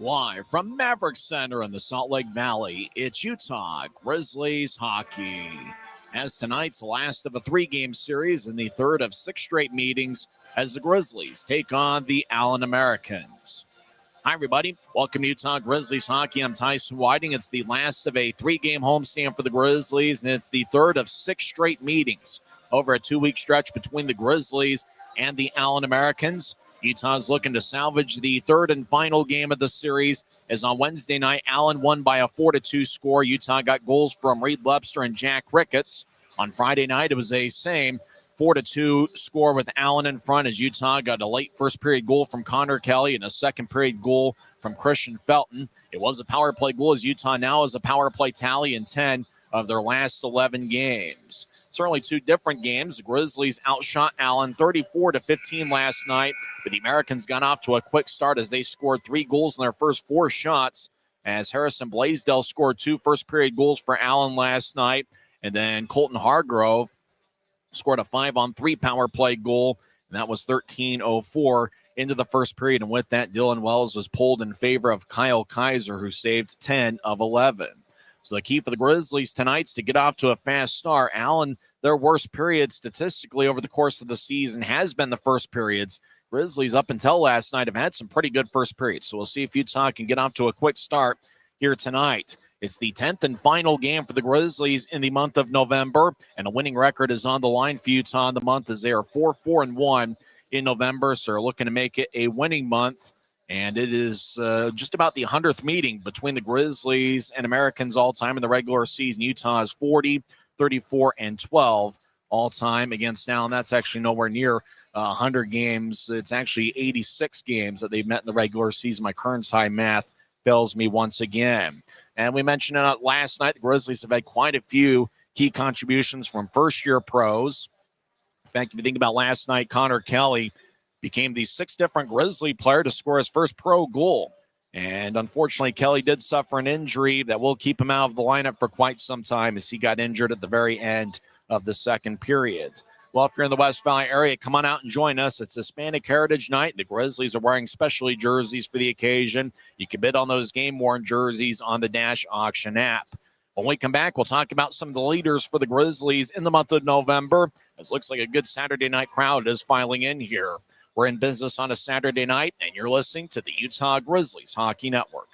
Live from Maverik Center in the Salt Lake Valley, it's Utah Grizzlies Hockey. As tonight's last of a three-game series and the third of 6 straight meetings as the Grizzlies take on the Allen Americans. Hi, everybody. Welcome to Utah Grizzlies Hockey. I'm Tyson Whiting. It's the last of a 3-game homestand for the Grizzlies, and it's the third of 6 straight meetings over a 2-week stretch between the Grizzlies and the Allen Americans. Utah's looking to salvage the third and final game of the series, as on Wednesday night, Allen won by a 4-2 score. Utah got goals from Reed Lebster and Jack Ricketts. On Friday night, it was a same 4-2 score with Allen in front, as Utah got a late first period goal from Connor Kelly and a second period goal from Christian Felton. It was a power play goal, as Utah now has a power play tally in 10 of their last 11 games. Certainly two different games. The Grizzlies outshot Allen 34-15 last night, but the Americans got off to a quick start as they scored 3 goals in their first 4 shots, as Harrison Blaisdell scored 2 first-period goals for Allen last night, and then Colton Hargrove scored a 5-on-3 power play goal, and that was 13:04 into the first period. And with that, Dylan Wells was pulled in favor of Kyle Kaiser, who saved 10 of 11. So the key for the Grizzlies tonight is to get off to a fast start. Allen, their worst period statistically over the course of the season has been the first periods. Grizzlies, up until last night, have had some pretty good first periods. So we'll see if Utah can get off to a quick start here tonight. It's the 10th and final game for the Grizzlies in the month of November, and a winning record is on the line for Utah in the month, as they are 4-4-1 in November. So they're looking to make it a winning month. And it is just about the 100th meeting between the Grizzlies and Americans all-time in the regular season. Utah is 40, 34, and 12 all-time against Allen. That's actually nowhere near 100 games. It's actually 86 games that they've met in the regular season. My current time math fails me once again. And we mentioned it last night, the Grizzlies have had quite a few key contributions from first-year pros. In fact, if you think about last night, Connor Kelly became the 6th different Grizzly player to score his first pro goal. And unfortunately, Kelly did suffer an injury that will keep him out of the lineup for quite some time, as he got injured at the very end of the second period. Well, if you're in the West Valley area, come on out and join us. It's Hispanic Heritage Night. The Grizzlies are wearing specialty jerseys for the occasion. You can bid on those game-worn jerseys on the Dash Auction app. When we come back, we'll talk about some of the leaders for the Grizzlies in the month of November. It looks like a good Saturday night crowd is filing in here. We're in business on a Saturday night, and you're listening to the Utah Grizzlies Hockey Network.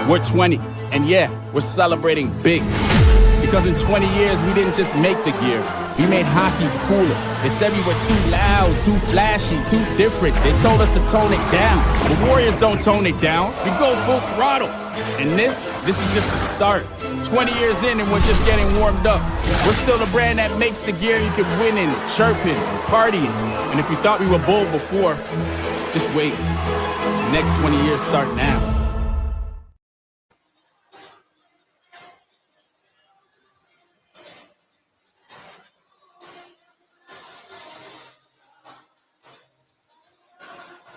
We're 20, and yeah, we're celebrating big. Because in 20 years, we didn't just make the gear. We made hockey cooler. They said we were too loud, too flashy, too different. They told us to tone it down. The Warriors don't tone it down. We go full throttle. And this is just the start. 20 years in, and we're just getting warmed up. We're still the brand that makes the gear you can win in, chirping, partying. And if you thought we were bold before, just wait. The next 20 years start now.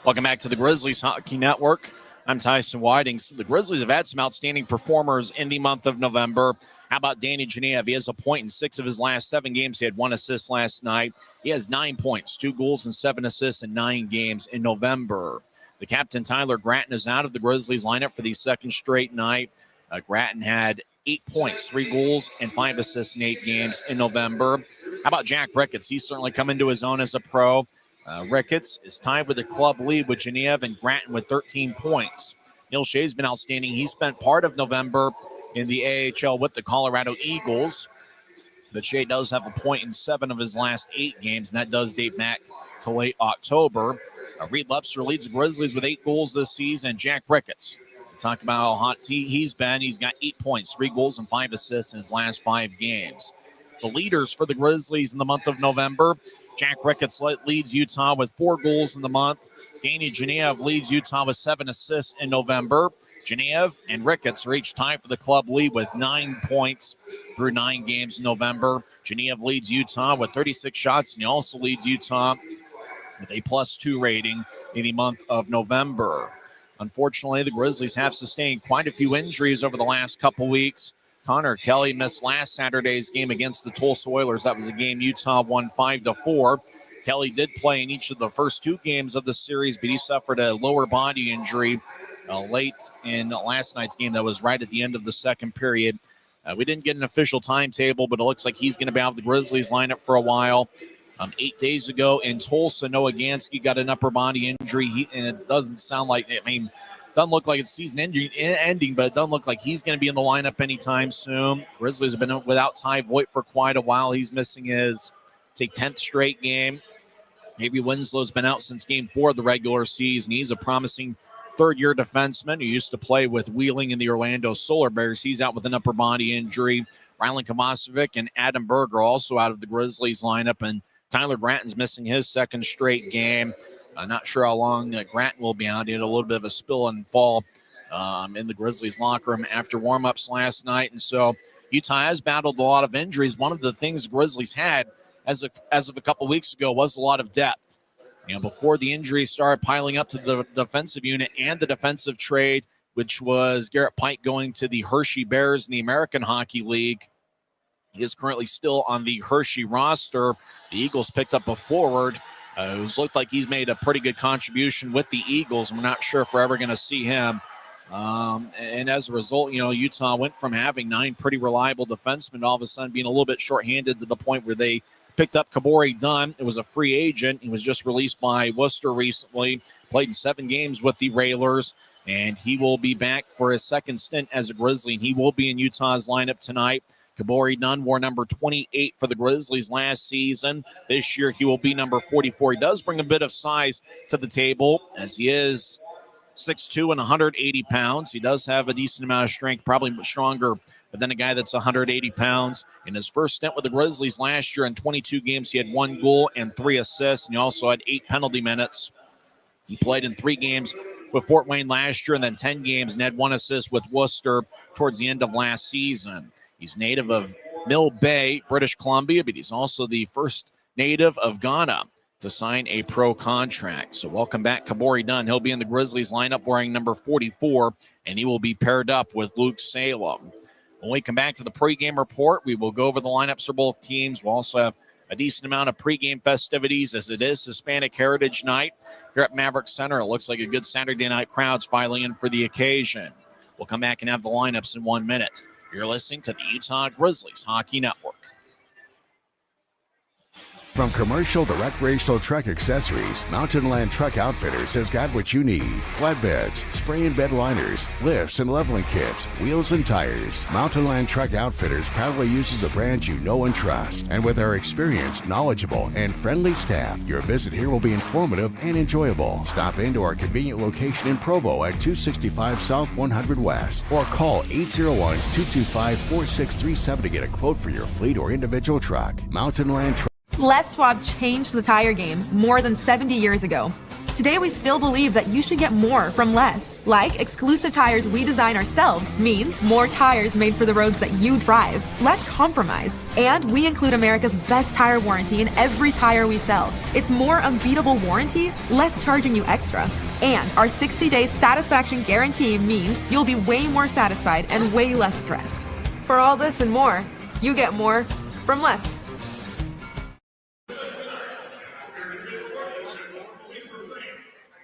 Welcome back to the Grizzlies Hockey Network. I'm Tyson Whiting. The Grizzlies have had some outstanding performers in the month of November. How about Danny Genev? He has a point in 6 of his last 7 games. He had 1 assist last night. He has 9 points, 2 goals, and 7 assists in 9 games in November. The captain, Tyler Gratton, is out of the Grizzlies lineup for the second straight night. Gratton had 8 points, 3 goals, and 5 assists in 8 games in November. How about Jack Ricketts? He's certainly come into his own as a pro. Ricketts is tied with the club lead with Genev and Gratton with 13 points. Neil Shea's been outstanding. He spent part of November in the AHL with the Colorado Eagles. But Shea does have a point in 7 of his last 8 games, and that does date back to late October. Reed Lebster leads the Grizzlies with 8 goals this season. Jack Ricketts, talk about how hot he's been. He's got 8 points, 3 goals, and 5 assists in his last 5 games. The leaders for the Grizzlies in the month of November, Jack Ricketts leads Utah with 4 goals in the month. Danny Genev leads Utah with 7 assists in November. Genev and Ricketts are each tied for the club lead with 9 points through 9 games in November. Genev leads Utah with 36 shots, and he also leads Utah with a +2 rating in the month of November. Unfortunately, the Grizzlies have sustained quite a few injuries over the last couple weeks. Connor Kelly missed last Saturday's game against the Tulsa Oilers. That was a game Utah won 5-4. Kelly did play in each of the first 2 games of the series, but he suffered a lower body injury late in last night's game. That was right at the end of the second period. We didn't get an official timetable, but it looks like he's going to be out of the Grizzlies lineup for a while. 8 days ago in Tulsa, Noah Gansky got an upper body injury, and it doesn't sound like, doesn't look like it's season ending, but it doesn't look like he's going to be in the lineup anytime soon. Grizzlies have been without Ty Voigt for quite a while. He's missing his 10th straight game. Avery Winslow's been out since game 4 of the regular season. He's a promising third-year defenseman who used to play with Wheeling in the Orlando Solar Bears. He's out with an upper body injury. Rylan Kovacevic and Adam Berg are also out of the Grizzlies lineup, and Tyler Granton's missing his 2nd straight game. I'm not sure how long Granton will be out. He had a little bit of a spill and fall in the Grizzlies locker room after warm-ups last night. And so Utah has battled a lot of injuries. One of the things the Grizzlies had as of a couple weeks ago was a lot of depth. Before the injuries started piling up to the defensive unit and the defensive trade, which was Garrett Pike going to the Hershey Bears in the American Hockey League. He is currently still on the Hershey roster. The Eagles picked up a forward who's looked like he's made a pretty good contribution with the Eagles, and we're not sure if we're ever going to see him. And as a result, Utah went from having 9 pretty reliable defensemen all of a sudden being a little bit shorthanded to the point where they picked up Kabori Dunn. It was a free agent. He was just released by Worcester recently, played in 7 games with the Railers, and he will be back for his 2nd stint as a Grizzly, and he will be in Utah's lineup tonight. Kabori Dunn wore number 28 for the Grizzlies last season. This year, he will be number 44. He does bring a bit of size to the table, as he is 6'2" and 180 pounds. He does have a decent amount of strength, probably stronger than a guy that's 180 pounds. In his first stint with the Grizzlies last year in 22 games, he had 1 goal and 3 assists, and he also had 8 penalty minutes. He played in 3 games with Fort Wayne last year and then 10 games and had 1 assist with Worcester towards the end of last season. He's native of Mill Bay, British Columbia, but he's also the first native of Ghana to sign a pro contract. So welcome back, Kabori Dunn. He'll be in the Grizzlies lineup wearing number 44, and he will be paired up with Luke Salem. When we come back to the pregame report, we will go over the lineups for both teams. We'll also have a decent amount of pregame festivities as it is Hispanic Heritage Night here at Maverik Center. It looks like a good Saturday night crowd's filing in for the occasion. We'll come back and have the lineups in 1 minute. You're listening to the Utah Grizzlies Hockey Network. From commercial to recreational truck accessories, Mountain Land Truck Outfitters has got what you need. Flatbeds, spray and bed liners, lifts and leveling kits, wheels and tires. Mountain Land Truck Outfitters proudly uses a brand you know and trust. And with our experienced, knowledgeable, and friendly staff, your visit here will be informative and enjoyable. Stop into our convenient location in Provo at 265 South 100 West or call 801-225-4637 to get a quote for your fleet or individual truck. Mountain Land Truck. Les Schwab changed the tire game more than 70 years ago. Today, we still believe that you should get more from less. Like exclusive tires we design ourselves means more tires made for the roads that you drive, less compromise. And we include America's best tire warranty in every tire we sell. It's more unbeatable warranty, less charging you extra. And our 60-day satisfaction guarantee means you'll be way more satisfied and way less stressed. For all this and more, you get more from less.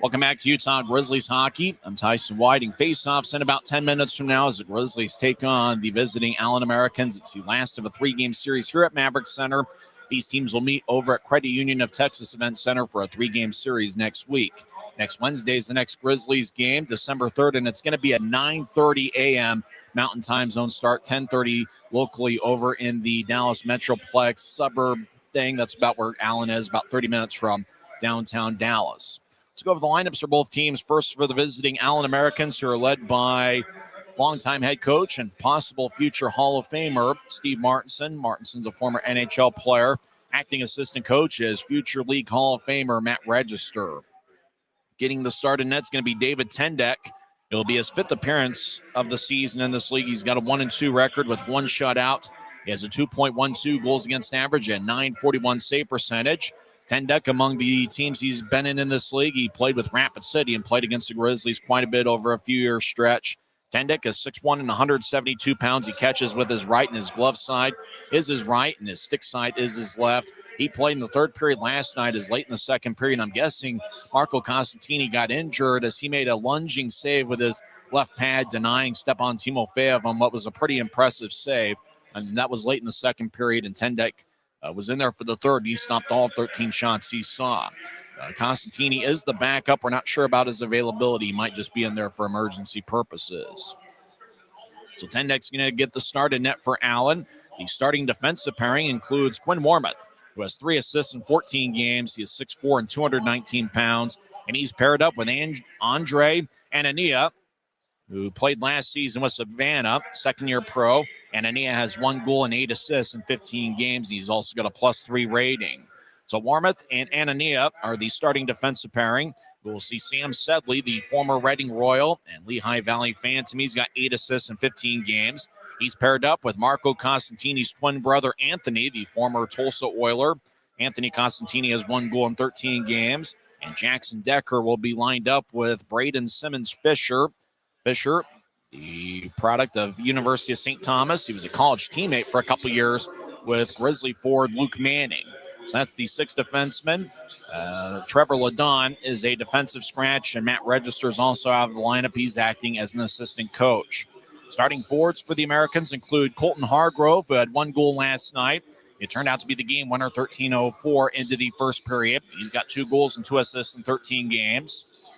Welcome back to Utah Grizzlies Hockey. I'm Tyson Whiting. Face-offs in about 10 minutes from now as the Grizzlies take on the visiting Allen Americans. It's the last of a 3-game series here at Maverik Center. These teams will meet over at Credit Union of Texas Event Center for a 3-game series next week. Next Wednesday is the next Grizzlies game, December 3rd, and it's going to be a 9:30 a.m. Mountain Time Zone start, 10:30 locally over in the Dallas Metroplex suburb thing. That's about where Allen is, about 30 minutes from downtown Dallas. Let's go over the lineups for both teams. First for the visiting Allen Americans, who are led by longtime head coach and possible future Hall of Famer Steve Martinson. Martinson's a former NHL player. Acting assistant coach is future League Hall of Famer Matt Register. Getting the start in net's going to be David Tendek. It'll be his 5th appearance of the season in this league. He's got a 1-2 record with 1 shutout. He has a 2.12 goals against average and .941 save percentage. Tendek, among the teams he's been in this league, he played with Rapid City and played against the Grizzlies quite a bit over a few-year stretch. Tendek is 6'1" and 172 pounds. He catches with his right, and his glove side is his right, and his stick side is his left. He played in the third period last night as late in the second period. I'm guessing Marco Costantini got injured as he made a lunging save with his left pad, denying Stepan Timofeyev on what was a pretty impressive save. And that was late in the second period, and Tendek was in there for the third. He stopped all 13 shots he saw. Costantini is the backup. We're not sure about his availability. He might just be in there for emergency purposes. So Tendek's going to get the start in net for Allen. The starting defensive pairing includes Quinn Wormuth, who has 3 assists in 14 games. He is 6'4" and 219 pounds. And he's paired up with Andre Anania, who played last season with Savannah, second-year pro. Anania has 1 goal and 8 assists in 15 games. He's also got a +3 rating. So Wormuth and Anania are the starting defensive pairing. We'll see Sam Sedley, the former Reading Royal and Lehigh Valley Phantom. He's got 8 assists in 15 games. He's paired up with Marco Costantini's twin brother, Anthony, the former Tulsa Oiler. Anthony Costantini has 1 goal in 13 games. And Jackson Decker will be lined up with Braden Simmons Fisher. Fisher, the product of University of St. Thomas. He was a college teammate for a couple years with Grizzly forward Luke Manning. So that's the 6th defenseman. Trevor Ladon is a defensive scratch, and Matt Register's also out of the lineup. He's acting as an assistant coach. Starting forwards for the Americans include Colton Hargrove, who had 1 goal last night. It turned out to be the game winner, 13:04 into the first period. He's got 2 goals and 2 assists in 13 games.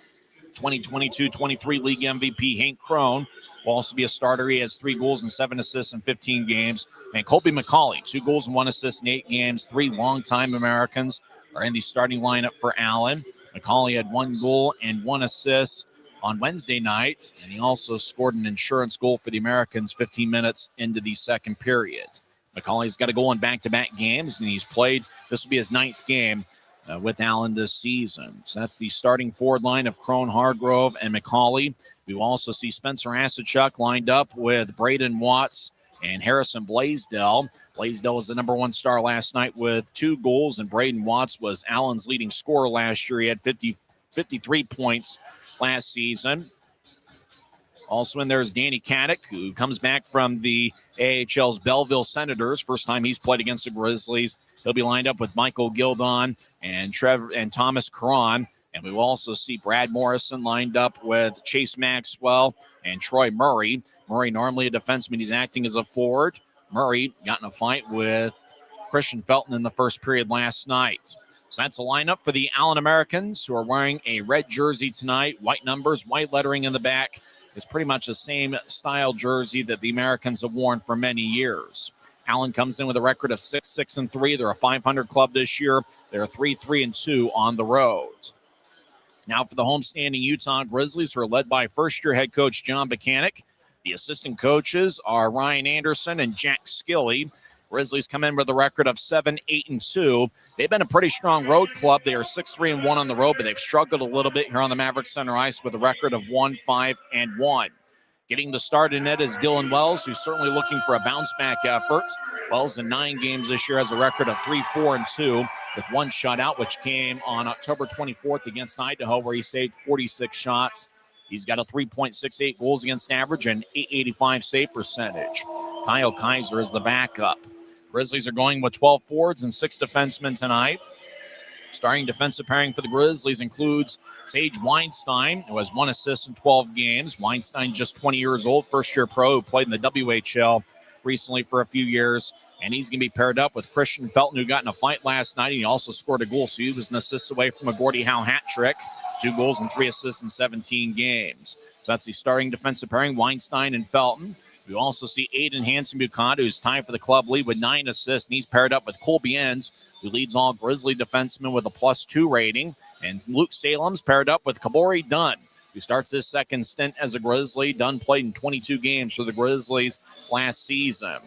2022-23 league MVP Hank Crone will also be a starter. He has 3 goals and 7 assists in 15 games. And Colby McCauley, 2 goals and 1 assist in 8 games. 3 longtime Americans are in the starting lineup for Allen. McCauley had 1 goal and 1 assist on Wednesday night, and he also scored an insurance goal for the Americans 15 minutes into the second period. McCauley's got a goal in back-to-back games, and he's played. This will be his 9th game with Allen this season. So that's the starting forward line of Crone, Hargrove, and McCauley. We will also see Spencer Asachuk lined up with Braden Watts and Harrison Blaisdell. Blaisdell was the number 1 star last night with 2 goals, and Braden Watts was Allen's leading scorer last year. He had 53 points last season. Also in there is Danny Caddick, who comes back from the AHL's Belleville Senators. First time he's played against the Grizzlies. He'll be lined up with Michael Gildon and Thomas Caron. And we will also see Brad Morrison lined up with Chase Maxwell and Troy Murray. Murray, normally a defenseman, he's acting as a forward. Murray got in a fight with Christian Felton in the first period last night. So that's a lineup for the Allen Americans, who are wearing a red jersey tonight. White numbers, white lettering in the back. It's pretty much the same style jersey that the Americans have worn for many years. Allen comes in with a record of 6-6-3. They're a 500 club this year. They're 3-3-2 on the road. Now for the homestanding Utah Grizzlies, who are led by first-year head coach John Buchanan. The assistant coaches are Ryan Anderson and Jack Skilley. Grizzlies come in with a record of 7-8-2. They've been a pretty strong road club. They are 6-3-1 on the road, but they've struggled a little bit here on the Maverik Center ice with a record of 1-5-1. Getting the start in net is Dylan Wells, who's certainly looking for a bounce-back effort. Wells in 9 games this year has a record of 3-4-2 with 1 shutout, which came on October 24th against Idaho, where he saved 46 shots. He's got a 3.68 goals against average and 885 save percentage. Kyle Kaiser is the backup. Grizzlies are going with 12 forwards and 6 defensemen tonight. Starting defensive pairing for the Grizzlies includes Sage Weinstein, who has 1 assist in 12 games. Weinstein, just 20 years old, first-year pro, who played in the WHL recently for a few years. And he's going to be paired up with Christian Felton, who got in a fight last night. He also scored a goal, so he was an assist away from a Gordie Howe hat trick. 2 goals and 3 assists in 17 games. So that's the starting defensive pairing, Weinstein and Felton. We also see Aiden Hansen-Bucott, who's tied for the club lead with 9 assists, and he's paired up with Colby Enns, who leads all Grizzly defensemen with a +2 rating. And Luke Salem's paired up with Kabori Dunn, who starts his second stint as a Grizzly. Dunn played in 22 games for the Grizzlies last season.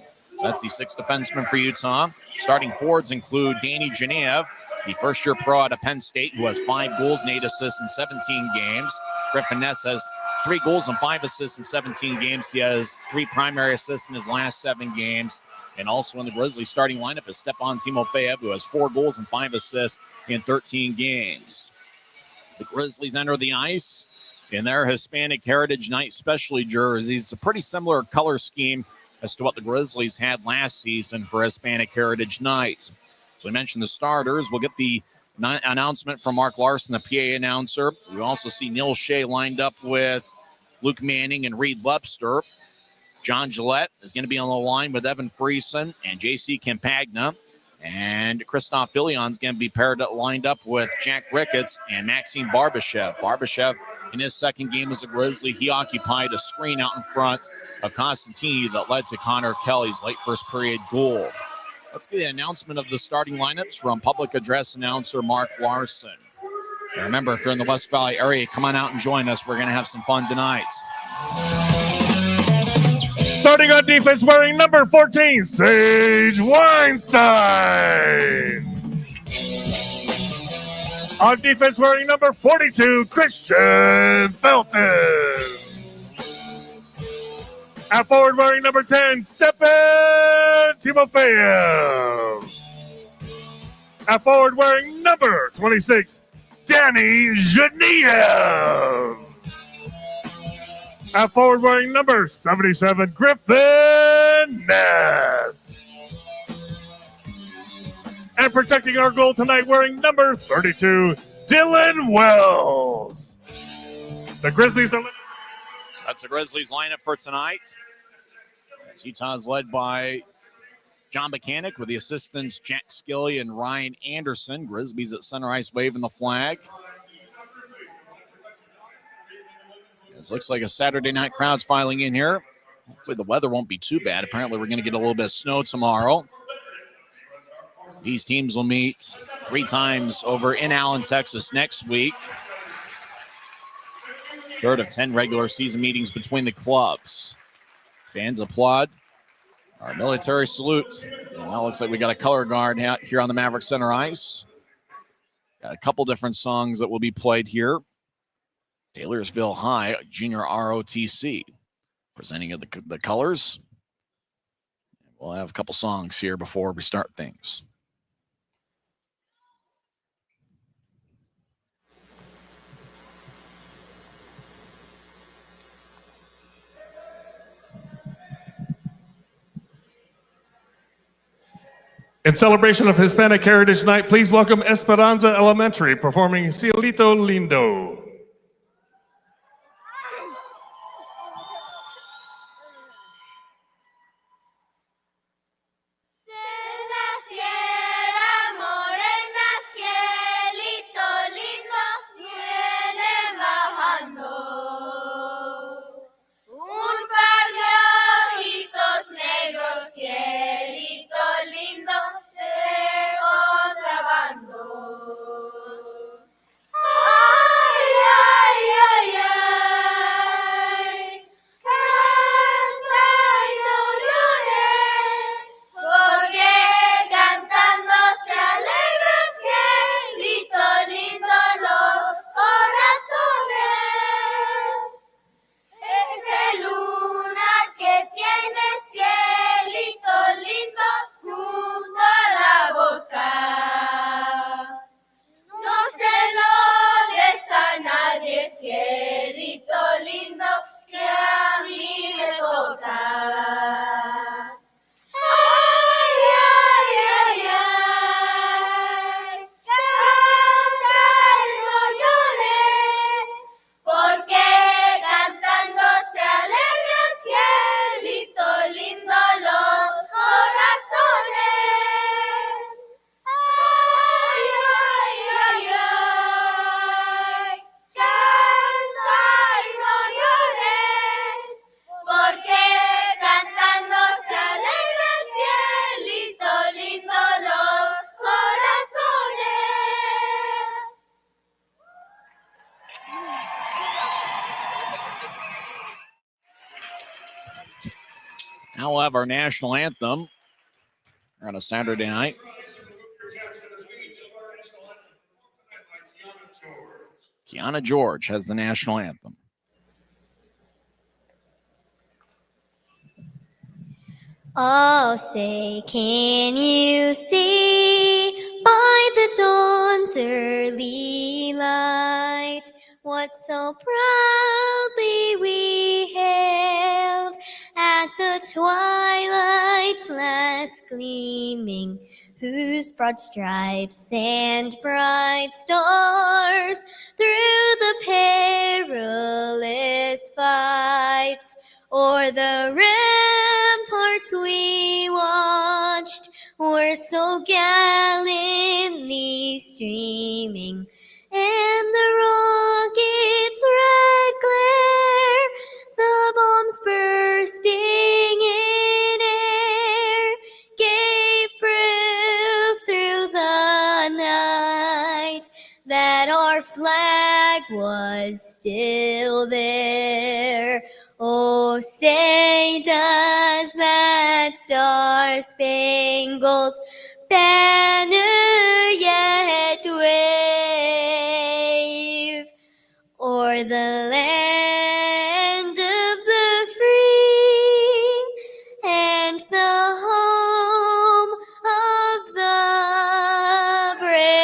That's the sixth defenseman for Utah. Starting forwards include Danny Genev, the first-year pro out of Penn State, who has 5 goals and 8 assists in 17 games. Griffin Ness has 3 goals and 5 assists in 17 games. He has 3 primary assists in his last 7 games. And also in the Grizzlies starting lineup is Stepan Timofeyev, who has 4 goals and 5 assists in 13 games. The Grizzlies enter the ice in their Hispanic Heritage Night specialty jerseys. It's a pretty similar color scheme as to what the Grizzlies had last season for Hispanic Heritage Night. So we mentioned the starters. We'll get the announcement from Mark Larson, the PA announcer. We also see Neil Shea lined up with Luke Manning and Reed Webster. John Gillette is going to be on the line with Evan Friesen and J.C. Campagna. And Christoph Fillion's going to be lined up with Jack Ricketts and Maxime Barbashev. Barbashev, in his second game as a Grizzly, he occupied a screen out in front of Constantini that led to Connor Kelly's late first period goal. Let's get the announcement of the starting lineups from public address announcer Mark Larson. And remember, if you're in the West Valley area, come on out and join us. We're going to have some fun tonight. Starting on defense, wearing number 14, Sage Weinstein. On defense, wearing number 42, Christian Felton. At forward, wearing number 10, Stepan Timofeyev. At forward, wearing number 26, Danny Genev. At forward, wearing number 77, Griffin Ness. And protecting our goal tonight, wearing number 32, Dylan Wells. The Grizzlies are... That's the Grizzlies lineup for tonight. Utah's led by John Mechanic with the assistants Jack Skilly and Ryan Anderson. Grizzlies at center ice waving the flag. This looks like a Saturday night crowd's filing in here. Hopefully the weather won't be too bad. Apparently we're going to get a little bit of snow tomorrow. These teams will meet 3 times over in Allen, Texas next week. Third of 10 regular season meetings between the clubs. Fans applaud our military salute. And now it looks like we got a color guard here on the Maverik Center ice. Got a couple different songs that will be played here. Taylorsville High Junior ROTC presenting the colors. We'll have a couple songs here before we start things. In celebration of Hispanic Heritage Night, please welcome Esperanza Elementary performing Cielito Lindo. Now we'll have our national anthem on a Saturday night. Kiana George has the national anthem. Oh, say, can you see by the dawn's early light what so proudly we hailed at the twilight's last gleaming, whose broad stripes and bright stars through the perilous fights o'er the ramparts we watched were so gallantly streaming, and the rocket's red glare, the bombs bursting in air, gave proof through the night that our flag was still there. Oh, say does that star-spangled banner yet wave o'er the land of the free and the home of the brave?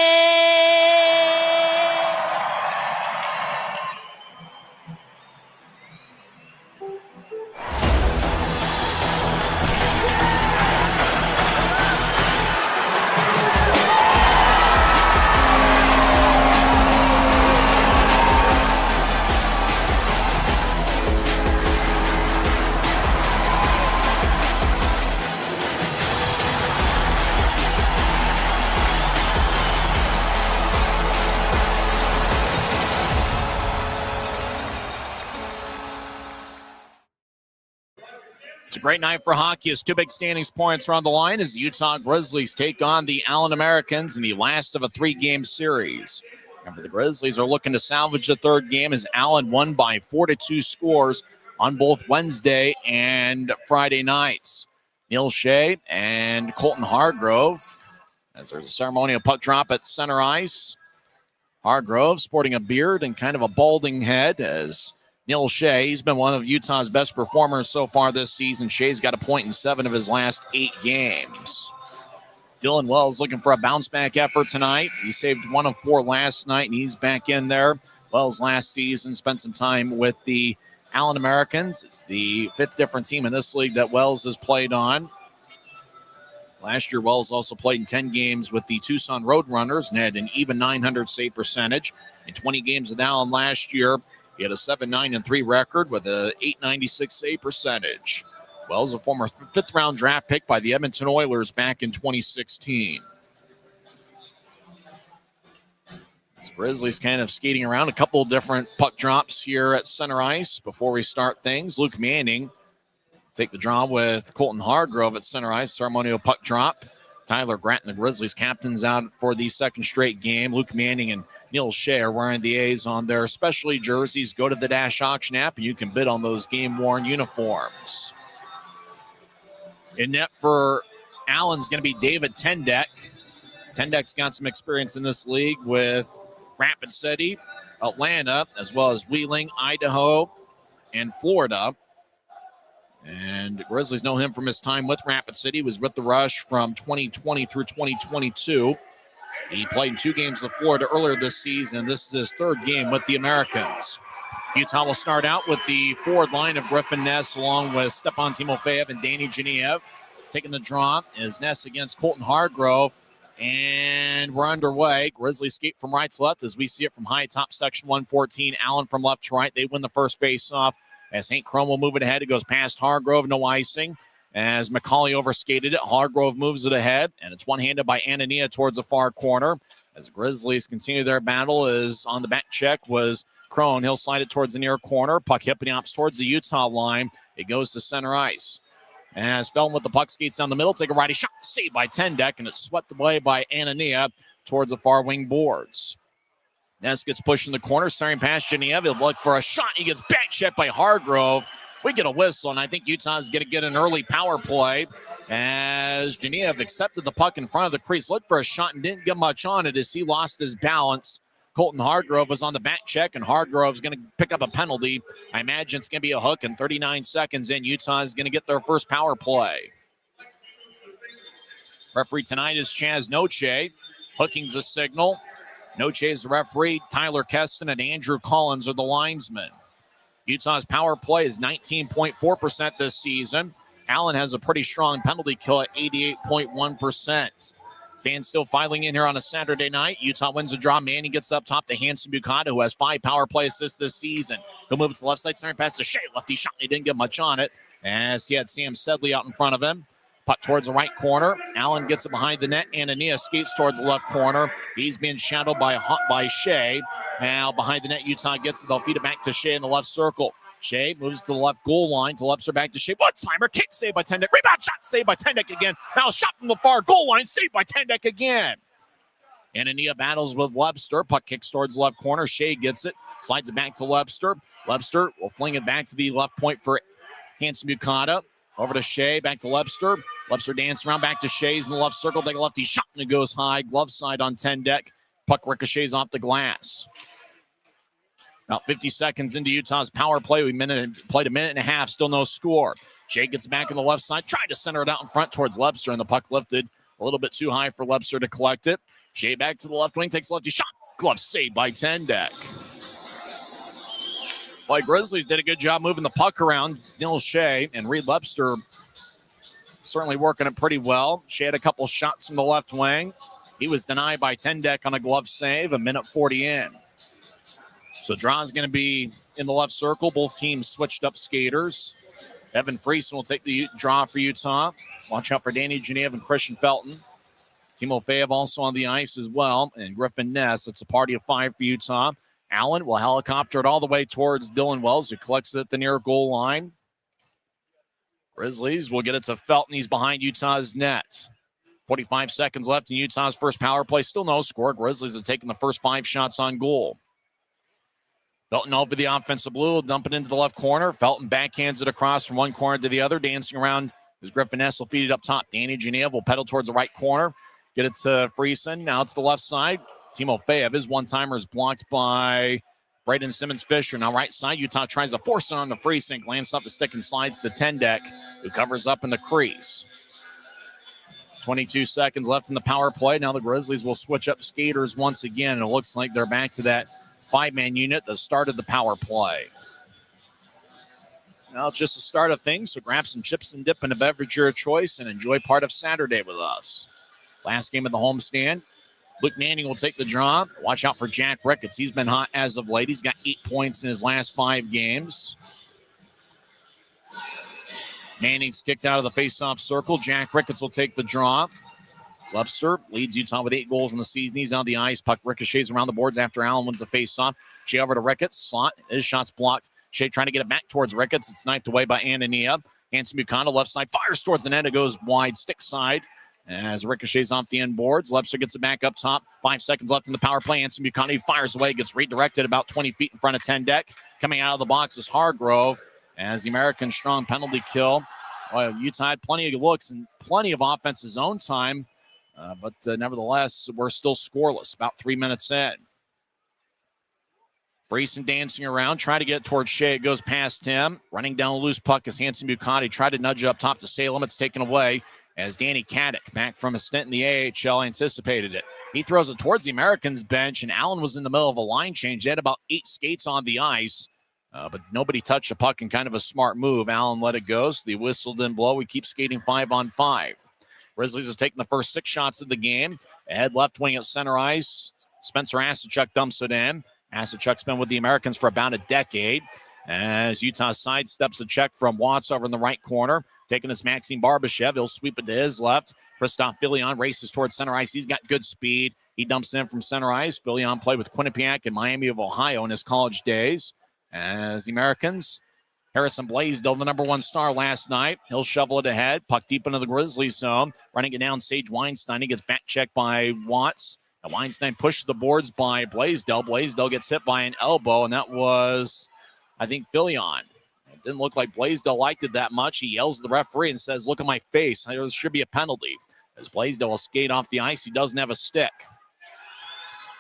It's a great night for hockey as two big standings points are on the line as the Utah Grizzlies take on the Allen Americans in the last of a three-game series. Remember, the Grizzlies are looking to salvage the third game as Allen won by 4-2 scores on both Wednesday and Friday nights. Neil Shea and Colton Hargrove, as there's a ceremonial puck drop at center ice. Hargrove sporting a beard and kind of a balding head as Neil Shea, he's been one of Utah's best performers so far this season. Shea's got a point in 7 of his last 8 games. Dylan Wells looking for a bounce-back effort tonight. He saved 1 of 4 last night, and he's back in there. Wells last season spent some time with the Allen Americans. It's the 5th different team in this league that Wells has played on. Last year, Wells also played in 10 games with the Tucson Roadrunners and had an even .900 save percentage. In 20 games with Allen last year, he had a 7-9-3 record with a .896 save percentage. Wells, a former 5th-round draft pick by the Edmonton Oilers back in 2016. The Grizzlies kind of skating around. A couple different puck drops here at center ice before we start things. Luke Manning take the draw with Colton Hargrove at center ice. Ceremonial puck drop. Tyler Gratton, the Grizzlies captains, out for the second straight game. Luke Manning and Neil Shea are wearing the A's on their specialty jerseys. Go to the Dash Auction app and you can bid on those game-worn uniforms. In net for Allen's going to be David Tendek. Tendek's got some experience in this league with Rapid City, Atlanta, as well as Wheeling, Idaho, and Florida. And the Grizzlies know him from his time with Rapid City. He was with the Rush from 2020 through 2022. He played in 2 games with Florida earlier this season. This is his 3rd game with the Americans. Utah will start out with the forward line of Griffin Ness along with Stepan Timofeyev and Danny Geniev. Taking the draw is Ness against Colton Hargrove. And we're underway. Grizzlies skate from right to left as we see it from high top section 114. Allen from left to right. They win the first face-off as Hank Crum will move it ahead. It goes past Hargrove. No icing. As McCauley overskated it, Hargrove moves it ahead, and it's one-handed by Anania towards the far corner. As Grizzlies continue their battle, is on the back check was Crone. He'll slide it towards the near corner. Puck hippity hops towards the Utah line. It goes to center ice. As Felton with the puck skates down the middle, take a righty shot, saved by Tendek, and it's swept away by Anania towards the far wing boards. Ness gets pushed in the corner, starting past Geniev. He'll look for a shot. He gets back checked by Hargrove. We get a whistle, and I think Utah's going to get an early power play as Genev accepted the puck in front of the crease, looked for a shot and didn't get much on it as he lost his balance. Colton Hargrove was on the back check, and Hargrove's going to pick up a penalty. I imagine it's going to be a hook, and 39 seconds in, Utah is going to get their first power play. Referee tonight is Chaz Noche. Hooking's the signal. Noche is the referee. Tyler Keston and Andrew Collins are the linesmen. Utah's power play is 19.4% this season. Allen has a pretty strong penalty kill at 88.1%. Fans still filing in here on a Saturday night. Utah wins the draw. Manning gets up top to Hanson Bukata, who has 5 power play assists this season. He'll move it to the left side, center pass to Shea. Lefty shot, and he didn't get much on it as he had Sam Sedley out in front of him. Puck towards the right corner. Allen gets it behind the net. Anania skates towards the left corner. He's being shadowed by Shea. Now behind the net, Utah gets it. They'll feed it back to Shea in the left circle. Shea moves to the left goal line. To Lepser back to Shea. One-timer. Kick saved by Tendek. Rebound shot saved by Tendek again. Now shot from the far goal line. Saved by Tendek again. Anania battles with Lepster. Puck kicks towards the left corner. Shea gets it. Slides it back to Lepster. Lepster will fling it back to the left point for Hanson Bukata. Over to Shea. Back to Lepster. Lepster dancing around back to Shea's in the left circle. Take a lefty shot and it goes high. Glove side on Tendek. Puck ricochets off the glass. About 50 seconds into Utah's power play. We played a minute and a half. Still no score. Shea gets back on the left side. Tried to center it out in front towards Lepster. And the puck lifted a little bit too high for Lepster to collect it. Shea back to the left wing. Takes a lefty shot. Glove saved by Tendek. Boy, Grizzlies did a good job moving the puck around. Neil Shea and Reed Lepster certainly working it pretty well. Shea had a couple shots from the left wing. He was denied by Tendek on a glove save. A minute 40 in. So draw's going to be in the left circle. Both teams switched up skaters. Evan Friesen will take the draw for Utah. Watch out for Danny Genev and Christian Felton. Timo Feyev also on the ice as well. And Griffin Ness. It's a party of 5 for Utah. Allen will helicopter it all the way towards Dylan Wells, who collects it at the near goal line. Grizzlies will get it to Felton. He's behind Utah's net. 45 seconds left in Utah's first power play. Still no score. Grizzlies have taken the first 5 shots on goal. Felton over the offensive blue, dump it into the left corner. Felton backhands it across from one corner to the other, dancing around as Griffin Ness will feed it up top. Danny Genev will pedal towards the right corner, get it to Friesen. Now it's the left side. Timo Feyev, his one-timer is blocked by Braden Simmons-Fisher. Now right side, Utah tries to force it on the Friesen. Glance up the stick and slides to Tendek, who covers up in the crease. 22 seconds left in the power play. Now the Grizzlies will switch up skaters once again. And it looks like they're back to that 5-man unit that started the power play. Now it's just the start of things, so grab some chips and dip in a beverage of your choice and enjoy part of Saturday with us. Last game of the homestand. Luke Manning will take the draw. Watch out for Jack Ricketts. He's been hot as of late. He's got 8 points in his last 5 games. Manning's kicked out of the face-off circle. Jack Ricketts will take the draw. Lepster leads Utah with 8 goals in the season. He's on the ice. Puck ricochets around the boards after Allen wins the face-off. Shea over to Ricketts. Slot. His shot's blocked. Shea trying to get it back towards Ricketts. It's knifed away by Anania. Hanson Bukata, left side, fires towards the net. It goes wide, stick side. As ricochets off the end boards. Lepster gets it back up top. 5 seconds left in the power play. Hanson Bukata fires away. Gets redirected about 20 feet in front of Tendek. Coming out of the box is Hargrove. As the American strong penalty kill. Well, Utah had plenty of looks and plenty of offense his own time. But nevertheless, we're still scoreless. About 3 minutes in. Friesen dancing around, trying to get towards Shea. It goes past him. Running down a loose puck is Hanson Bukata. Tried to nudge it up top to Salem. It's taken away as Danny Caddick, back from a stint in the AHL, anticipated it. He throws it towards the Americans bench, and Allen was in the middle of a line change. They had about 8 skates on the ice, but nobody touched the puck in kind of a smart move. Allen let it go, so the whistle didn't blow. We keep skating 5-on-5. Grizzlies have taken the first 6 shots of the game. Ahead left wing at center ice. Spencer Asachuk dumps it in. Asachuk's been with the Americans for about a decade. As Utah sidesteps a check from Watts over in the right corner. Taking this Maxime Barbashev. He'll sweep it to his left. Christoph Filion races towards center ice. He's got good speed. He dumps in from center ice. Filion played with Quinnipiac and Miami of Ohio in his college days. As the Americans, Harrison Blaisdell, the number 1 star last night. He'll shovel it ahead. Puck deep into the Grizzlies zone. Running it down, Sage Weinstein. He gets back checked by Watts. And Weinstein pushes the boards by Blaisdell. Blaisdell gets hit by an elbow, and that was, I think, Filion. Didn't look like Blaisdell liked it that much. He yells at the referee and says, "Look at my face. There should be a penalty." As Blaisdell will skate off the ice, he doesn't have a stick.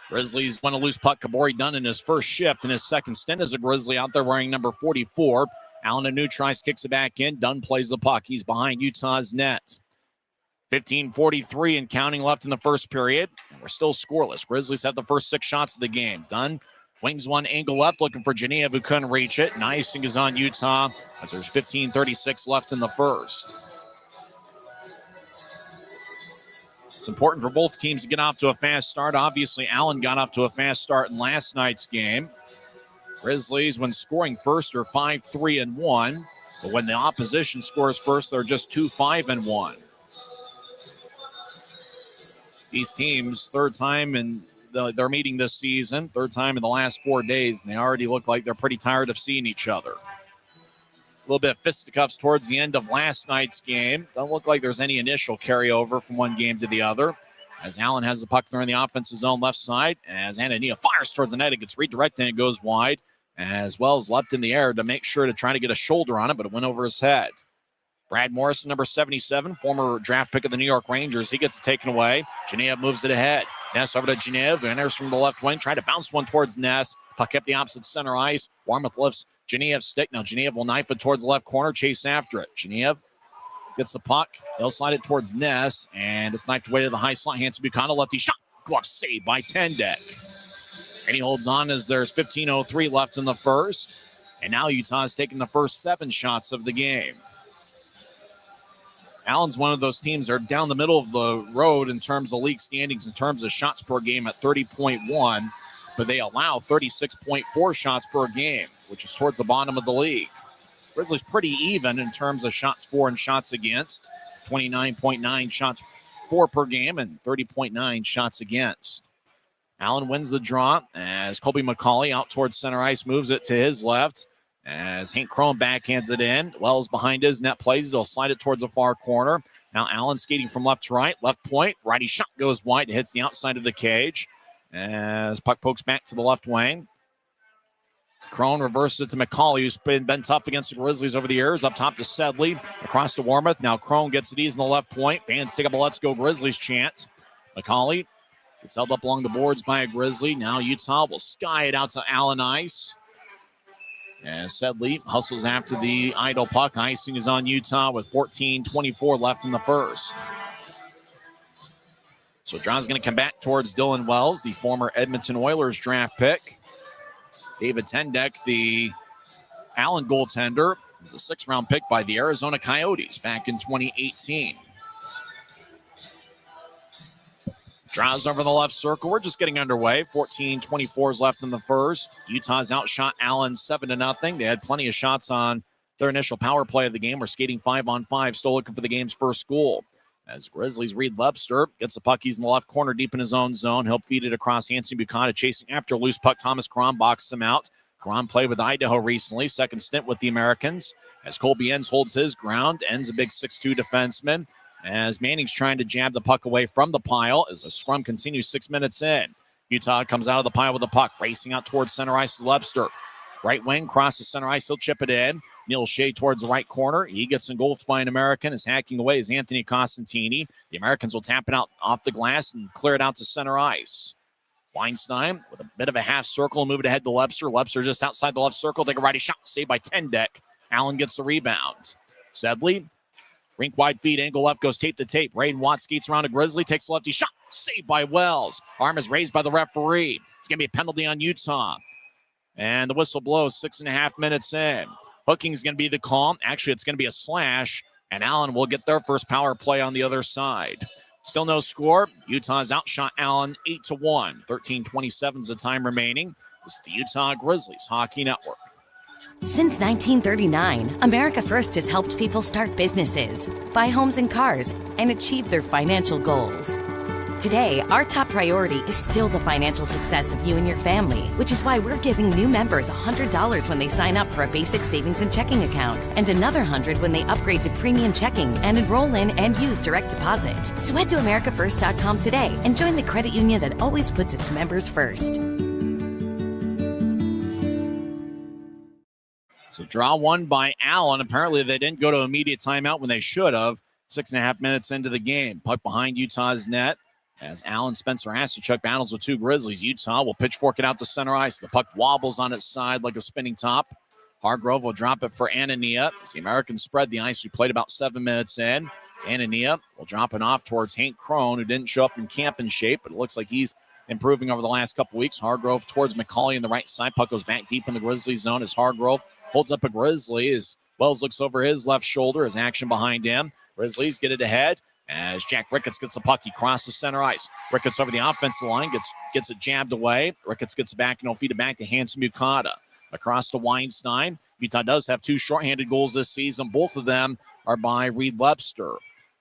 Grizzlies win a loose puck. Kabori Dunn in his first shift in his second stint as a Grizzly out there wearing number 44. Allen Anutrice kicks it back in. Dunn plays the puck. He's behind Utah's net. 15:43 and counting left in the first period. And we're still scoreless. Grizzlies have the first 6 shots of the game. Dunn wings one angle left, looking for Genev, who couldn't reach it. And icing is on Utah as there's 15:36 left in the first. It's important for both teams to get off to a fast start. Obviously, Allen got off to a fast start in last night's game. Grizzlies, when scoring first, are 5-3-1. But when the opposition scores first, they're just 2-5-1. These teams, third time in their meeting this season, third time in the last 4 days, and they already look like they're pretty tired of seeing each other. A little bit of fisticuffs towards the end of last night's game. Doesn't look like there's any initial carryover from one game to the other. As Allen has the puck there in the offensive zone left side. As Anania fires towards the net, it gets redirected and it goes wide. As well as leapt in the air to make sure to try to get a shoulder on it, but it went over his head. Brad Morrison, number 77, former draft pick of the New York Rangers. He gets it taken away. Genev moves it ahead. Ness over to Genev. Enters from the left wing. Trying to bounce one towards Ness. Puck up the opposite center ice. Warmoth lifts Genev's stick. Now Genev will knife it towards the left corner. Chase after it. Genev gets the puck. They'll slide it towards Ness. And it's knifed away to the high slot. Hanson Buchanan, lefty shot. Glove saved by Tendek. And he holds on as there's 15:03 left in the first. And now Utah's taking the first 7 shots of the game. Allen's one of those teams that are down the middle of the road in terms of league standings, in terms of shots per game at 30.1, but they allow 36.4 shots per game, which is towards the bottom of the league. Grizzlies pretty even in terms of shots for and shots against, 29.9 shots for per game and 30.9 shots against. Allen wins the draw as Colby McCauley out towards center ice moves it to his left. As Hank Crone backhands it in. Wells behind his net plays. They'll slide it towards the far corner. Now Allen skating from left to right. Left point. Righty shot goes wide. It hits the outside of the cage. As puck pokes back to the left wing. Crone reverses it to McCauley, who's been tough against the Grizzlies over the years. Up top to Sedley. Across to Warmoth. Now Crone gets it easy in the left point. Fans take up a Let's Go Grizzlies chant. McCauley gets held up along the boards by a Grizzly. Now Utah will sky it out to Allen ice. As Sedley hustles after the idle puck. Icing is on Utah with 14:24 left in the first. So John's going to come back towards Dylan Wells, the former Edmonton Oilers draft pick. David Tendek, the Allen goaltender, was a 6th-round pick by the Arizona Coyotes back in 2018. Draws over the left circle. We're just getting underway. 14:24 is left in the first. Utah's outshot Allen 7-0. They had plenty of shots on their initial power play of the game. We're skating 5-on-5, still looking for the game's first goal. As Grizzlies, Reed Lebster gets the puck. He's in the left corner, deep in his own zone. He'll feed it across Hanson Buchanan, chasing after a loose puck. Thomas Cron boxes him out. Cron played with Idaho recently, second stint with the Americans. As Colby Enns holds his ground, Enns a big 6'2 defenseman. As Manning's trying to jab the puck away from the pile as the scrum continues 6 minutes in. Utah comes out of the pile with the puck, racing out towards center ice. Lebster, right wing, crosses center ice. He'll chip it in. Neil Shea towards the right corner. He gets engulfed by an American. Is hacking away is Anthony Costantini. The Americans will tap it out off the glass and clear it out to center ice. Weinstein with a bit of a half circle, move it ahead to Lebster. Lebster just outside the left circle. Take a righty shot, saved by Tendek. Allen gets the rebound. Sedley. Rink wide feed, angle left, goes tape to tape. Raiden Watts skates around a Grizzly, takes a lefty shot, saved by Wells. Arm is raised by the referee. It's going to be a penalty on Utah. And the whistle blows 6.5 minutes in. Hooking's going to be the call. Actually, it's going to be a slash, and Allen will get their first power play on the other side. Still no score. Utah's outshot Allen 8-1. 13:27 is the time remaining. This is the Utah Grizzlies Hockey Network. Since 1939, America First has helped people start businesses, buy homes and cars, and achieve their financial goals. Today, our top priority is still the financial success of you and your family, which is why we're giving new members $100 when they sign up for a basic savings and checking account, and another $100 when they upgrade to premium checking and enroll in and use direct deposit. So head to AmericaFirst.com today and join the credit union that always puts its members first. So draw one by Allen. Apparently they didn't go to immediate timeout when they should have. 6.5 minutes into the game. Puck behind Utah's net as Allen Spencer Hasechuk battles with two Grizzlies. Utah will pitchfork it out to center ice. The puck wobbles on its side like a spinning top. Hargrove will drop it for Anania. As the Americans spread the ice, we played about 7 minutes in. Anania will drop it off towards Hank Crone, who didn't show up in camp in shape, but it looks like he's improving over the last couple weeks. Hargrove towards McCauley on the right side. Puck goes back deep in the Grizzly zone as Hargrove holds up a Grizzly as Wells looks over his left shoulder as action behind him. Grizzlies get it ahead as Jack Ricketts gets the puck. He crosses center ice. Ricketts over the offensive line, gets it jabbed away. Ricketts gets it back and he'll feed it back to Hanson Mukata. Across to Weinstein. Utah does have two shorthanded goals this season. Both of them are by Reed Webster.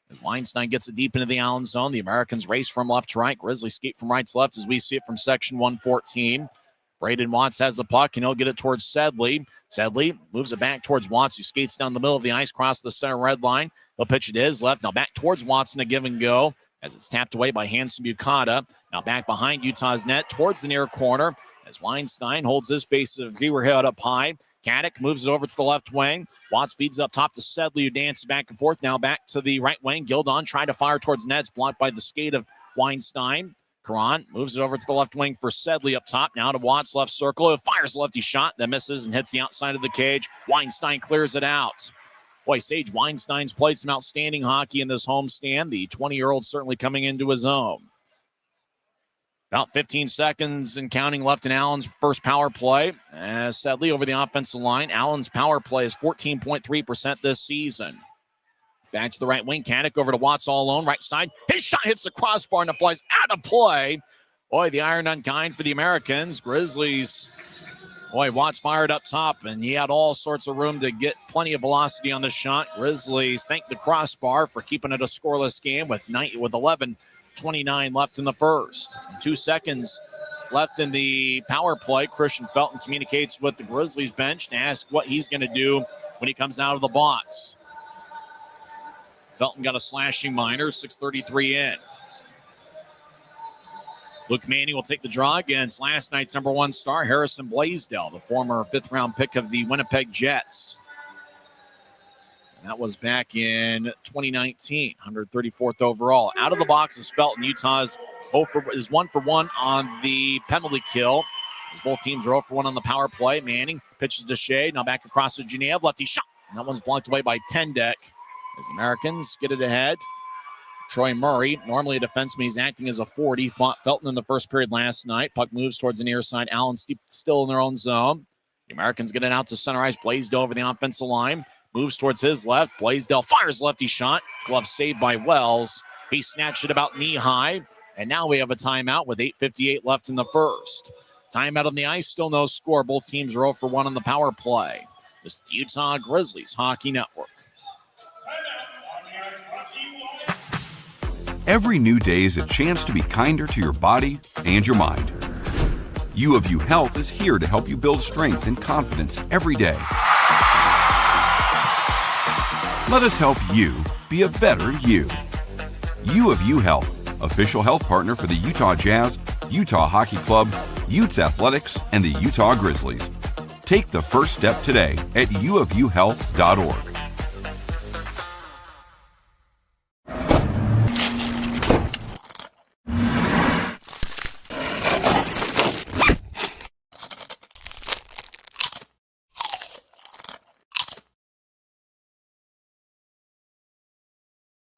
As Weinstein gets it deep into the Allen zone, the Americans race from left to right. Grizzlies skate from right to left as we see it from section 114. Braden Watts has the puck, and he'll get it towards Sedley. Sedley moves it back towards Watts, who skates down the middle of the ice, across the center red line. He'll pitch it to his left. Now back towards Watson, a give and go, as it's tapped away by Hanson Bukata. Now back behind Utah's net towards the near corner, as Weinstein holds his face of viewer head up high. Caddick moves it over to the left wing. Watts feeds up top to Sedley, who dances back and forth. Now back to the right wing. Gildon trying to fire towards nets, blocked by the skate of Weinstein. Caron moves it over to the left wing for Sedley up top. Now to Watts, left circle. It fires a lefty shot that misses and hits the outside of the cage. Weinstein clears it out. Boy, Sage Weinstein's played some outstanding hockey in this homestand. The 20-year-old certainly coming into his own. About 15 seconds and counting left in Allen's first power play. As Sedley over the offensive line. Allen's power play is 14.3% this season. Back to the right wing. Caddick over to Watts all alone. Right side. His shot hits the crossbar and it flies out of play. Boy, the iron unkind for the Americans. Grizzlies. Boy, Watts fired up top, and he had all sorts of room to get plenty of velocity on the shot. Grizzlies thank the crossbar for keeping it a scoreless game with 11:29 left in the first. 2 seconds left in the power play. Christian Felton communicates with the Grizzlies bench to ask what he's going to do when he comes out of the box. Felton got a slashing minor, 6:33 in. Luke Manning will take the draw against last night's number one star, Harrison Blaisdell, the former fifth-round pick of the Winnipeg Jets. And that was back in 2019, 134th overall. Out of the box is Felton. Utah's is 1 for 1 on the penalty kill. As both teams are 0 for 1 on the power play. Manning pitches to Shea. Now back across to Genev. Lefty shot. And that one's blocked away by Tendek. As the Americans get it ahead. Troy Murray, normally a defenseman, he's acting as a 40. Fought Felton in the first period last night. Puck moves towards the near side. Allen still in their own zone. The Americans get it out to center ice. Blaisdell over the offensive line. Moves towards his left. Blaisdell fires lefty shot. Glove saved by Wells. He snatched it about knee high. And now we have a timeout with 8:58 left in the first. Timeout on the ice, still no score. Both teams are 0 for 1 on the power play. This is the Utah Grizzlies Hockey Network. Every new day is a chance to be kinder to your body and your mind. U of U Health is here to help you build strength and confidence every day. Let us help you be a better you. U of U Health, official health partner for the Utah Jazz, Utah Hockey Club, Utes Athletics, and the Utah Grizzlies. Take the first step today at uofuhealth.org.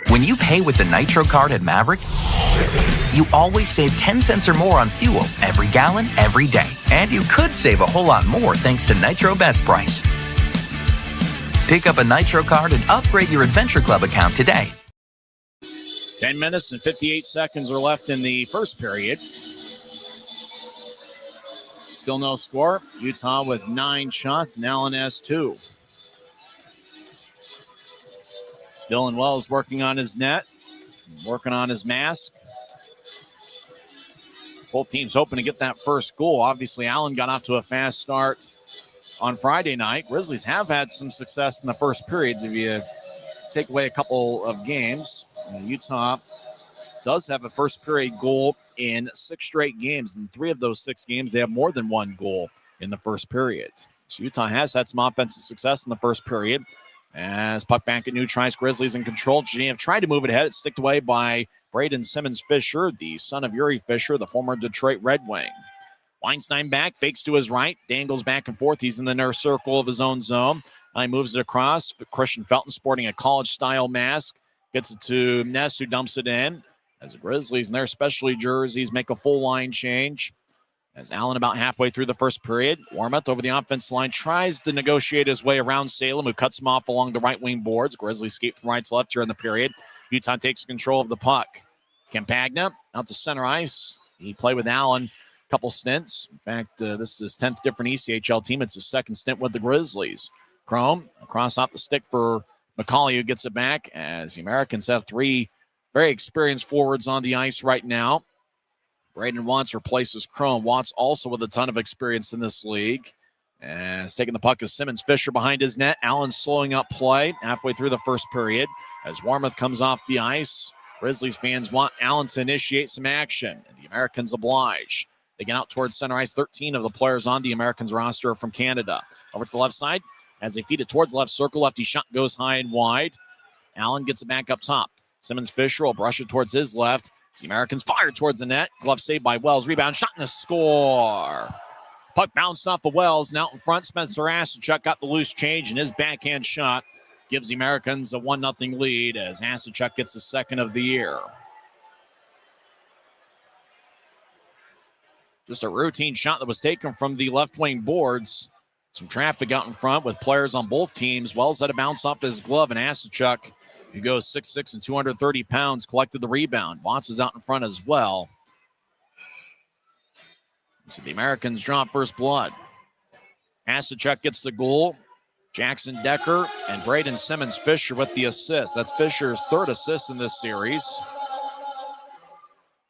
When you pay with the Nitro card at Maverik, you always save 10 cents or more on fuel every gallon, every day. And you could save a whole lot more thanks to Nitro Best Price. Pick up a Nitro card and upgrade your Adventure Club account today. 10 minutes and 58 seconds are left in the first period. Still no score. Utah with 9 shots, and Allen has 2. Dylan Wells working on his net, working on his mask. Both teams hoping to get that first goal. Obviously, Allen got off to a fast start on Friday night. Grizzlies have had some success in the first periods. If you take away a couple of games, Utah does have a first period goal in 6 straight games. In 3 of those 6 games, they have more than 1 goal in the first period. So Utah has had some offensive success in the first period. As puck back at Neutrice, Grizzlies in control. Geneva tried to move it ahead. It's sticked away by Braden Simmons-Fisher, the son of Yuri Fisher, the former Detroit Red Wing. Weinstein back, fakes to his right, dangles back and forth. He's in the near circle of his own zone. He moves it across. Christian Felton sporting a college-style mask. Gets it to Ness, who dumps it in. As the Grizzlies in their specialty jerseys make a full line change. As Allen about halfway through the first period, Warmoth over the offense line tries to negotiate his way around Salem, who cuts him off along the right wing boards. Grizzlies skate from right to left here in the period. Utah takes control of the puck. Campagna out to center ice. He played with Allen a couple stints. In fact, this is his 10th different ECHL team. It's his second stint with the Grizzlies. Chrome across off the stick for McCauley, who gets it back, as the Americans have three very experienced forwards on the ice right now. Braden Watts replaces Chrome. Watts also with a ton of experience in this league. As taking the puck is Simmons-Fisher behind his net. Allen slowing up play halfway through the first period. As Warmoth comes off the ice, Grizzlies fans want Allen to initiate some action, and the Americans oblige. They get out towards center ice. 13 of the players on the Americans roster are from Canada. Over to the left side. As they feed it towards left circle, lefty shot goes high and wide. Allen gets it back up top. Simmons-Fisher will brush it towards his left. The Americans fired towards the net. Glove saved by Wells. Rebound, shot, and a score. Puck bounced off of Wells, and out in front, Spencer Asachuk got the loose change, and his backhand shot gives the Americans a 1-0 lead as Asachuk gets the second of the year. Just a routine shot that was taken from the left wing boards. Some traffic out in front with players on both teams. Wells had a bounce off his glove, and Asachuk, who goes 6'6" and 230 pounds, collected the rebound. Watts is out in front as well. So the Americans draw first blood. Asachuk gets the goal. Jackson Decker and Braden Simmons-Fisher with the assist. That's Fisher's third assist in this series.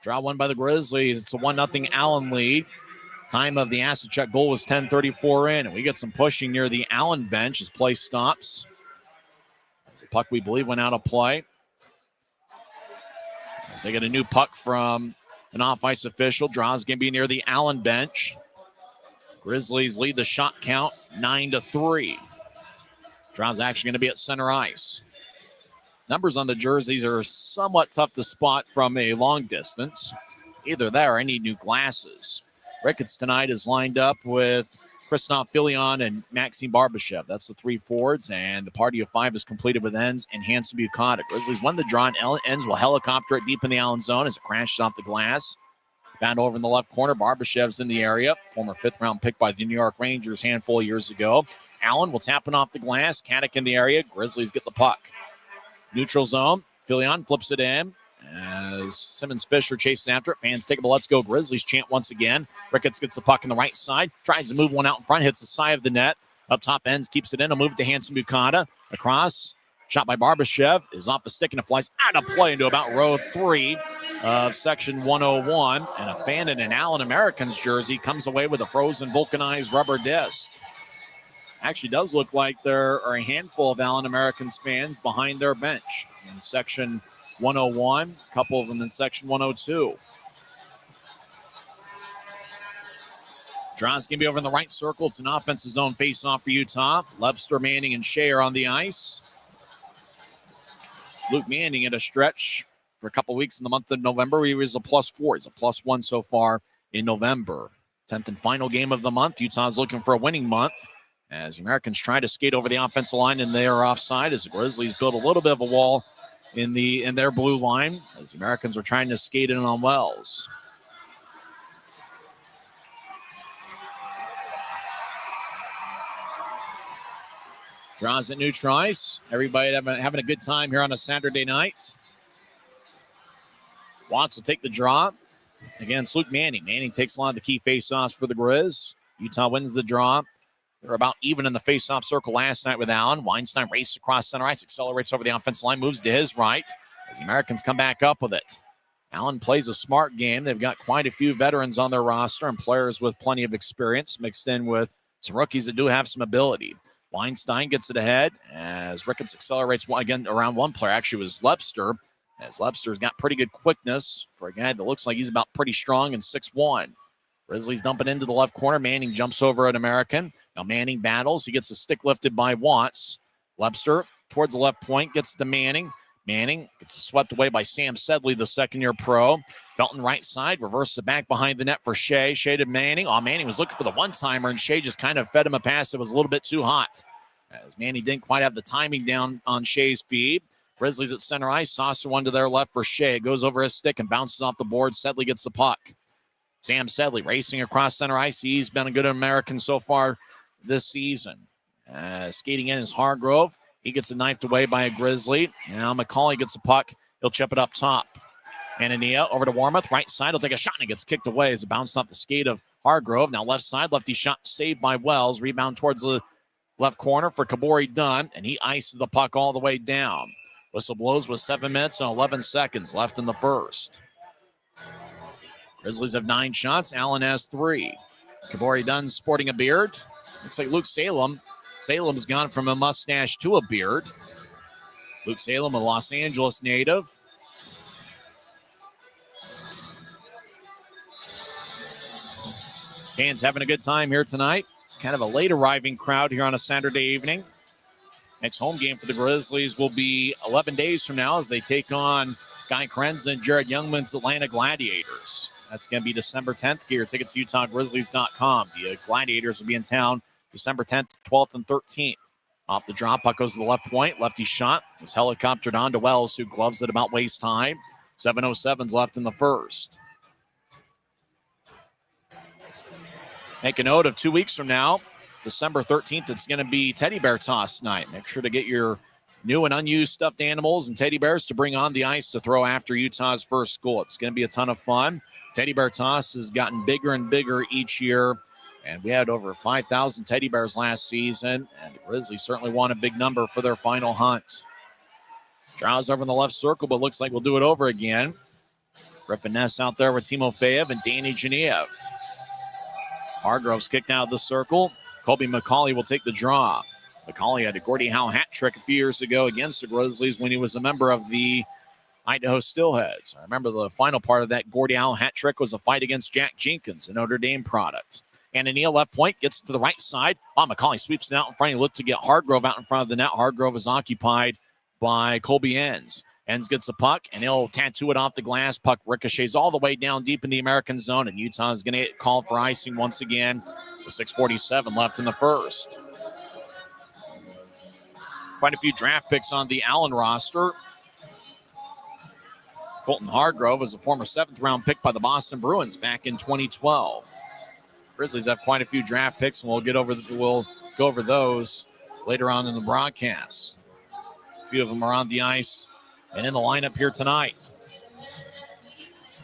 Draw one by the Grizzlies. It's a 1-0 Allen lead. Time of the Asachuk goal was 10:34 in, and we get some pushing near the Allen bench as play stops. The puck, we believe, went out of play. As they get a new puck from an off-ice official. Draws going to be near the Allen bench. Grizzlies lead the shot count 9-3. Draws actually going to be at center ice. Numbers on the jerseys are somewhat tough to spot from a long distance. Either that or I need new glasses. Ricketts tonight is lined up with Christoph Filion and Maxime Barbashev. That's the three forwards, and the party of five is completed with Enns and Hanson Bucata. Grizzlies won the draw, and Enns will helicopter it deep in the Allen zone as it crashes off the glass. Found over in the left corner, Barbashev's in the area. Former fifth-round pick by the New York Rangers a handful of years ago. Allen will tap it off the glass. Caddick in the area. Grizzlies get the puck. Neutral zone. Filion flips it in as Simmons-Fisher chases after it. Fans take a let's go Grizzlies chant once again. Ricketts gets the puck on the right side. Tries to move one out in front. Hits the side of the net. Up top, Enns keeps it in. He'll move it to Hanson Bucata. Across. Shot by Barbashev. Is off the stick and it flies out of play into about row 3 of section 101. And a fan in an Allen Americans jersey comes away with a frozen vulcanized rubber disc. Actually does look like there are a handful of Allen Americans fans behind their bench in section 101, a couple of them in section 102. Draw's going to be over in the right circle. It's an offensive zone face-off for Utah. Lebster, Manning, and Shea are on the ice. Luke Manning at a stretch for a couple weeks in the month of November. He was a +4. He's a +1 so far in November. 10th and final game of the month. Utah's looking for a winning month as the Americans try to skate over the offensive line, and they are offside as the Grizzlies build a little bit of a wall in their blue line as the Americans are trying to skate in on Wells. Draws at Neutrice. Everybody having a good time here on a Saturday night. Watts will take the draw against Luke Manning. Manning takes a lot of the key face-offs for the Grizz. Utah wins the draw. They're about even in the face-off circle last night with Allen. Weinstein races across center ice, accelerates over the offensive line, moves to his right as the Americans come back up with it. Allen plays a smart game. They've got quite a few veterans on their roster and players with plenty of experience mixed in with some rookies that do have some ability. Weinstein gets it ahead as Ricketts accelerates again around one player. Actually, it was Lebster, as Lebster's got pretty good quickness for a guy that looks like he's about pretty strong and 6'1". Grizzlies dumping into the left corner. Manning jumps over an American. Now Manning battles. He gets a stick lifted by Watts. Webster towards the left point, gets to Manning. Manning gets swept away by Sam Sedley, the second-year pro. Felton right side, reverses it back behind the net for Shea. Shea to Manning. Manning was looking for the one-timer, and Shea just kind of fed him a pass that was a little bit too hot, as Manning didn't quite have the timing down on Shea's feed. Grizzlies at center ice. Saucer one to their left for Shea. It goes over his stick and bounces off the board. Sedley gets the puck. Sam Sedley racing across center ice. He's been a good American so far this season. Skating in is Hargrove. He gets it knifed away by a Grizzly. Now McCauley gets the puck. He'll chip it up top. Anania over to Warmoth. Right side. He'll take a shot and it gets kicked away as it bounced off the skate of Hargrove. Now left side. Lefty shot saved by Wells. Rebound towards the left corner for Kabori Dunn. And he ices the puck all the way down. Whistle blows with 7 minutes and 11 seconds left in the first. Grizzlies have 9 shots. Allen has 3. Kabori Dunn sporting a beard. Looks like Luke Salem. Salem's gone from a mustache to a beard. Luke Salem, a Los Angeles native. Fans having a good time here tonight. Kind of a late arriving crowd here on a Saturday evening. Next home game for the Grizzlies will be 11 days from now as they take on Guy Krenz and Jared Youngman's Atlanta Gladiators. That's going to be December 10th. Get your tickets to UtahGrizzlies.com. The Gladiators will be in town December 10th, 12th, and 13th. Off the drop, puck goes to the left point. Lefty shot is helicoptered on to Wells, who gloves it about waist high. 7:07 left in the first. Make a note of 2 weeks from now, December 13th, it's going to be Teddy Bear Toss night. Make sure to get your new and unused stuffed animals and teddy bears to bring on the ice to throw after Utah's first goal. It's going to be a ton of fun. Teddy Bear Toss has gotten bigger and bigger each year, and we had over 5,000 teddy bears last season, and the Grizzlies certainly want a big number for their final hunt. Draws over in the left circle, but looks like we'll do it over again. Griffin Ness out there with Timofeyev and Danny Genev. Hargrove's kicked out of the circle. Colby McCauley will take the draw. McCauley had a Gordie Howe hat trick a few years ago against the Grizzlies when he was a member of the Idaho Steelheads. I remember the final part of that Gordie Howe hat trick was a fight against Jack Jenkins, a Notre Dame product. And Anil left point gets to the right side. McCauley sweeps it out in front. He looked to get Hargrove out in front of the net. Hargrove is occupied by Colby Enns. Enns gets the puck, and he'll tattoo it off the glass. Puck ricochets all the way down deep in the American zone, and Utah is going to get called for icing once again with 6:47 left in the first. Quite a few draft picks on the Allen roster. Colton Hargrove was a former 7th-round pick by the Boston Bruins back in 2012. Grizzlies have quite a few draft picks, and we'll go over those later on in the broadcast. A few of them are on the ice and in the lineup here tonight.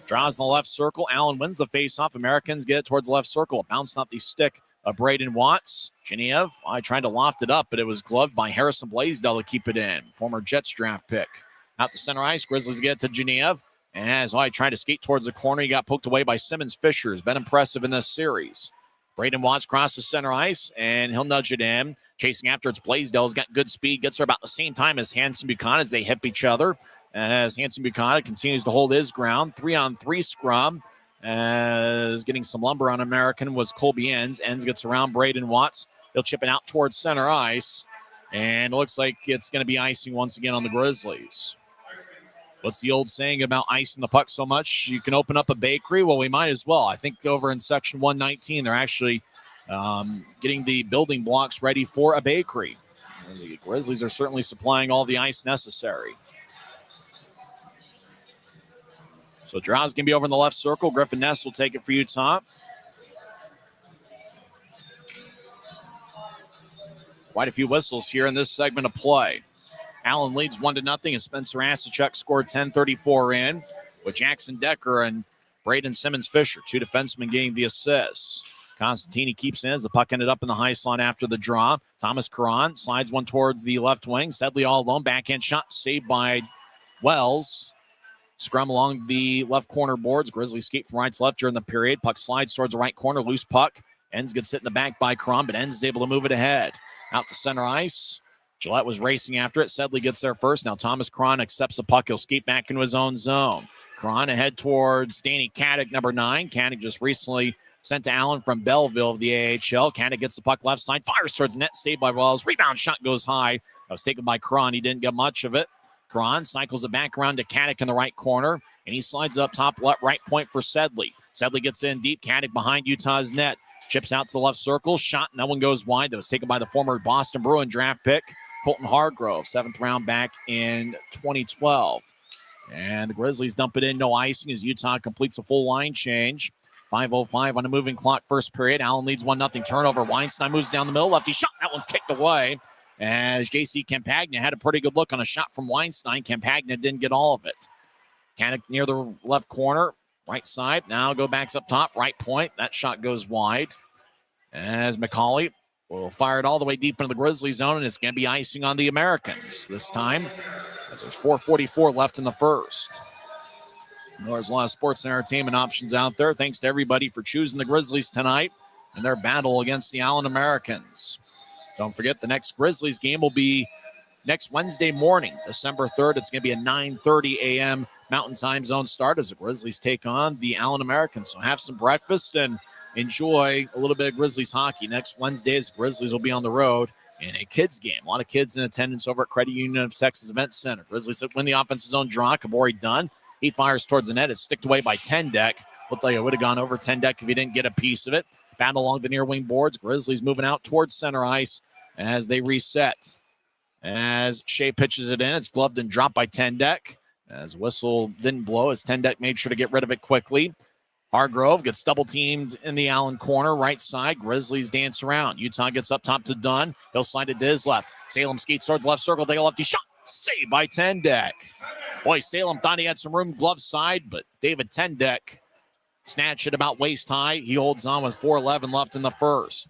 Draws in the left circle. Allen wins the faceoff. Americans get it towards the left circle. Bounced off the stick of Braden Watts. Genev, tried to loft it up, but it was gloved by Harrison Blaisdell to keep it in. Former Jets draft pick. Out to center ice. Grizzlies get it to Genev. And as I tried to skate towards the corner, he got poked away by Simmons Fisher. Has been impressive in this series. Braden Watts crosses center ice, and he'll nudge it in. Chasing after it's Blaisdell. He's got good speed. Gets there about the same time as Hanson Buchanan as they hip each other. As Hanson Buchanan continues to hold his ground. 3-on-3 scrum. As getting some lumber on American was Colby Enns. Enns gets around Braden Watts. He'll chip it out towards center ice. And it looks like it's going to be icing once again on the Grizzlies. What's the old saying about icing the puck so much? You can open up a bakery. Well, we might as well. I think over in section 119, they're actually getting the building blocks ready for a bakery. And the Grizzlies are certainly supplying all the ice necessary. So Drow's going to be over in the left circle. Griffin Ness will take it for Utah. Quite a few whistles here in this segment of play. Allen leads 1-0, and Spencer Asachuk scored 10:34 in, with Jackson Decker and Braden Simmons Fisher, 2 defensemen, getting the assists. Constantini keeps in as the puck ended up in the high slot after the draw. Thomas Caron slides one towards the left wing. Sedley all alone. Backhand shot saved by Wells. Scrum along the left corner boards. Grizzlies skate from right to left during the period. Puck slides towards the right corner. Loose puck. Enns gets hit in the back by Caron, but Enns is able to move it ahead. Out to center ice. Gillette was racing after it. Sedley gets there first. Now Thomas Caron accepts the puck. He'll skate back into his own zone. Caron ahead towards Danny Caddick, number 9. Caddick just recently Sent to Allen from Belleville of the AHL. Canada gets the puck left side. Fires towards net. Saved by Wells. Rebound shot goes high. That was taken by Cron. He didn't get much of it. Cron cycles it back around to Caddick in the right corner. And he slides up top left right point for Sedley. Sedley gets in deep. Caddick behind Utah's net. Chips out to the left circle. Shot. No one goes wide. That was taken by the former Boston Bruin draft pick, Colton Hargrove. 7th round back in 2012. And the Grizzlies dump it in. No icing as Utah completes a full line change. 5:05 on a moving clock, first period. Allen leads 1-0 turnover. Weinstein moves down the middle. Lefty shot. That one's kicked away as J.C. Campagna had a pretty good look on a shot from Weinstein. Campagna didn't get all of it. Caddick near the left corner, right side. Now go backs up top, right point. That shot goes wide as McCauley will fire it all the way deep into the Grizzly zone, and it's going to be icing on the Americans this time as there's 4:44 left in the first. There's a lot of sports and entertainment options out there. Thanks to everybody for choosing the Grizzlies tonight in their battle against the Allen Americans. Don't forget, the next Grizzlies game will be next Wednesday morning, December 3rd. It's going to be a 9:30 a.m. Mountain Time Zone start as the Grizzlies take on the Allen Americans. So have some breakfast and enjoy a little bit of Grizzlies hockey. Next Wednesday, the Grizzlies will be on the road in a kids game. A lot of kids in attendance over at Credit Union of Texas Event Center. Grizzlies win the offensive zone draw. Kabori Dunn. He fires towards the net. It's sticked away by Tendek. Looked like it would have gone over Tendek if he didn't get a piece of it. Battle along the near wing boards. Grizzlies moving out towards center ice as they reset. As Shea pitches it in, it's gloved and dropped by Tendek. As whistle didn't blow, as Tendek made sure to get rid of it quickly. Hargrove gets double teamed in the Allen corner, right side. Grizzlies dance around. Utah gets up top to Dunn. He'll slide it to his left. Salem skates towards left circle. Take a lefty shot. Saved by Tendek. Boy, Salem thought he had some room glove side, but David Tendek snatched it about waist high. He holds on with 4:11 left in the first.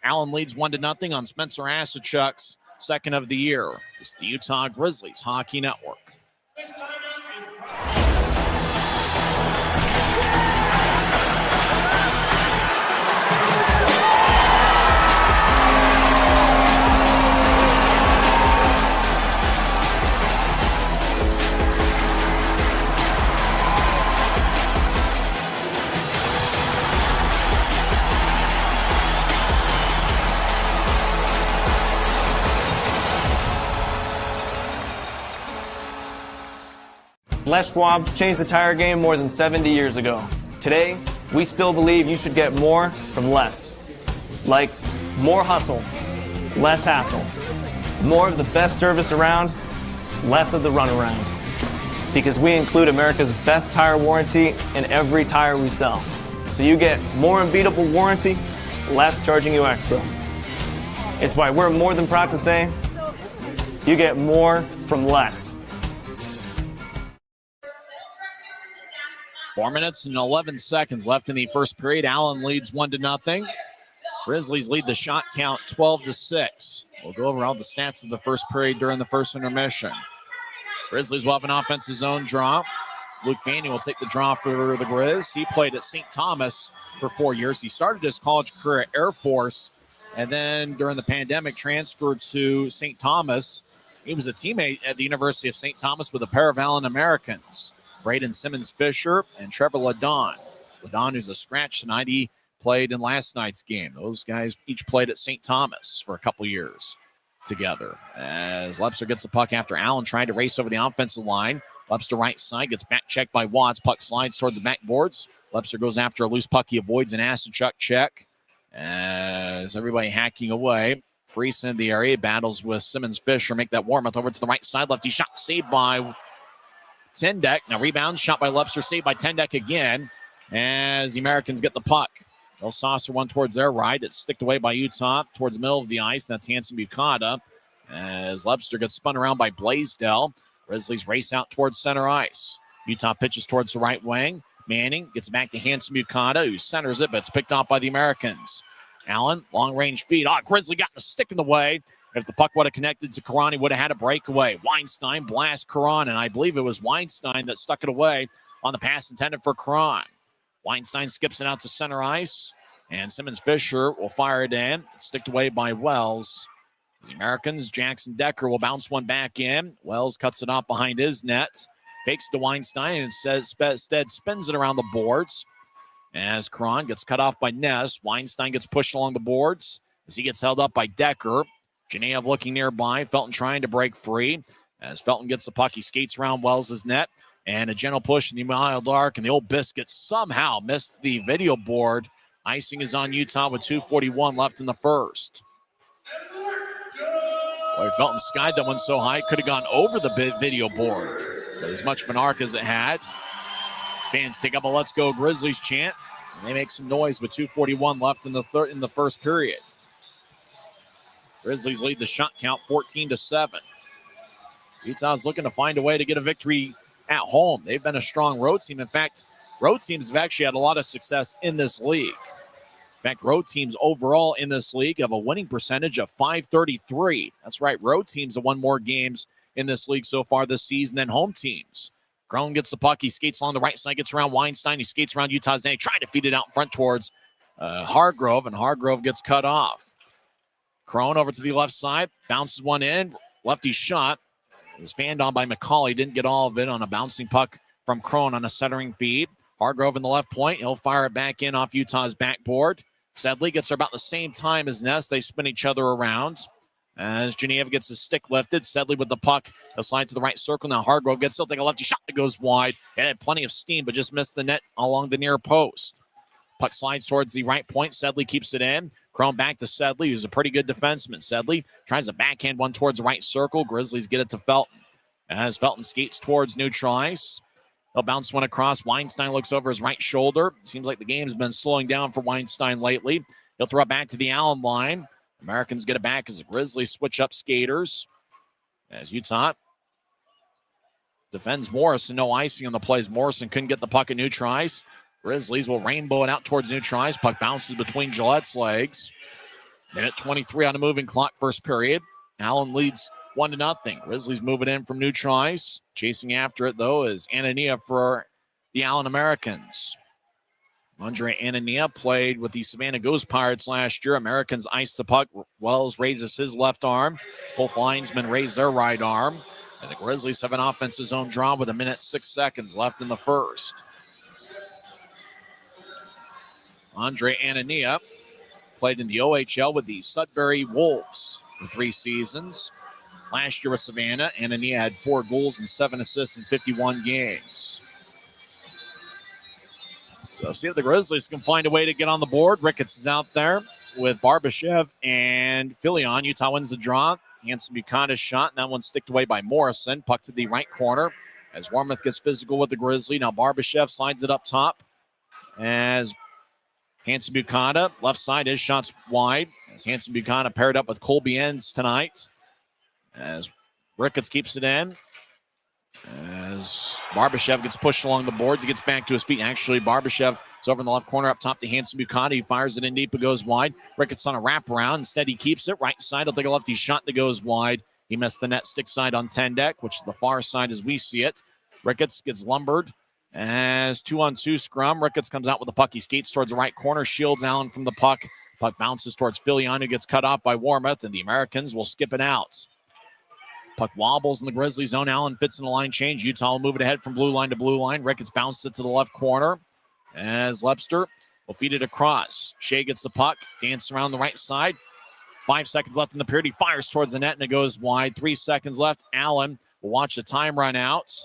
Allen leads 1-0 on Spencer Asachuk's second of the year. It's the Utah Grizzlies Hockey Network. Les Schwab changed the tire game more than 70 years ago. Today, we still believe you should get more from less. Like more hustle, less hassle. More of the best service around, less of the runaround. Because we include America's best tire warranty in every tire we sell. So you get more unbeatable warranty, less charging you extra. It's why we're more than proud to say, you get more from less. 4 minutes and 11 seconds left in the first period. Allen leads 1-0. Grizzlies lead the shot count 12-6. We'll go over all the stats of the first period during the first intermission. Grizzlies will have an offensive zone draw. Luke Manning will take the draw for the Grizz. He played at St. Thomas for 4 years. He started his college career at Air Force, and then during the pandemic transferred to St. Thomas. He was a teammate at the University of St. Thomas with a pair of Allen Americans, Braden Simmons-Fisher and Trevor Ladon. Ladon, who's a scratch tonight, he played in last night's game. Those guys each played at St. Thomas for a couple years together. As Lepster gets the puck after Allen trying to race over the offensive line. Lepster right side, gets back checked by Watts. Puck slides towards the backboards. Lepster goes after a loose puck. He avoids an Asachuk check. As everybody hacking away. Freese in the area, battles with Simmons-Fisher. Make that warm-up over to the right side. Lefty shot saved by Tendek. Now rebound, shot by Lepster, saved by Tendek again. As the Americans get the puck. They'll saucer one towards their right. It's sticked away by Utah towards the middle of the ice. That's Hanson Bukata. As Lepster gets spun around by Blaisdell. Grizzlies race out towards center ice. Utah pitches towards the right wing. Manning gets back to Hanson Bukata, who centers it, but it's picked off by the Americans. Allen, long-range feed. Grizzly got the stick in the way. If the puck would have connected to Karan, he would have had a breakaway. Weinstein blasts Karan, and I believe it was Weinstein that stuck it away on the pass intended for Karan. Weinstein skips it out to center ice, and Simmons-Fisher will fire it in. It's sticked away by Wells. The Americans, Jackson Decker will bounce one back in. Wells cuts it off behind his net. Fakes to Weinstein and instead spins it around the boards. as Cron gets cut off by Ness. Weinstein gets pushed along the boards as he gets held up by Decker. Genev looking nearby. Felton trying to break free. As Felton gets the puck, he skates around Wells' net. And a gentle push in the mild arc, and the old Biscuit somehow missed the video board. Icing is on Utah with 2:41 left in the first. Boy, Felton skied that one so high, could have gone over the video board. But as much of an arc as it had. Fans take up a "Let's Go Grizzlies" chant, and they make some noise with 2:41 left in the first period. Grizzlies lead the shot count 14-7. Utah's looking to find a way to get a victory at home. They've been a strong road team. In fact, road teams have actually had a lot of success in this league. In fact, road teams overall in this league have a winning percentage of .533. That's right, road teams have won more games in this league so far this season than home teams. Crone gets the puck. He skates along the right side, gets around Weinstein. He skates around Utah's net, trying to feed it out in front towards Hargrove, and Hargrove gets cut off. Crone over to the left side, bounces one in, lefty shot. It was fanned on by McCauley. Didn't get all of it on a bouncing puck from Crone on a centering feed. Hargrove in the left point. He'll fire it back in off Utah's backboard. Sedley gets there about the same time as Ness. They spin each other around. As Genev gets his stick lifted. Sedley with the puck. He'll slide to the right circle. Now Hargrove gets, he'll take a lefty shot that goes wide. It had plenty of steam, but just missed the net along the near post. Puck slides towards the right point. Sedley keeps it in. Crone back to Sedley, who's a pretty good defenseman. Sedley tries a backhand one towards the right circle. Grizzlies get it to Felton. As Felton skates towards neutral ice, he'll bounce one across. Weinstein looks over his right shoulder. Seems like the game's been slowing down for Weinstein lately. He'll throw it back to the Allen line. Americans get it back as the Grizzlies switch up skaters. As Utah defends Morrison. No icing on the plays. Morrison couldn't get the puck at neutral ice. Grizzlies will rainbow it out towards neutral ice. Puck bounces between Gillette's legs. Minute 23 on the moving clock, first period. Allen leads 1-0. Grizzlies move it in from neutral ice. Chasing after it, though, is Anania for the Allen Americans. Andre Anania played with the Savannah Ghost Pirates last year. Americans ice the puck. Wells raises his left arm. Both linesmen raise their right arm. And the Grizzlies have an offensive zone draw with 1:06 left in the first. Andre Anania played in the OHL with the Sudbury Wolves for 3 seasons. Last year with Savannah, Anania had 4 goals and 7 assists in 51 games. So see if the Grizzlies can find a way to get on the board. Ricketts is out there with Barbashev and Filion. Utah wins the draw. Hanson Buchanan's shot, and that one's sticked away by Morrison. Puck to the right corner as Warmoth gets physical with the Grizzly. Now Barbashev slides it up top as Hanson Buchanan, left side, his shot's wide. As Hanson Buchanan paired up with Colby Enns tonight. As Ricketts keeps it in. As Barbashev gets pushed along the boards, he gets back to his feet. Actually, Barbashev is over in the left corner up top to Hanson Buchanan. He fires it in deep, it goes wide. Ricketts on a wraparound. Instead, he keeps it. Right side, he'll take a lefty shot that goes wide. He missed the net stick side on Tendek, which is the far side as we see it. Ricketts gets lumbered. As 2-on-2 scrum, Ricketts comes out with the puck. He skates towards the right corner, shields Allen from the puck. Puck bounces towards Filion, who gets cut off by Warmoth, and the Americans will skip it out. Puck wobbles in the Grizzly zone. Allen fits in the line change. Utah will move it ahead from blue line to blue line. Ricketts bounces it to the left corner as Lepster will feed it across. Shea gets the puck, dances around the right side. 5 seconds left in the period. He fires towards the net, and it goes wide. 3 seconds left. Allen will watch the time run out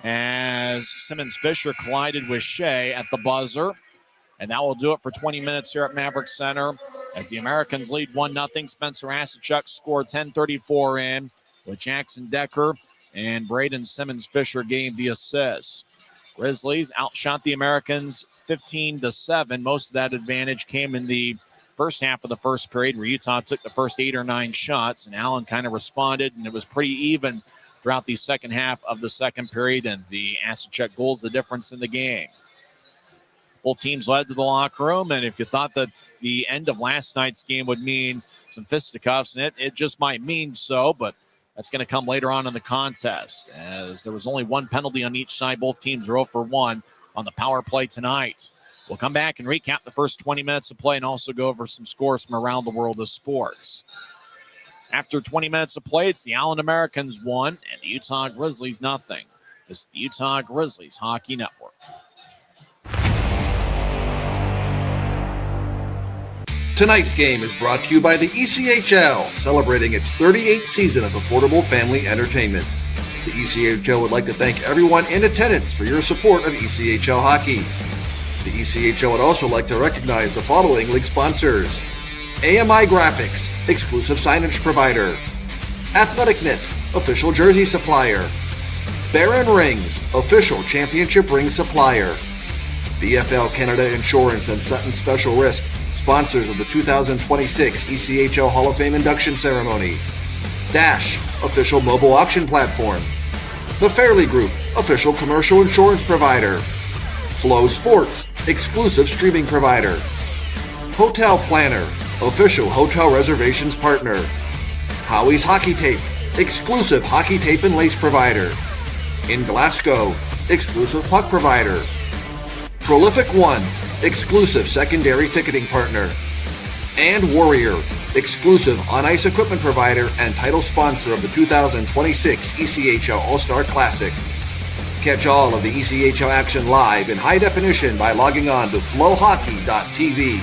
as Simmons Fisher collided with Shea at the buzzer. And that will do it for 20 minutes here at Maverik Center as the Americans lead 1-0. Spencer Asachuk scored 10:34 in, with Jackson Decker and Braden Simmons Fisher gave the assist. Grizzlies outshot the Americans 15-7. Most of that advantage came in the first half of the first period, where Utah took the first 8 or 9 shots, and Allen kind of responded, and it was pretty even throughout the second half of the second period, and the Asachuk goal's the difference in the game. Both teams led to the locker room, and if you thought that the end of last night's game would mean some fisticuffs, and it just might mean so, but that's going to come later on in the contest, as there was only 1 penalty on each side. Both teams are 0 for 1 on the power play tonight. We'll come back and recap the first 20 minutes of play and also go over some scores from around the world of sports. After 20 minutes of play, it's the Allen Americans 1 and the Utah Grizzlies 0. This is the Utah Grizzlies Hockey Network. Tonight's game is brought to you by the ECHL, celebrating its 38th season of affordable family entertainment. The ECHL would like to thank everyone in attendance for your support of ECHL hockey. The ECHL would also like to recognize the following league sponsors: AMI Graphics, exclusive signage provider; Athletic Knit, official jersey supplier; Baron Rings, official championship ring supplier; BFL Canada Insurance and Sutton Special Risk, sponsors of the 2026 ECHL Hall of Fame induction ceremony; Dash, official mobile auction platform; The Fairley Group, official commercial insurance provider; Flow Sports, exclusive streaming provider; Hotel Planner, official hotel reservations partner; Howie's Hockey Tape, exclusive hockey tape and lace provider; In Glasgow, exclusive puck provider; Prolific One, exclusive secondary ticketing partner; and Warrior, exclusive on-ice equipment provider and title sponsor of the 2026 ECHL All-Star Classic. Catch all of the ECHL action live in high definition by logging on to flowhockey.tv.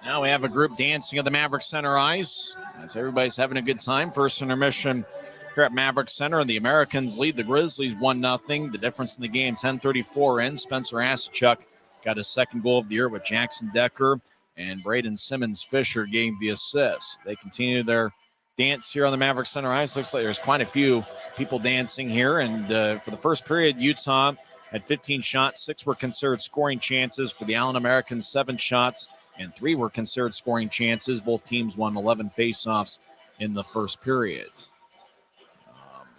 Now we have a group dancing at the Maverik Center ice as everybody's having a good time. First intermission here at Maverik Center, and the Americans lead the Grizzlies 1-0. The difference in the game, 10:34 in. Spencer Asachuk got his second goal of the year with Jackson Decker, and Braden Simmons-Fisher getting the assist. They continue their dance here on the Maverik Center ice. Looks like there's quite a few people dancing here, and for the first period, Utah had 15 shots. 6 were considered scoring chances. For the Allen Americans, 7 shots, and 3 were considered scoring chances. Both teams won 11 faceoffs in the first period.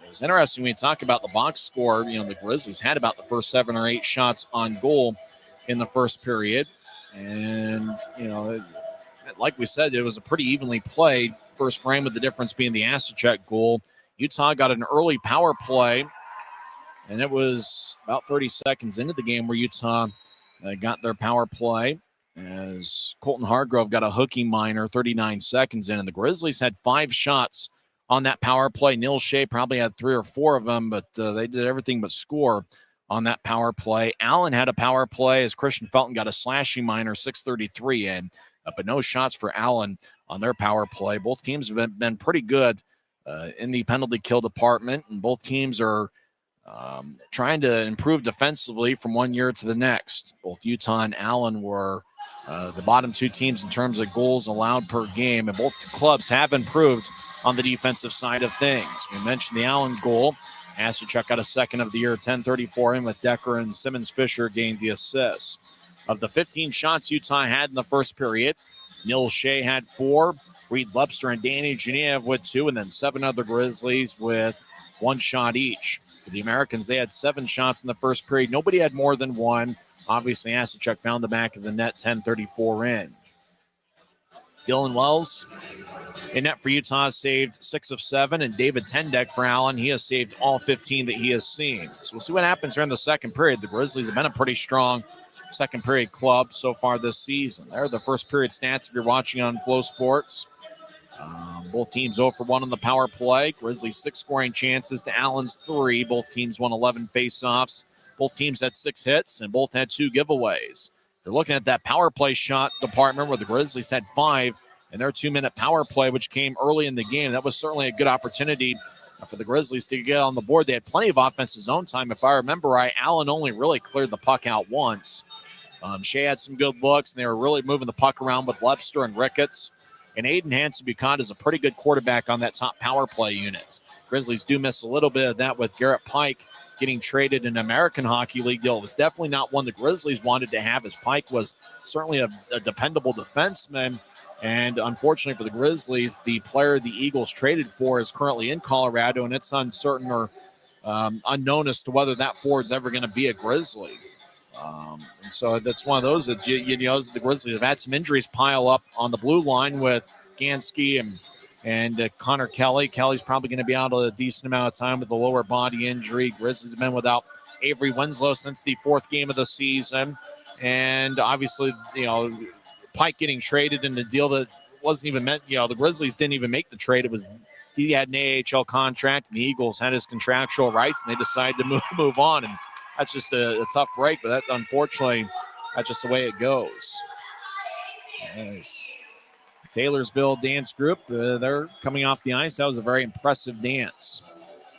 It was interesting when you talk about the box score. You know, the Grizzlies had about the first 7 or 8 shots on goal in the first period. And, you know, like we said, it was a pretty evenly played first frame, with the difference being the Asachuk goal. Utah got an early power play, and it was about 30 seconds into the game where Utah got their power play, as Colton Hargrove got a hooking minor 39 seconds in. And the Grizzlies had 5 shots on that power play. Neil Shea probably had 3 or 4 of them, but they did everything but score on that power play. Allen had a power play as Christian Felton got a slashing minor, 6:33 in, but no shots for Allen on their power play. Both teams have been pretty good in the penalty kill department, and both teams are trying to improve defensively from one year to the next. Both Utah and Allen were the bottom 2 teams in terms of goals allowed per game, and both clubs have improved on the defensive side of things. We mentioned the Allen goal. Asachuk got a second of the year, 10:34 in, with Decker and Simmons-Fisher gained the assist. Of the 15 shots Utah had in the first period, Neil Shea had 4, Reed Lepster and Danny Genev with 2, and then 7 other Grizzlies with 1 shot each. For the Americans, they had 7 shots in the first period. Nobody had more than 1. Obviously, Asachuk found the back of the net, 10:34 in. Dylan Wells in net for Utah saved 6 of 7, and David Tendek for Allen, he has saved all 15 that he has seen. So we'll see what happens here in the second period. The Grizzlies have been a pretty strong second period club so far this season. There are the first period stats if you're watching on Flow Sports. Both teams 0 for 1 on the power play. Grizzlies 6 scoring chances to Allen's 3. Both teams won 11 faceoffs. Both teams had 6 hits, and both had 2 giveaways. You're looking at that power play shot department where the Grizzlies had 5 in their 2-minute power play, which came early in the game. That was certainly a good opportunity for the Grizzlies to get on the board. They had plenty of offensive zone time. If I remember right, Allen only really cleared the puck out once. Shea had some good looks, and they were really moving the puck around with Lepster and Ricketts. And Aiden Hansen-Bucott is a pretty good quarterback on that top power play unit. Grizzlies do miss a little bit of that with Garrett Pike getting traded in an American Hockey League deal. It was definitely not one the Grizzlies wanted to have, as Pike was certainly a dependable defenseman. And unfortunately for the Grizzlies, the player the Eagles traded for is currently in Colorado, and it's uncertain or unknown as to whether that forward's ever going to be a Grizzly. And so that's one of those that you know the Grizzlies have had some injuries pile up on the blue line with Gansky and Connor Kelly. Kelly's probably going to be out a decent amount of time with the lower body injury. Grizzlies have been without Avery Winslow since the fourth game of the season. And obviously, Pike getting traded in the deal that wasn't even meant, the Grizzlies didn't even make the trade. He had an AHL contract, and the Eagles had his contractual rights, and they decided to move on. And that's just a tough break, but that, unfortunately, that's just the way it goes. Nice. Taylorsville dance group, they're coming off the ice. That was a very impressive dance.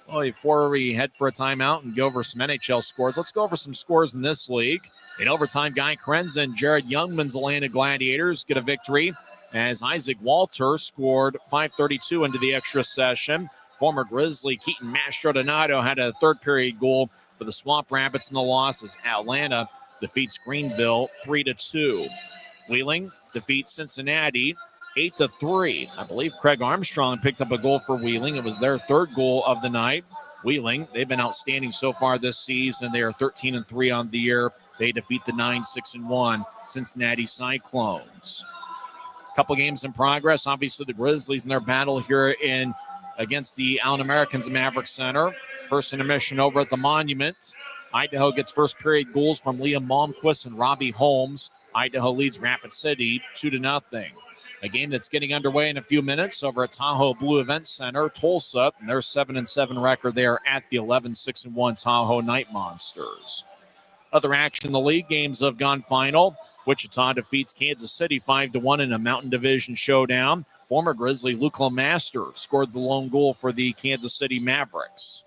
Well, before we head for a timeout and go over some NHL scores, let's go over some scores in this league. In overtime, Guy Krenz and Jared Youngman's Atlanta Gladiators get a victory as Isaac Walter scored 5:32 into the extra session. Former Grizzly Keaton Mastrodonato had a third period goal for the Swamp Rabbits in the loss as Atlanta defeats Greenville 3-2. Wheeling defeats Cincinnati 8-3. I believe Craig Armstrong picked up a goal for Wheeling. It was their third goal of the night. Wheeling, they've been outstanding so far this season. They are 13-3 on the year. They defeat the 9-6-1 Cincinnati Cyclones. A couple games in progress. Obviously, the Grizzlies in their battle here against the Allen Americans at Maverik Center. First intermission over at the Monument. Idaho gets first period goals from Liam Malmquist and Robbie Holmes. Idaho leads Rapid City 2-0. A game that's getting underway in a few minutes over at Tahoe Blue Event Center. Tulsa, and their 7-7 record there at the 11-6-1 Tahoe Night Monsters. Other action in the league games have gone final. Wichita defeats Kansas City 5-1 in a Mountain Division showdown. Former Grizzly Luke LeMaster scored the lone goal for the Kansas City Mavericks.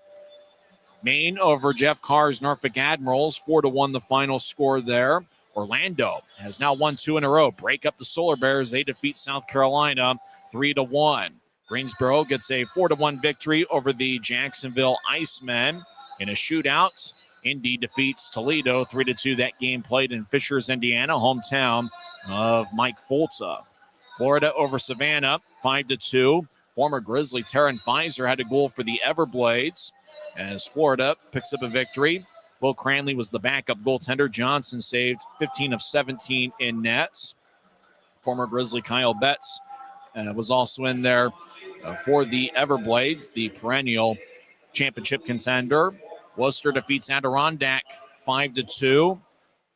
Maine over Jeff Carr's Norfolk Admirals, 4-1 the final score there. Orlando has now won 2 in a row. Break up the Solar Bears. They defeat South Carolina 3-1. Greensboro gets a 4-1 victory over the Jacksonville Icemen. In a shootout, Indy defeats Toledo 3-2. That game played in Fishers, Indiana, hometown of Mike Folta. Florida over Savannah 5-2. Former Grizzly Taryn Pfizer had a goal for the Everblades as Florida picks up a victory. Will Cranley was the backup goaltender. Johnson saved 15 of 17 in nets. Former Grizzly Kyle Betts was also in there for the Everblades, the perennial championship contender. Worcester defeats Adirondack 5-2.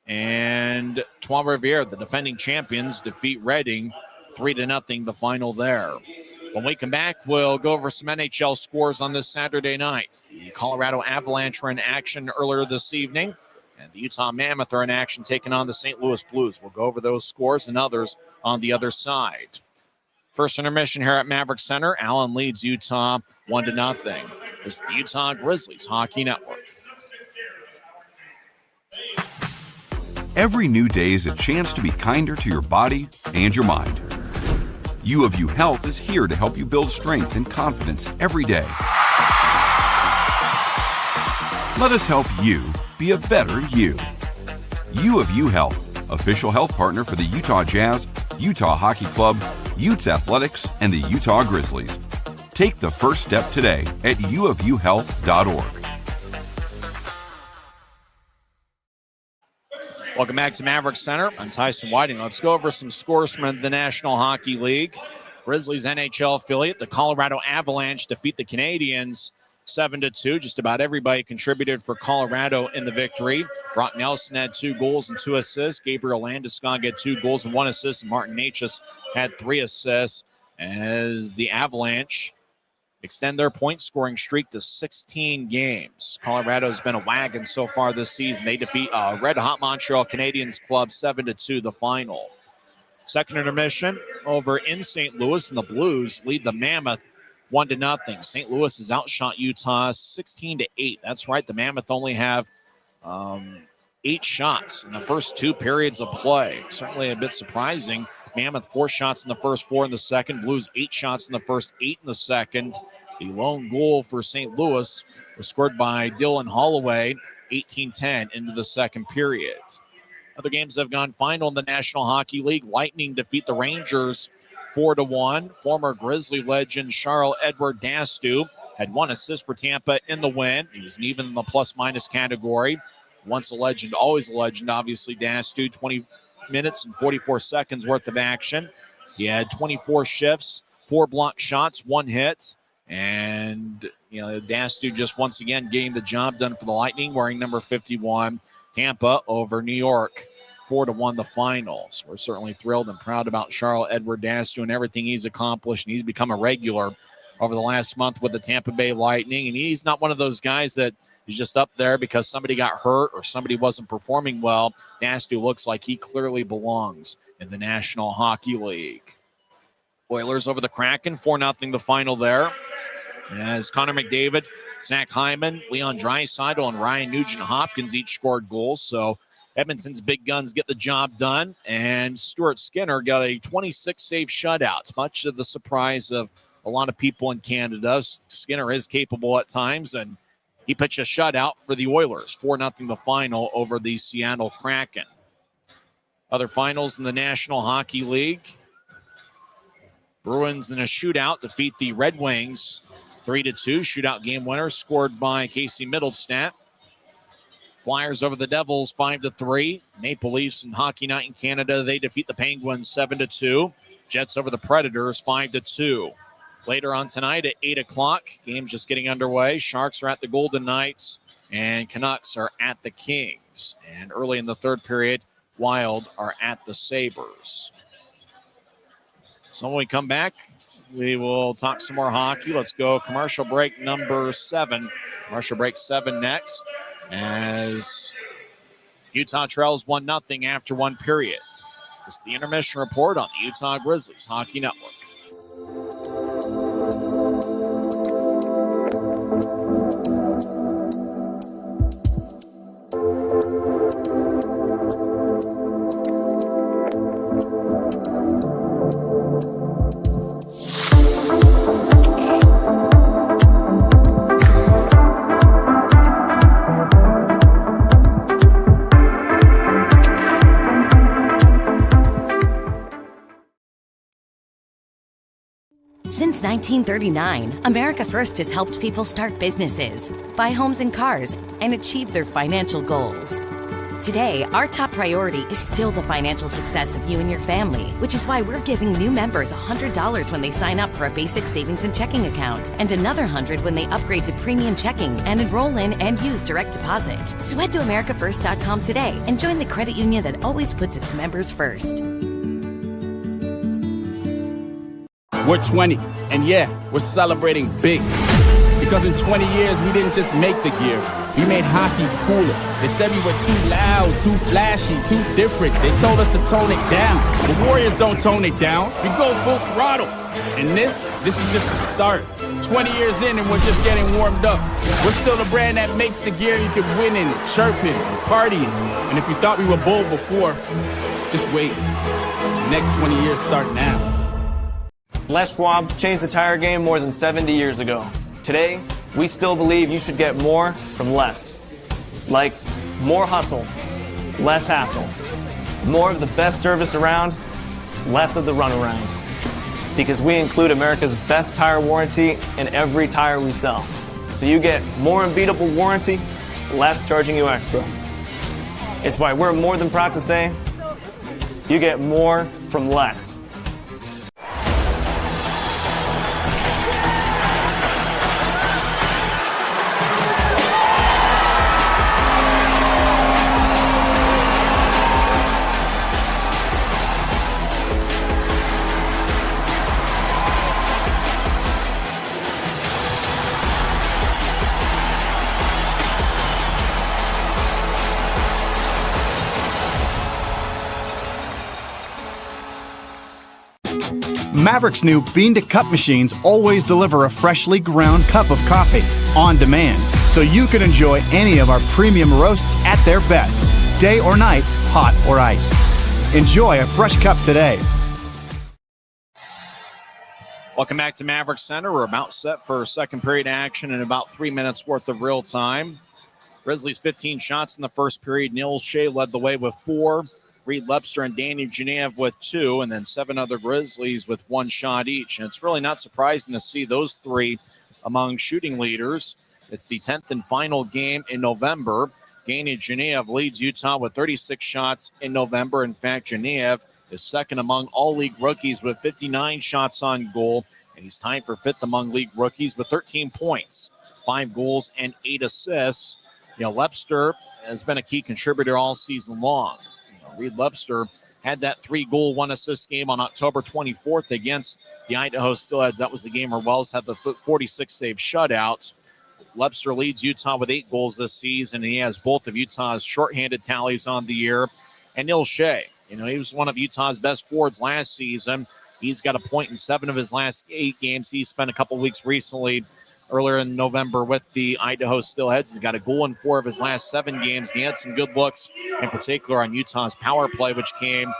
And Trois-Rivières, the defending champions, defeat Reading 3-0, the final there. When we come back, we'll go over some NHL scores on this Saturday night. The Colorado Avalanche were in action earlier this evening, and the Utah Mammoth are in action taking on the St. Louis Blues. We'll go over those scores and others on the other side. First intermission here at Maverik Center. Allen leads Utah 1-0. This is the Utah Grizzlies Hockey Network. Every new day is a chance to be kinder to your body and your mind. U of U Health is here to help you build strength and confidence every day. Let us help you be a better you. U of U Health, official health partner for the Utah Jazz, Utah Hockey Club, Utes Athletics, and the Utah Grizzlies. Take the first step today at uofuhealth.org. Welcome back to Maverik Center. I'm Tyson Whiting. Let's go over some scores from the National Hockey League. Grizzlies NHL affiliate, the Colorado Avalanche, defeat the Canadiens 7-2. Just about everybody contributed for Colorado in the victory. Brock Nelson had 2 goals and 2 assists. Gabriel Landeskog had 2 goals and 1 assist. And Martin Necas had 3 assists as the Avalanche extend their point-scoring streak to 16 games. Colorado's been a wagon so far this season. They defeat red-hot Montreal Canadiens club 7-2, the final. Second intermission over in St. Louis, and the Blues lead the Mammoth 1-0. St. Louis has outshot Utah 16-8. That's right, the Mammoth only have 8 shots in the first 2 periods of play. Certainly a bit surprising. Mammoth 4 shots in the first, 4 in the second. Blues 8 shots in the first, 8 in the second. The lone goal for St. Louis was scored by Dylan Holloway, 18-10 into the second period. Other games have gone final in the National Hockey League. Lightning defeat the Rangers 4-1. Former Grizzly legend Charles Edward Dastu had 1 assist for Tampa in the win. He was even in the plus-minus category. Once a legend, always a legend. Obviously, Dastu, 20 minutes and 44 seconds worth of action. He had 24 shifts, 4 block shots, 1 hit. And, Dastu just once again getting the job done for the Lightning, wearing number 51. Tampa over New York, 4-1 the finals. We're certainly thrilled and proud about Charles-Edouard Dastu and everything he's accomplished. And he's become a regular over the last month with the Tampa Bay Lightning. And he's not one of those guys that is just up there because somebody got hurt or somebody wasn't performing well. Dastu looks like he clearly belongs in the National Hockey League. Oilers over the Kraken, 4-0 the final there. As Connor McDavid, Zach Hyman, Leon Draisaitl, and Ryan Nugent-Hopkins each scored goals. So Edmonton's big guns get the job done. And Stuart Skinner got a 26-save shutout, much to the surprise of a lot of people in Canada. Skinner is capable at times, and he pitched a shutout for the Oilers, 4-0 the final over the Seattle Kraken. Other finals in the National Hockey League. Bruins in a shootout defeat the Red Wings 3-2. Shootout game winner scored by Casey Middlestat. Flyers over the Devils 5-3. Maple Leafs and Hockey Night in Canada, they defeat the Penguins 7-2. Jets over the Predators 5-2. Later on tonight at 8 o'clock, game's just getting underway. Sharks are at the Golden Knights and Canucks are at the Kings. And early in the third period, Wild are at the Sabres. So when we come back, we will talk some more hockey. Let's go commercial break number 7. Commercial break 7 next as Utah trails 1-0 after 1 period. This is the intermission report on the Utah Grizzlies Hockey Network. Since 1939, America First has helped people start businesses, buy homes and cars, and achieve their financial goals. Today, our top priority is still the financial success of you and your family, which is why we're giving new members $100 when they sign up for a basic savings and checking account, and another $100 when they upgrade to premium checking and enroll in and use direct deposit. So head to AmericaFirst.com today and join the credit union that always puts its members first. We're 20, and yeah, we're celebrating big. Because in 20 years, we didn't just make the gear, we made hockey cooler. They said we were too loud, too flashy, too different. They told us to tone it down. The Warriors don't tone it down, we go full throttle. And this is just the start. 20 years in and we're just getting warmed up. We're still the brand that makes the gear you can win in, chirping, and partying. And if you thought we were bold before, just wait. The next 20 years start now. Les Schwab changed the tire game more than 70 years ago. Today, we still believe you should get more from less. Like more hustle, less hassle. More of the best service around, less of the runaround. Because we include America's best tire warranty in every tire we sell. So you get more unbeatable warranty, less charging you extra. It's why we're more than proud to say, you get more from less. Maverik's new bean-to-cup machines always deliver a freshly ground cup of coffee on demand, so you can enjoy any of our premium roasts at their best, day or night, hot or iced. Enjoy a fresh cup today. Welcome back to Maverik Center. We're about set for second period action in about 3 minutes worth of real time. Grizzlies 15 shots in the first period. Neil Shea led the way with 4. Reed Lepster and Danny Genev with 2, and then 7 other Grizzlies with 1 shot each. And it's really not surprising to see those 3 among shooting leaders. It's the 10th and final game in November. Danny Genev leads Utah with 36 shots in November. In fact, Genev is second among all league rookies with 59 shots on goal, and he's tied for 5th among league rookies with 13 points, 5 goals, and 8 assists. Lepster has been a key contributor all season long. Reed Lepster had that 3-goal, 1-assist game on October 24th against the Idaho Steelheads. That was the game where Wells had the 46-save shutout. Lepster leads Utah with 8 goals this season, and he has both of Utah's shorthanded tallies on the year. And Neil Shea, he was one of Utah's best forwards last season. He's got a point in 7 of his last 8 games. He spent a couple weeks recently, earlier in November, with the Idaho Steelheads. He's got a goal in 4 of his last 7 games. He had some good looks, in particular on Utah's power play, which came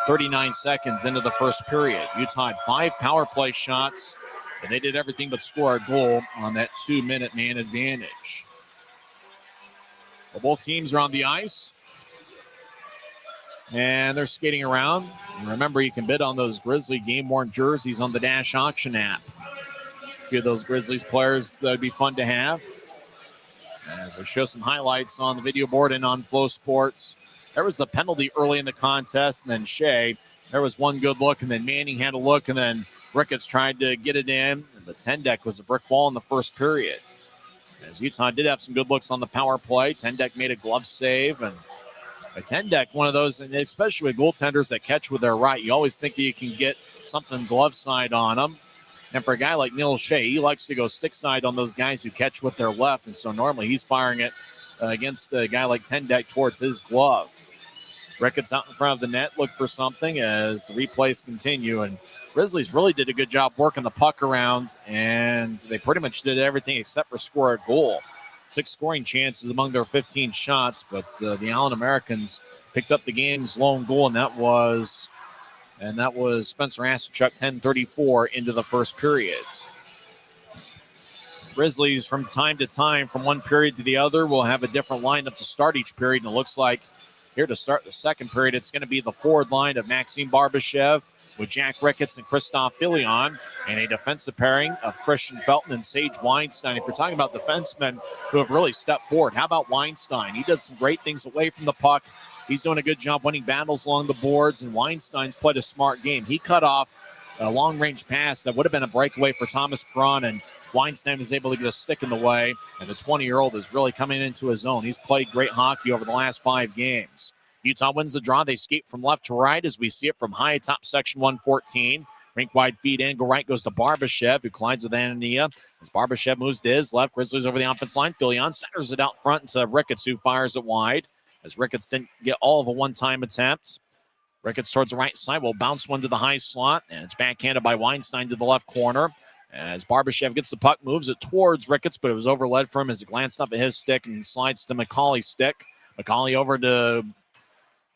39 seconds into the first period. Utah had 5 power play shots, and they did everything but score a goal on that 2-minute man advantage. Well, both teams are on the ice, and they're skating around. And remember, you can bid on those Grizzly game-worn jerseys on the Dash Auction app. A few of those Grizzlies players that would be fun to have. As we show some highlights on the video board and on Flow Sports. There was the penalty early in the contest, and then Shea, there was one good look, and then Manning had a look, and then Ricketts tried to get it in, and the 10-deck was a brick wall in the first period. As Utah did have some good looks on the power play, 10-deck made a glove save, and a 10-deck, one of those, and especially with goaltenders that catch with their right, you always think that you can get something glove side on them. And for a guy like Neil Shea, he likes to go stick side on those guys who catch with their left. And so normally he's firing it against a guy like 10-deck towards his glove. Ricketts out in front of the net, look for something as the replays continue. And Grizzlies really did a good job working the puck around, and they pretty much did everything except for score a goal. 6 scoring chances among their 15 shots, but the Allen Americans picked up the game's lone goal, and that was Spencer Asachuk, 10:34 into the first period. Grizzlies, from time to time, from one period to the other, will have a different lineup to start each period, and it looks like here to start the second period, it's going to be the forward line of Maxime Barbashev with Jack Ricketts and Christoph Filion, and a defensive pairing of Christian Felton and Sage Weinstein. If you're talking about defensemen who have really stepped forward, how about Weinstein? He does some great things away from the puck. He's doing a good job winning battles along the boards, and Weinstein's played a smart game. He cut off a long-range pass that would have been a breakaway for Thomas Braun, and Weinstein was able to get a stick in the way, and the 20-year-old is really coming into his own. He's played great hockey over the last 5 games. Utah wins the draw. They skate from left to right as we see it from high atop section 114. Rink-wide feed angle right goes to Barbashev, who collides with Anania. As Barbashev moves to his left, Grizzlies over the offense line. Filion centers it out front to Ricketts, who fires it wide. As Ricketts didn't get all of a one-time attempt. Ricketts towards the right side will bounce one to the high slot, and it's backhanded by Weinstein to the left corner. As Barbashev gets the puck, moves it towards Ricketts, but it was overled from him as it glanced up at his stick and slides to McCauley's stick. McCauley over to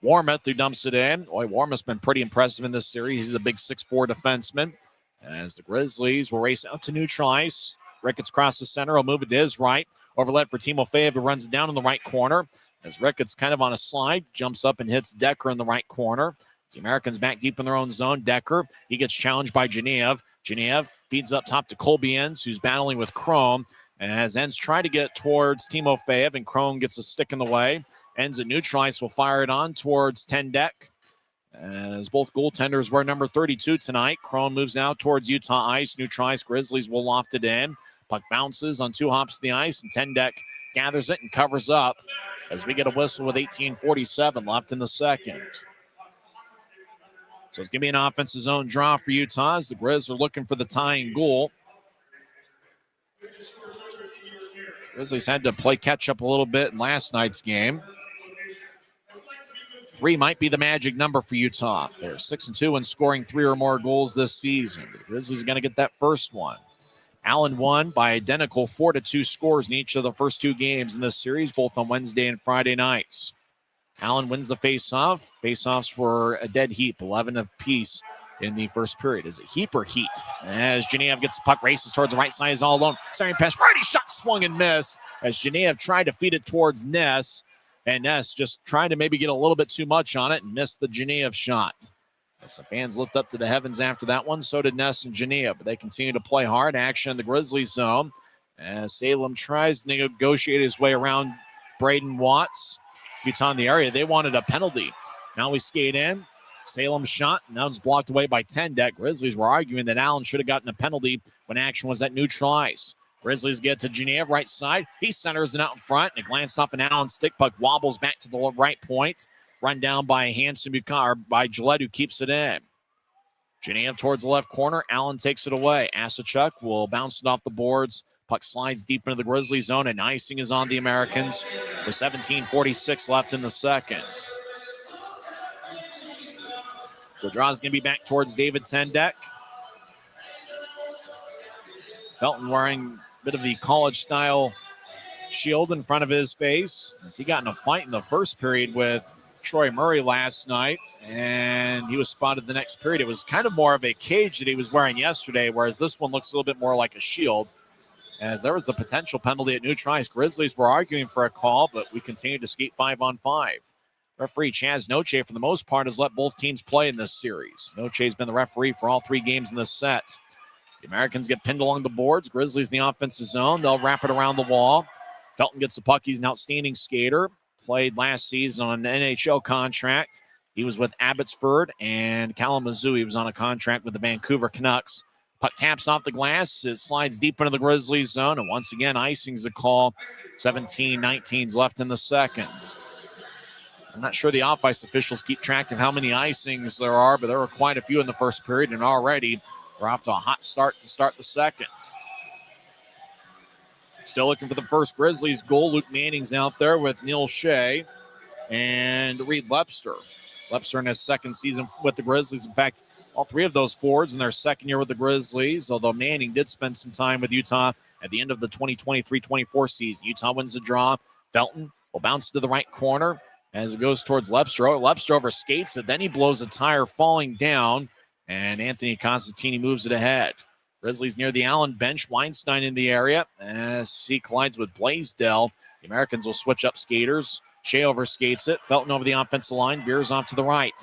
Warmoth, who dumps it in. Boy, Warmoth's been pretty impressive in this series. He's a big 6'4 defenseman. As the Grizzlies will race out to neutral ice. Ricketts crosses center. He'll move it to his right. Overled for Timofeyev, who runs it down in the right corner. As Ricketts kind of on a slide, jumps up and hits Decker in the right corner. As the Americans back deep in their own zone, Decker, he gets challenged by Genev. Genev feeds up top to Colby Enns, who's battling with Chrome. As Enns try to get towards Timofeyev, and Chrome gets a stick in the way. Enns at neutral ice will fire it on towards 10-deck. As both goaltenders wear number 32 tonight. Chrome moves out towards Utah ice. Neutral ice, Grizzlies will loft it in. Puck bounces on 2 hops to the ice, and 10-deck gathers it and covers up as we get a whistle with 18:47 left in the second. So it's going to be an offensive zone draw for Utah as the Grizz are looking for the tying goal. Grizzlies had to play catch up a little bit in last night's game. 3 might be the magic number for Utah. They're 6-2 in scoring 3 or more goals this season. The Grizzlies are going to get that first one. Allen won by identical 4-2 scores in each of the first 2 games in this series, both on Wednesday and Friday nights. Allen wins the faceoff. Faceoffs were a dead heap, 11 apiece in the first period. Is it heap or heat? As Genev gets the puck, races towards the right side, is all alone. Second pass, righty shot, swung and missed. As Genev tried to feed it towards Ness, And Ness just trying to maybe get a little bit too much on it and missed the Genev shot. As the fans looked up to the heavens after that one, so did Ness and Genev. But they continue to play hard. Action in the Grizzlies zone as Salem tries to negotiate his way around Braden Watts. Utah in the area. They wanted a penalty. Now we skate in. Salem shot. Now it's blocked away by Tendek. Grizzlies were arguing that Allen should have gotten a penalty when action was at neutral ice. Grizzlies get to Genev, right side. He centers it out in front. And it glanced off an Allen stick puck. Wobbles back to the right point. Run down by Hanson by Gillette, who keeps it in. Genev towards the left corner. Allen takes it away. Asachuk will bounce it off the boards. Puck slides deep into the Grizzlies zone, and icing is on the Americans with 17:46 left in the second. So draw's going to be back towards David Tendek. Felton wearing a bit of the college-style shield in front of his face, as he got in a fight in the first period with Troy Murray last night, and he was spotted the next period. It was kind of more of a cage that he was wearing yesterday, whereas this one looks a little bit more like a shield, as there was a potential penalty at neutral ice. Grizzlies were arguing for a call, but we continue to skate 5-on-5. Referee Chaz Noche, for the most part, has let both teams play in this series. Noche has been the referee for all 3 games in this set. The Americans get pinned along the boards. Grizzlies in the offensive zone. They'll wrap it around the wall. Felton gets the puck. He's an outstanding skater. Played last season on an NHL contract. He was with Abbotsford and Kalamazoo. He was on a contract with the Vancouver Canucks. Puck taps off the glass. It slides deep into the Grizzlies zone. And once again, icing's the call. 17-19's left in the second. I'm not sure the off-ice officials keep track of how many icings there are, but there were quite a few in the first period, and already we're off to a hot start to start the second. Still looking for the first Grizzlies goal. Luke Manning's out there with Neil Shea and Reed Lepster. Lepster in his second season with the Grizzlies. In fact, all 3 of those forwards in their second year with the Grizzlies, although Manning did spend some time with Utah at the end of the 2023-24 season. Utah wins the draw. Felton will bounce to the right corner as it goes towards Lepster. Lepster overskates it. Then he blows a tire falling down, and Anthony Constantini moves it ahead. Grizzlies near the Allen bench. Weinstein in the area as he collides with Blaisdell. The Americans will switch up skaters. Shea overskates it. Felton over the offensive line. Veers off to the right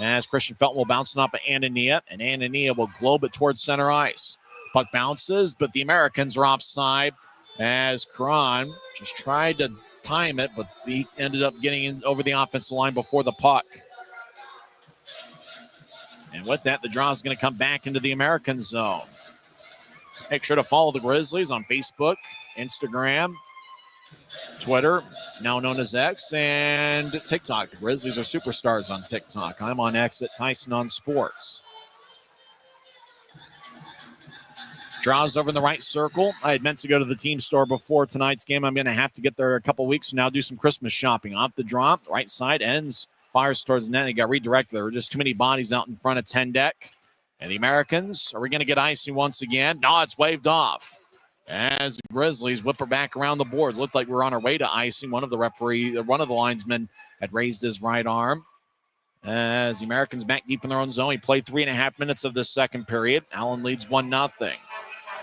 as Christian Felton will bounce it off of Anania, and Anania will globe it towards center ice. Puck bounces, but the Americans are offside as Cron just tried to time it, but he ended up getting in over the offensive line before the puck. And with that, the draw is going to come back into the American zone. Make sure to follow the Grizzlies on Facebook, Instagram, Twitter, now known as X, and TikTok. The Grizzlies are superstars on TikTok. I'm on X at Tyson on Sports. Draws over in the right circle. I had meant to go to the team store before tonight's game. I'm going to have to get there a couple weeks from now, do some Christmas shopping. Off the draw, right side ends, fires towards the net. He got redirected. There were just too many bodies out in front of Tendek. And the Americans, are we going to get icing once again? No, it's waved off. As the Grizzlies whip her back around the boards. Looked like we were on our way to icing. One of the linesmen had raised his right arm. As the Americans back deep in their own zone. He played 3.5 minutes of this second period. Allen leads 1-0.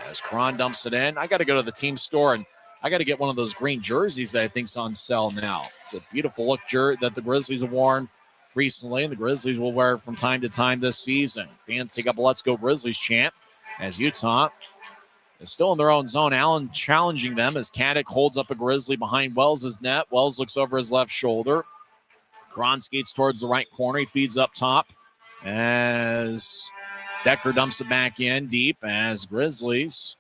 As Cron dumps it in, I got to go to the team store, and I got to get one of those green jerseys that I think's on sale now. It's a beautiful look jersey that the Grizzlies have worn recently, and the Grizzlies will wear it from time to time this season. Fans take up a Let's Go Grizzlies chant as Utah is still in their own zone. Allen challenging them as Caddick holds up a Grizzly behind Wells' net. Wells looks over his left shoulder. Cron skates towards the right corner. He feeds up top as Decker dumps it back in deep as Grizzlies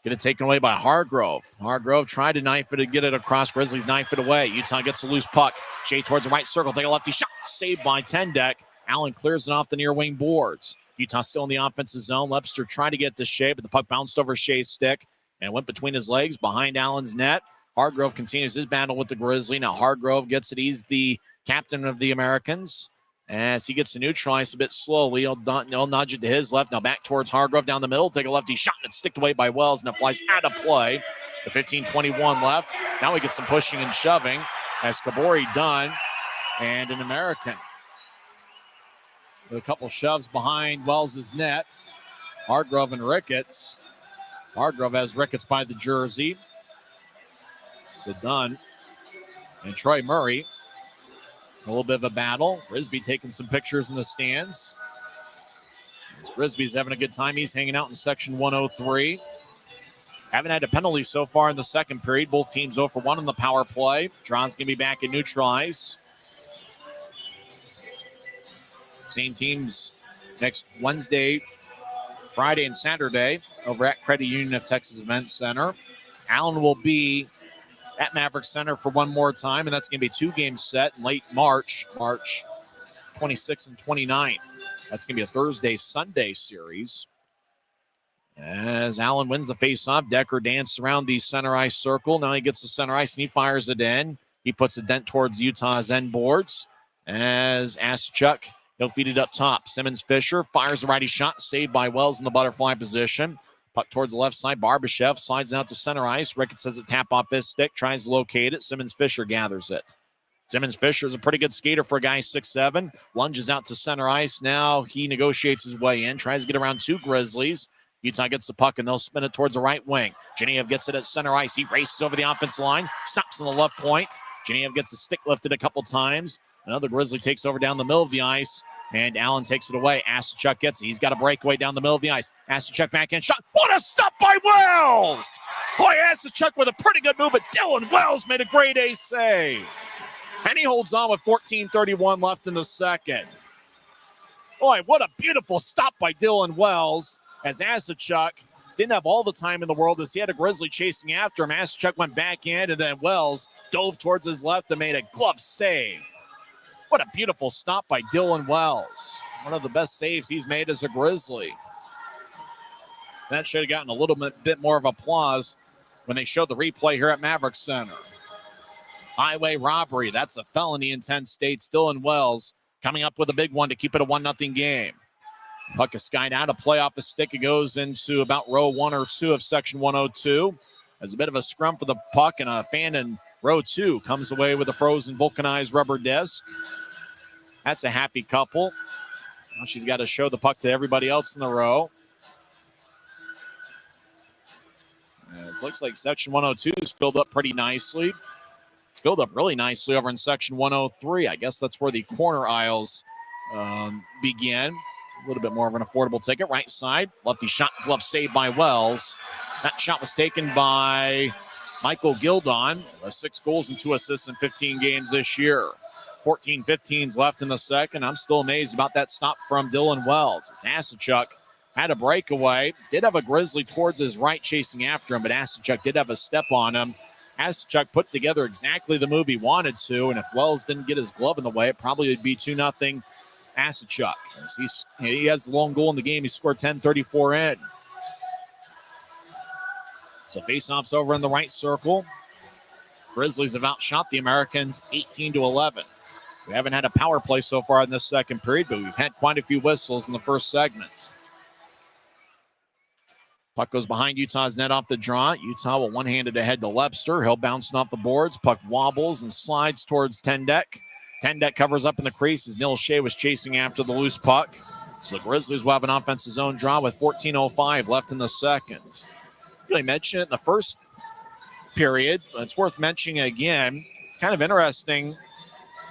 get it taken away by Hargrove. Hargrove tried to knife it to get it across. Grizzlies knife it away. Utah gets a loose puck. Shea towards the right circle. Take a lefty shot. Saved by Tendek. Allen clears it off the near wing boards. Utah still in the offensive zone. Lepster tried to get to Shea, but the puck bounced over Shea's stick and went between his legs behind Allen's net. Hargrove continues his battle with the Grizzly. Now Hargrove gets it. He's the captain of the Americans. As he gets to neutralize a bit slowly, he'll nudge it to his left. Now back towards Hargrove down the middle. Take a lefty shot, and it's sticked away by Wells, and it flies out of play. The 15:21 left. Now we get some pushing and shoving as Kabori done, and an American with a couple shoves behind Wells' net. Hargrove and Ricketts. Hargrove has Ricketts by the jersey. So done. and Troy Murray. A little bit of a battle. Frisbee taking some pictures in the stands. As Frisbee's having a good time. He's hanging out in section 103. Haven't had a penalty so far in the second period. Both teams 0 for 1 on the power play. Dron's going to be back in neutral ice. Same teams next Wednesday, Friday, and Saturday over at Credit Union of Texas Event Center. Allen will be at Maverik Center for one more time, and that's going to be a 2-game set in late March 26th and 29th. That's going to be a Thursday-Sunday series. As Allen wins the faceoff, Decker danced around the center ice circle. Now he gets the center ice, and he fires it in. He puts a dent towards Utah's end boards. As Asachuk, he'll feed it up top. Simmons-Fisher fires the righty shot, saved by Wells in the butterfly position. Puck towards the left side. Barbashev slides out to center ice. Ricketts has it tap off his stick, tries to locate it. Simmons-Fisher gathers it. Simmons-Fisher is a pretty good skater for a guy 6'7". Lunges out to center ice. Now he negotiates his way in, tries to get around 2 Grizzlies. Utah gets the puck, and they'll spin it towards the right wing. Genev gets it at center ice. He races over the offensive line, stops on the left point. Genev gets the stick lifted a couple times. Another Grizzly takes over down the middle of the ice, and Allen takes it away. Asachuk gets it. He's got a breakaway down the middle of the ice. Asachuk back in shot. What a stop by Wells! Boy, Asachuk with a pretty good move, but Dylan Wells made a grade A save. And he holds on with 14:31 left in the second. Boy, what a beautiful stop by Dylan Wells, as Asachuk didn't have all the time in the world as he had a Grizzly chasing after him. Asachuk went back in, and then Wells dove towards his left and made a glove save. What a beautiful stop by Dylan Wells. One of the best saves he's made as a Grizzly. That should have gotten a little bit more of applause when they showed the replay here at Maverik Center. Highway robbery. That's a felony in 10 states. Dylan Wells coming up with a big one to keep it a 1-0 game. Puck is skied out. A play off the stick. It goes into about row 1 or 2 of section 102. There's a bit of a scrum for the puck, and a fan in row 2 comes away with a frozen vulcanized rubber disc. That's a happy couple. Now she's got to show the puck to everybody else in the row. It looks like section 102 is filled up pretty nicely. It's filled up really nicely over in section 103. I guess that's where the corner aisles begin. A little bit more of an affordable ticket. Right side, lefty shot, glove saved by Wells. That shot was taken by Michael Gildon. 6 goals and 2 assists in 15 games this year. 14:15 left in the second. I'm still amazed about that stop from Dylan Wells. As Asachuk had a breakaway. Did have a Grizzly towards his right chasing after him, but Asachuk did have a step on him. Asachuk put together exactly the move he wanted to, and if Wells didn't get his glove in the way, it probably would be 2-0 Asachuk. He has the lone goal in the game. He scored 10:34 in. So faceoff's over in the right circle. Grizzlies have outshot the Americans 18-11. We haven't had a power play so far in this second period, but we've had quite a few whistles in the first segment. Puck goes behind Utah's net off the draw. Utah will one-handed ahead to Lebster. He'll bounce off the boards. Puck wobbles and slides towards Tendek. Tendek covers up in the crease as Neil Shea was chasing after the loose puck. So the Grizzlies will have an offensive zone draw with 14:05 left in the second. Really mentioned it in the first period, but it's worth mentioning again. It's kind of interesting.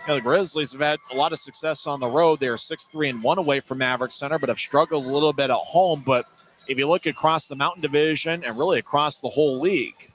The Grizzlies have had a lot of success on the road. They are 6-3-1 away from Maverik Center, but have struggled a little bit at home. But if you look across the Mountain Division and really across the whole league,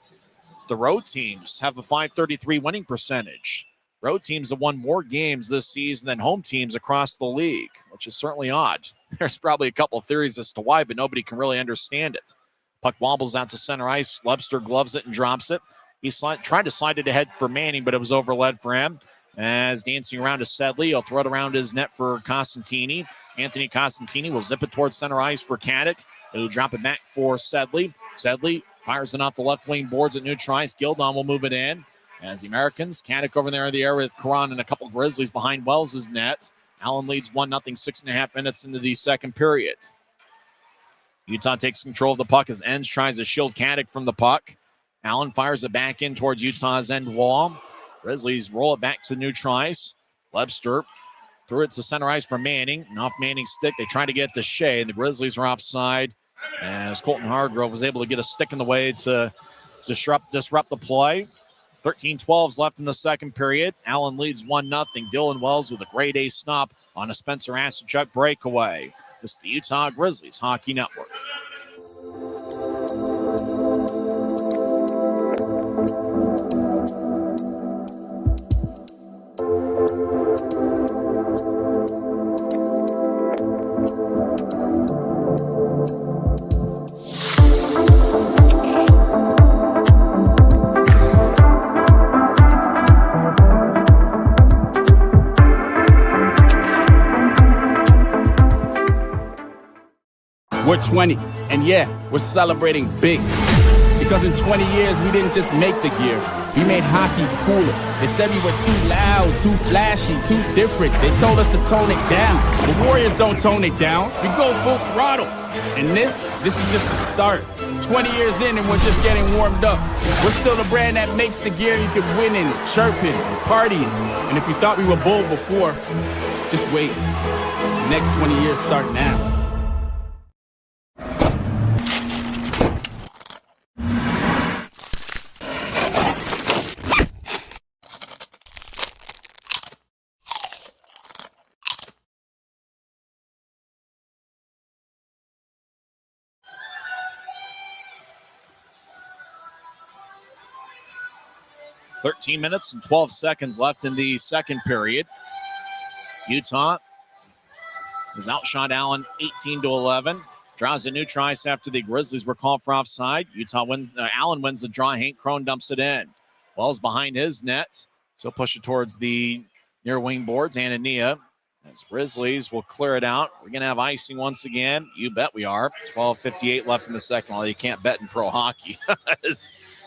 the road teams have a .533 winning percentage. Road teams have won more games this season than home teams across the league, which is certainly odd. There's probably a couple of theories as to why, but nobody can really understand it. Puck wobbles out to center ice. Lebster gloves it and drops it. He tried to slide it ahead for Manning, but it was overled for him. As dancing around to Sedley, he'll throw it around his net for Costantini. Anthony Costantini will zip it towards center ice for Caddick. He'll drop it back for Sedley. Sedley fires it off the left wing boards at neutral ice. Gildon will move it in. As the Americans, Caddick over there in the air with Karan and a couple Grizzlies behind Wells' net. Allen leads 1-0, 6.5 minutes into the second period. Utah takes control of the puck as Enns tries to shield Caddick from the puck. Allen fires it back in towards Utah's end wall. Grizzlies roll it back to neutral ice. Lebster threw it to center ice for Manning. And off Manning's stick, they try to get to Shea, and the Grizzlies are offside. As Colton Hargrove was able to get a stick in the way to disrupt the play. 13-12 left in the second period. Allen leads 1-0. Dylan Wells with a grade A stop on a Spencer Asachuk breakaway. This is the Utah Grizzlies Hockey Network. We're 20, and yeah, we're celebrating big. Because in 20 years, we didn't just make the gear, we made hockey cooler. They said we were too loud, too flashy, too different. They told us to tone it down. The Warriors don't tone it down, we go full throttle. And this is just the start. 20 years in and we're just getting warmed up. We're still the brand that makes the gear you can win in, chirping, and partying. And if you thought we were bold before, just wait. The next 20 years start now. .13 minutes and 12 seconds left in the second period. Utah has outshot Allen 18-11. Draws a new try after the Grizzlies were called for offside. Allen wins the draw. Hank Crone dumps it in. Wells behind his net. So push it towards the near wing boards. Anania as Grizzlies will clear it out. We're going to have icing once again. You bet we are. 12:58 left in the second. Well, you can't bet in pro hockey.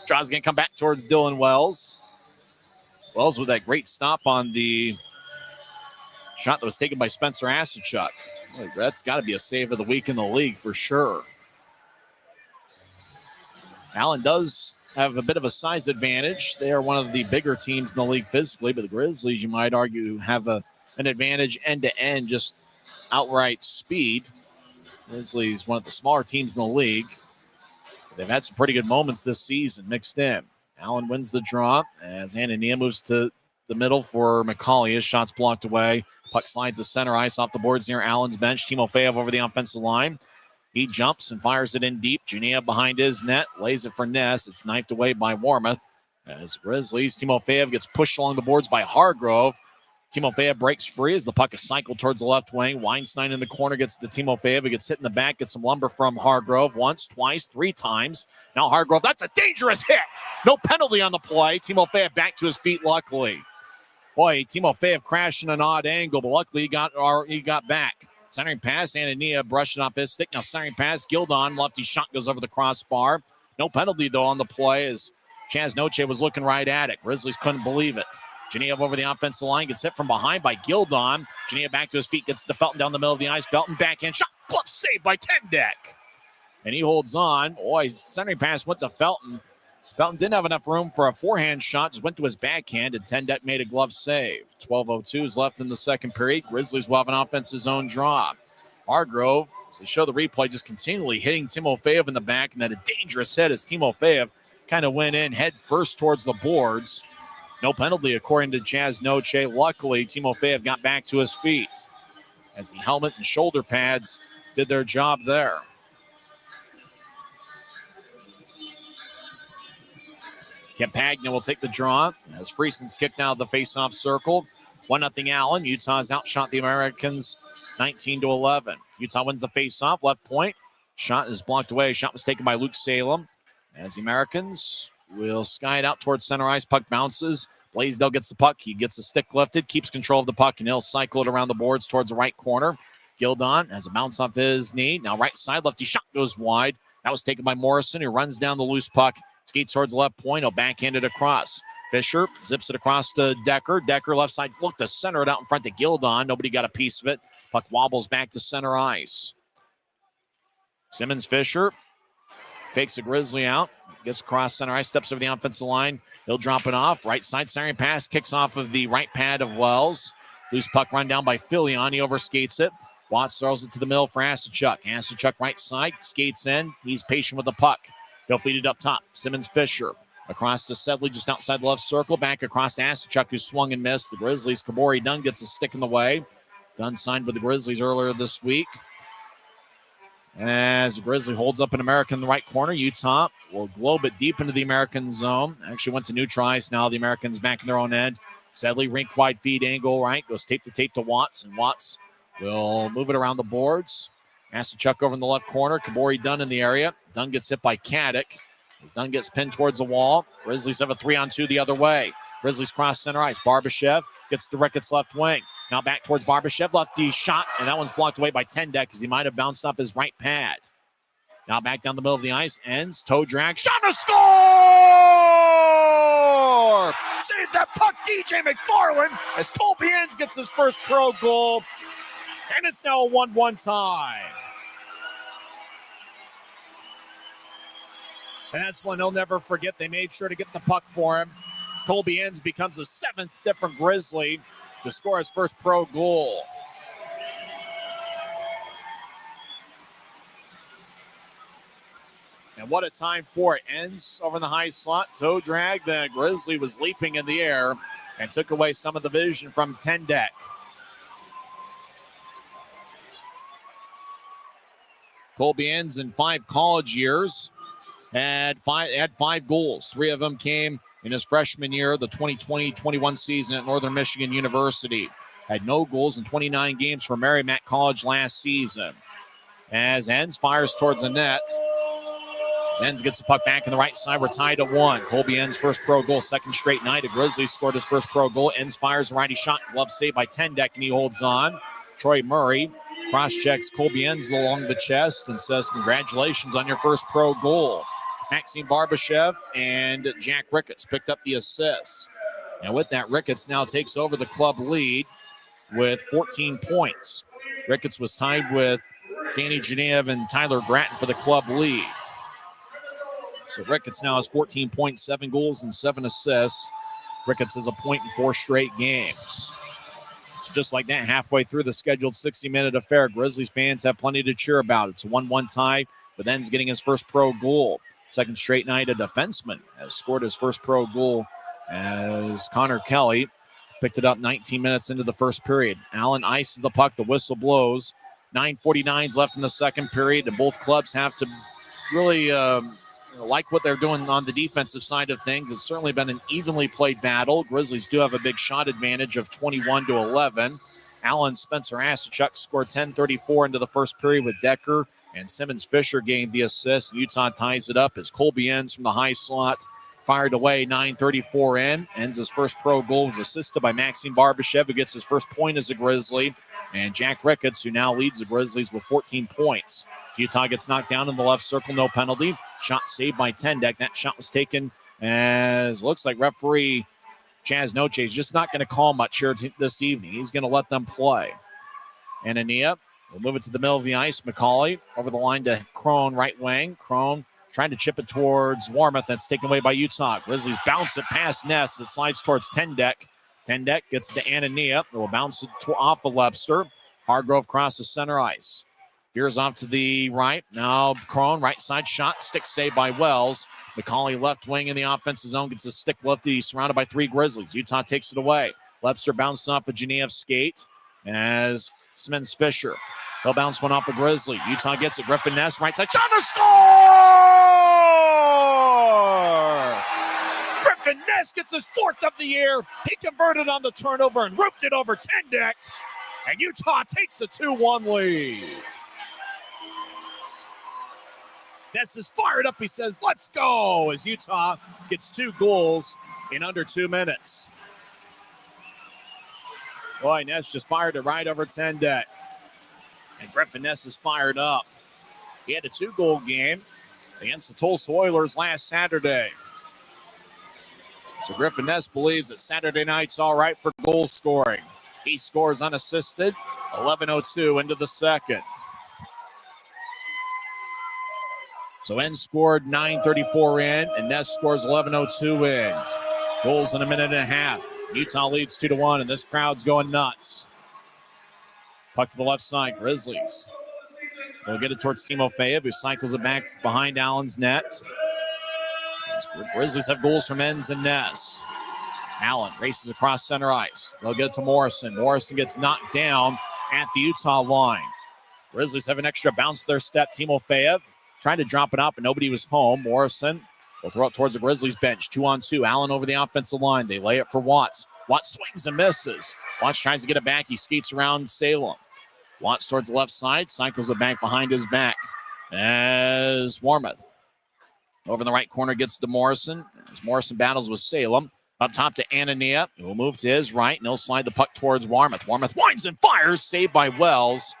Draw's going to come back towards Dylan Wells. Wells with that great stop on the shot that was taken by Spencer Asachuk. That's got to be a save of the week in the league for sure. Allen does have a bit of a size advantage. They are one of the bigger teams in the league physically, but the Grizzlies, you might argue, have an advantage end-to-end, just outright speed. Grizzlies, one of the smaller teams in the league. They've had some pretty good moments this season mixed in. Allen wins the draw as Anania moves to the middle for McCauley. His shot's blocked away. Puck slides to center ice off the boards near Allen's bench. Timofeyev over the offensive line. He jumps and fires it in deep. Jania behind his net. Lays it for Ness. It's knifed away by Warmoth. As Grizzlies, Timofeyev gets pushed along the boards by Hargrove. Timofeyev breaks free as the puck is cycled towards the left wing. Weinstein in the corner gets to Timofeyev. He gets hit in the back, gets some lumber from Hargrove once, twice, three times. Now Hargrove, that's a dangerous hit. No penalty on the play. Timofeyev back to his feet, luckily. Boy, Timofeyev crashed in an odd angle, but luckily he got back. Centering pass, Anania brushing off his stick. Now centering pass, Gildon, lefty shot goes over the crossbar. No penalty, though, on the play as Chaz Noche was looking right at it. Grizzlies couldn't believe it. Genev over the offensive line, gets hit from behind by Gildon. Genev back to his feet, gets to Felton down the middle of the ice. Felton backhand shot, glove saved by Tendek. And he holds on. Boy, centering pass went to Felton. Felton didn't have enough room for a forehand shot, just went to his backhand, and Tendek made a glove save. 12:02 is left in the second period. Grizzlies will have an offensive zone draw. Hargrove, as they show the replay, just continually hitting Timofeyev in the back, and then a dangerous hit as Timofeyev kind of went in head first towards the boards. No penalty, according to Chaz Noche. Luckily, Timofeyev got back to his feet as the helmet and shoulder pads did their job there. Campagna will take the draw as Frieson's kicked out of the faceoff circle. 1-0 Allen. Utah's outshot the Americans 19-11. Utah wins the faceoff, left point. Shot is blocked away. Shot was taken by Luke Salem as the Americans will sky it out towards center ice. Puck bounces. Blaisdell gets the puck. He gets the stick lifted, keeps control of the puck, and he'll cycle it around the boards towards the right corner. Gildon has a bounce off his knee. Now right side, lefty shot goes wide. That was taken by Morrison, who runs down the loose puck. Skates towards the left point. He'll backhand it across. Fisher zips it across to Decker. Decker left side, look to center it out in front to Gildon. Nobody got a piece of it. Puck wobbles back to center ice. Simmons Fisher fakes a Grizzly out. Gets across center ice, steps over the offensive line. He'll drop it off. Right side centering pass, kicks off of the right pad of Wells. Loose puck run down by Filion. He overskates it. Watts throws it to the middle for Asachuk. Asachuk right side, skates in. He's patient with the puck. He'll feed it up top. Simmons Fisher Across to Sedley, just outside the left circle. Back across to Asachuk, who swung and missed. The Grizzlies, Kabori Dunn gets a stick in the way. Dunn signed with the Grizzlies earlier this week. As the Grizzly holds up an American in the right corner, Utah will globe it deep into the American zone. Actually went to neutral ice. Now the Americans back in their own end. Sedley, rink wide feed angle right. Goes tape to Watts. And Watts will move it around the boards. Asachuk over in the left corner. Kabori Dunn in the area. Dunn gets hit by Caddick. As Dunn gets pinned towards the wall. Grizzlies have a 3-on-2 the other way. Grizzlies cross center ice. Barbashev gets to Ricketts left wing. Now back towards Barbashev. Lefty shot, and that one's blocked away by Tendek as he might have bounced off his right pad. Now back down the middle of the ice. Ends. Toe drag. Shot to score! Saves that puck, DJ McFarland, as Colby Ends gets his first pro goal. And it's now a 1-1 tie. That's one he'll never forget. They made sure to get the puck for him. Colby Ends becomes the 7th different Grizzly to score his first pro goal. And what a time for it. Ends over in the high slot. Toe drag. The Grizzly was leaping in the air and took away some of the vision from Tendek. Colby Ends in 5 college years had five goals. 3 of them came in his freshman year, the 2020-21 season at Northern Michigan University. Had no goals in 29 games for Merrimack College last season. As Ends fires towards the net. Ends gets the puck back in the right side. We're tied at 1. Colby Ends' first pro goal, second straight night. The Grizzlies scored his first pro goal. Ends fires a righty shot. Glove saved by Tendek, and he holds on. Troy Murray cross-checks Colby Ends along the chest and says, congratulations on your first pro goal. Maxime Barbashev and Jack Ricketts picked up the assists. And with that, Ricketts now takes over the club lead with 14 points. Ricketts was tied with Danny Genev and Tyler Gratton for the club lead. So Ricketts now has 14 points, 7 goals, and 7 assists. Ricketts has a point in 4 straight games. So just like that, halfway through the scheduled 60-minute affair, Grizzlies fans have plenty to cheer about. It's a 1-1 tie, but Ends getting his first pro goal. Second straight night, a defenseman has scored his first pro goal as Connor Kelly picked it up 19 minutes into the first period. Allen ices the puck. The whistle blows. 9:49 left in the second period, and both clubs have to really like what they're doing on the defensive side of things. It's certainly been an evenly played battle. Grizzlies do have a big shot advantage of 21-11. Allen Spencer Asachuk scored 10:34 into the first period with Decker, and Simmons Fisher gained the assist. Utah ties it up as Colby Ends from the high slot fired away. 9:34 in. Ends his first pro goal was assisted by Maxime Barbashev, who gets his first point as a Grizzly, and Jack Ricketts, who now leads the Grizzlies with 14 points. Utah gets knocked down in the left circle, no penalty. Shot saved by Tendek. That shot was taken as looks like referee Chaz Noche is just not going to call much here this evening. He's going to let them play. And Ania will move it to the middle of the ice. McCauley over the line to Crone, right wing. Crone trying to chip it towards Warmoth. That's taken away by Utah. Grizzlies bounce it past Ness. It slides towards Tendek. Tendek gets to Anania. It will bounce it off of Webster. Hargrove crosses center ice. Veers off to the right. Now Crone, right side shot. Stick saved by Wells. McCauley left wing in the offensive zone. Gets a stick lifted. He's surrounded by 3 Grizzlies. Utah takes it away. Webster bounces off of Genev's skate as Simmons Fisher. He'll bounce one off the Grizzly. Utah gets it. Griffin Ness, right side. Shot to score! Griffin Ness gets his 4th of the year. He converted on the turnover and rooped it over Tendek. And Utah takes a 2-1 lead. Ness is fired up. He says, let's go, as Utah gets 2 goals in under 2 minutes. Boy, Ness just fired it right over Tendek. And Griffin Ness is fired up. He had a 2-goal game against the Tulsa Oilers last Saturday. So Griffin Ness believes that Saturday night's all right for goal scoring. He scores unassisted. 11:02 into the second. So N scored 9:34 in, and Ness scores 11:02 in. Goals in a minute and a half. Utah leads 2-1, and this crowd's going nuts. Puck to the left side, Grizzlies. They'll get it towards Timofeyev, who cycles it back behind Allen's net. Grizzlies have goals from Enns and Ness. Allen races across center ice. They'll get it to Morrison. Morrison gets knocked down at the Utah line. Grizzlies have an extra bounce to their step. Timofeyev trying to drop it up, but nobody was home. Morrison will throw it towards the Grizzlies bench. 2-on-2. Allen over the offensive line. They lay it for Watts. Watts swings and misses. Watts tries to get it back. He skates around Salem. Watts towards the left side. Cycles it back behind his back. As Warmoth over in the right corner gets to Morrison. As Morrison battles with Salem. Up top to Anania, who will move to his right, and he'll slide the puck towards Warmoth. Warmoth winds and fires, saved by Wells.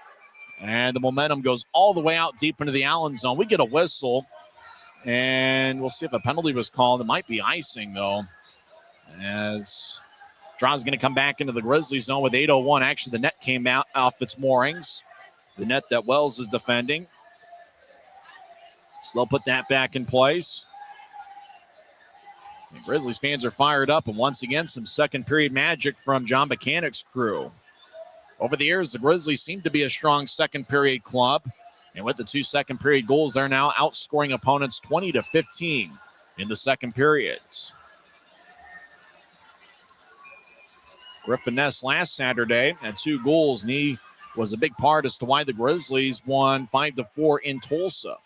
And the momentum goes all the way out deep into the Allen zone. We get a whistle, and we'll see if a penalty was called. It might be icing, though, as Draw's going to come back into the Grizzlies zone with 8:01. Actually, the net came out off its moorings, the net that Wells is defending. So they'll put that back in place. The Grizzlies fans are fired up, and once again, some second period magic from John Buchanan's crew. Over the years, the Grizzlies seem to be a strong second period club, and with the 2 second period goals, they're now outscoring opponents 20-15 in the second periods. Griffin Ness last Saturday had 2 goals, and he was a big part as to why the Grizzlies won 5-4 in Tulsa.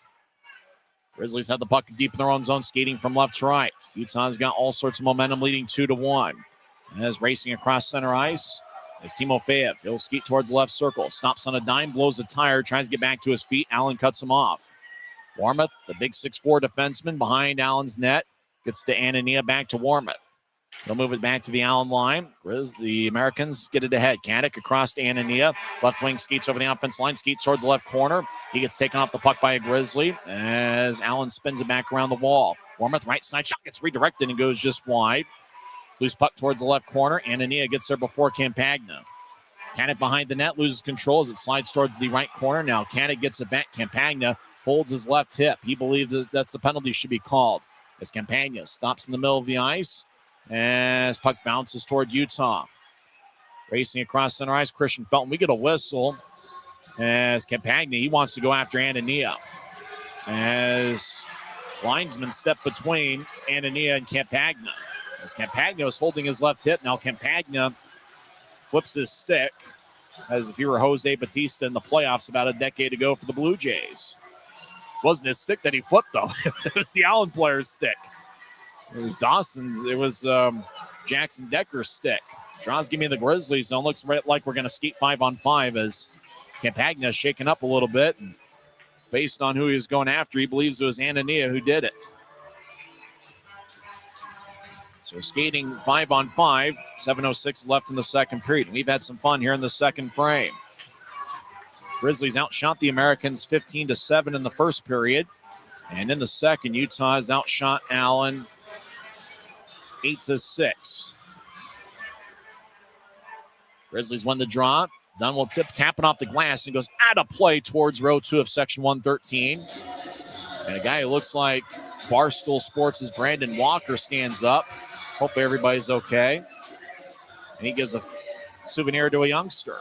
Grizzlies have the puck deep in their own zone, skating from left to right. Utah's got all sorts of momentum, leading 2-1. And as racing across center ice is Timofeyev. He'll skate towards the left circle. Stops on a dime, blows a tire, tries to get back to his feet. Allen cuts him off. Warmoth, the big 6'4 defenseman behind Allen's net, gets to Anania, back to Warmoth. They'll move it back to the Allen line. The Americans get it ahead. Caddick across to Anania. Left wing skates over the offense line. Skates towards the left corner. He gets taken off the puck by a Grizzly as Allen spins it back around the wall. Warmoth right side shot gets redirected and goes just wide. Loose puck towards the left corner. Anania gets there before Campagna. Caddick behind the net loses control as it slides towards the right corner. Now Caddick gets it back. Campagna holds his left hip. He believes that's a penalty should be called as Campagna stops in the middle of the ice. As puck bounces toward Utah. Racing across center ice, Christian Felton. We get a whistle as Campagna, he wants to go after Anania. As linesmen step between Anania and Campagna. As Campagna is holding his left hip, now Campagna flips his stick as if he were Jose Batista in the playoffs about a decade ago for the Blue Jays. It wasn't his stick that he flipped, though. It was the Allen player's stick. It was Dawson's. It was Jackson Decker's stick. Draws give me the Grizzlies zone. Looks like we're going to skate 5-on-5 as Campagna is shaken up a little bit. And based on who he was going after, he believes it was Anania who did it. So skating 5-on-5. 7:06 left in the second period. We've had some fun here in the second frame. Grizzlies outshot the Americans 15-7 in the first period. And in the second, Utah has outshot Allen 8-6. Grizzlies win the draw. Dunn will tap it off the glass and goes out of play towards row 2 of section 113. And a guy who looks like Barstool Sports' Brandon Walker stands up. Hopefully everybody's okay. And he gives a souvenir to a youngster.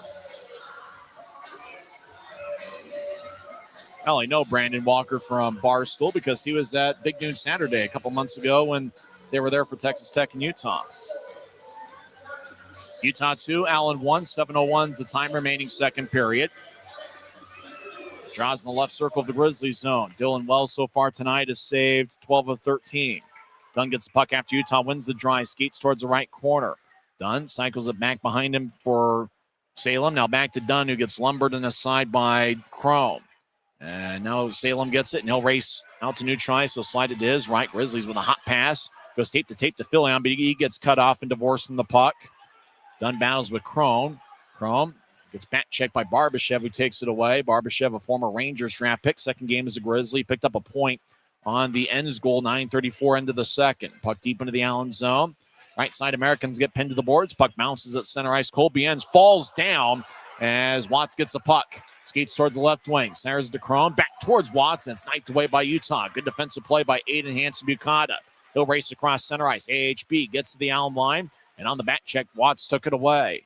I only know Brandon Walker from Barstool because he was at Big Noon Saturday a couple months ago when they were there for Texas Tech and Utah. Utah 2, Allen 1, 7:01 is the time remaining second period. Draws in the left circle of the Grizzlies zone. Dylan Wells so far tonight has saved 12 of 13. Dunn gets the puck after Utah wins the draw. Skates towards the right corner. Dunn cycles it back behind him for Salem. Now back to Dunn, who gets lumbered in the side by Chrome. And now Salem gets it, and he'll race out to neutral ice. He'll slide it to his right. Grizzlies with a hot pass. Goes tape to Phillion, but he gets cut off and divorced from the puck. Dunn battles with Chrome. Chrome gets back checked by Barbashev, who takes it away. Barbashev, a former Rangers draft pick. Second game as a Grizzly. Picked up a point on the Enns goal, 9:34 into the second. Puck deep into the Allen zone. Right side Americans get pinned to the boards. Puck bounces at center ice. Colby Enns falls down as Watts gets the puck. Skates towards the left wing. Centers to Crone. Back towards Watts and sniped away by Utah. Good defensive play by Aiden Hansen-Bukata. He'll race across center ice. AHB gets to the Allen line. And on the back check, Watts took it away.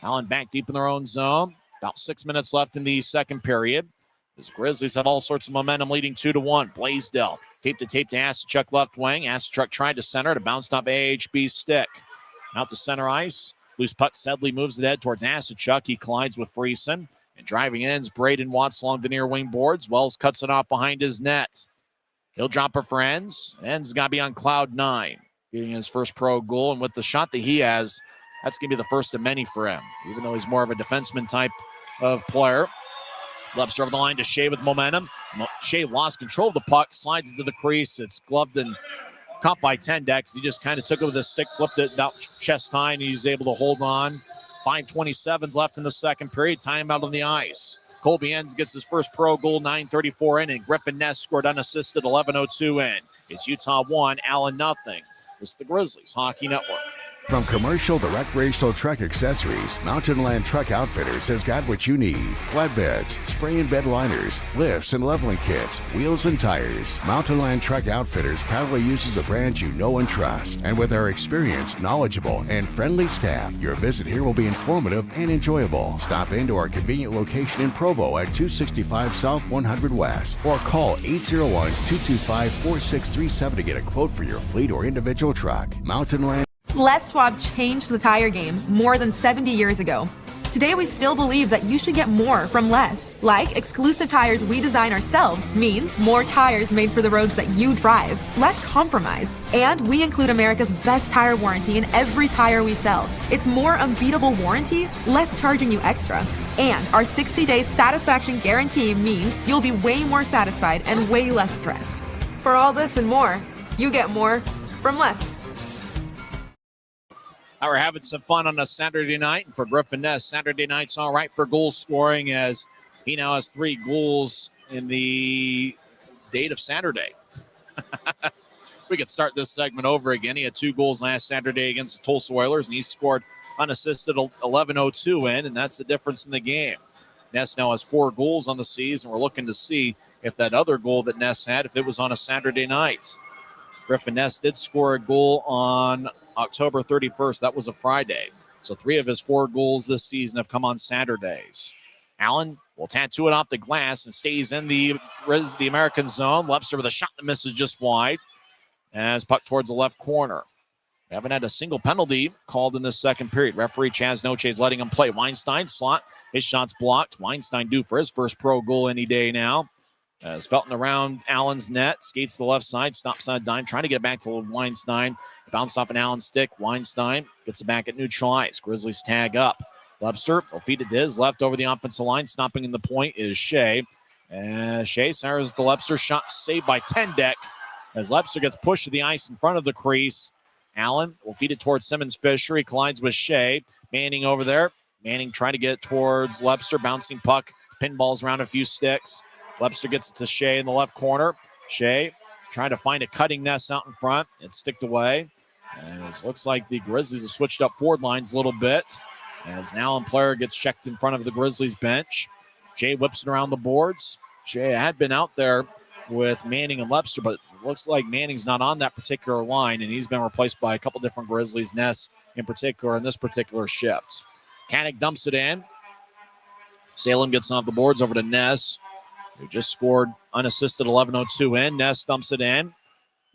Allen back deep in their own zone. About 6 minutes left in the second period. The Grizzlies have all sorts of momentum leading 2-1. Blaisdell Tape to Asachuk left wing. Asachuk tried to center it. It bounced off AHB's stick. Out to center ice. Loose puck. Sedley moves it head towards Asachuk. He collides with Friesen. And driving ends, Braden Watts along the near wing boards. Wells cuts it off behind his net. He'll drop it for Enns. Enns got to be on cloud 9. Getting his first pro goal. And with the shot that he has, that's going to be the first of many for him. Even though he's more of a defenseman type of player. Left over the line to Shea with momentum. Shea lost control of the puck, slides into the crease. It's gloved and caught by Tendek. He just kind of took it with his stick, flipped it out chest high, and he's able to hold on. 5:27 left in the second period. Timeout on the ice. Colby Enns gets his first pro goal, 9:34 in, and Griffin Ness scored unassisted, 11:02 in. It's Utah 1, Allen nothing. This is the Grizzlies Hockey Network. From commercial to recreational truck accessories, Mountain Land Truck Outfitters has got what you need. Flatbeds, spray and bed liners, lifts and leveling kits, wheels and tires. Mountain Land Truck Outfitters proudly uses a brand you know and trust. And with our experienced, knowledgeable, and friendly staff, your visit here will be informative and enjoyable. Stop into our convenient location in Provo at 265 South 100 West or call 801-225-4637 to get a quote for your fleet or individual truck. Mountain Land. Les Schwab changed the tire game more than 70 years ago. Today, we still believe that you should get more from less. Like exclusive tires we design ourselves means more tires made for the roads that you drive, less compromise. And we include America's best tire warranty in every tire we sell. It's more unbeatable warranty, less charging you extra. And our 60-day satisfaction guarantee means you'll be way more satisfied and way less stressed. For all this and more, you get more from less. We're having some fun on a Saturday night. And for Griffin Ness, Saturday night's all right for goal scoring as he now has 3 goals in the date of Saturday. We could start this segment over again. He had 2 goals last Saturday against the Tulsa Oilers, and he scored unassisted 11:02 in, and that's the difference in the game. Ness now has 4 goals on the season. We're looking to see if that other goal that Ness had, if it was on a Saturday night. Griffin Ness did score a goal on October 31st. That was a Friday. So 3 of his 4 goals this season have come on Saturdays. Allen will tattoo it off the glass and stays in the American zone. Lepster with a shot that misses just wide. As puck towards the left corner. We haven't had a single penalty called in this second period. Referee Chaz Noche is letting him play. Weinstein slot. His shot's blocked. Weinstein due for his first pro goal any day now. As Felton around Allen's net, skates to the left side, stops on a dime, trying to get back to Weinstein. Bounce off an Allen stick. Weinstein gets it back at neutral ice. Grizzlies tag up. Webster will feed it to his left over the offensive line. Stopping in the point is Shea. And Shea fires to Webster. Shot saved by Tendek as Webster gets pushed to the ice in front of the crease. Allen will feed it towards Simmons Fisher. He collides with Shea. Manning over there. Manning trying to get it towards Webster. Bouncing puck. Pinballs around a few sticks. Webster gets it to Shea in the left corner. Shea trying to find a cutting Ness out in front. It's sticked away. As it looks like the Grizzlies have switched up forward lines a little bit. As an Allen player gets checked in front of the Grizzlies bench. Shea whips it around the boards. Shea had been out there with Manning and Webster, but it looks like Manning's not on that particular line, and he's been replaced by a couple different Grizzlies, Ness in particular, in this particular shift. Kanik dumps it in. Salem gets off the boards over to Ness, who just scored unassisted 11:02 in. Ness dumps it in.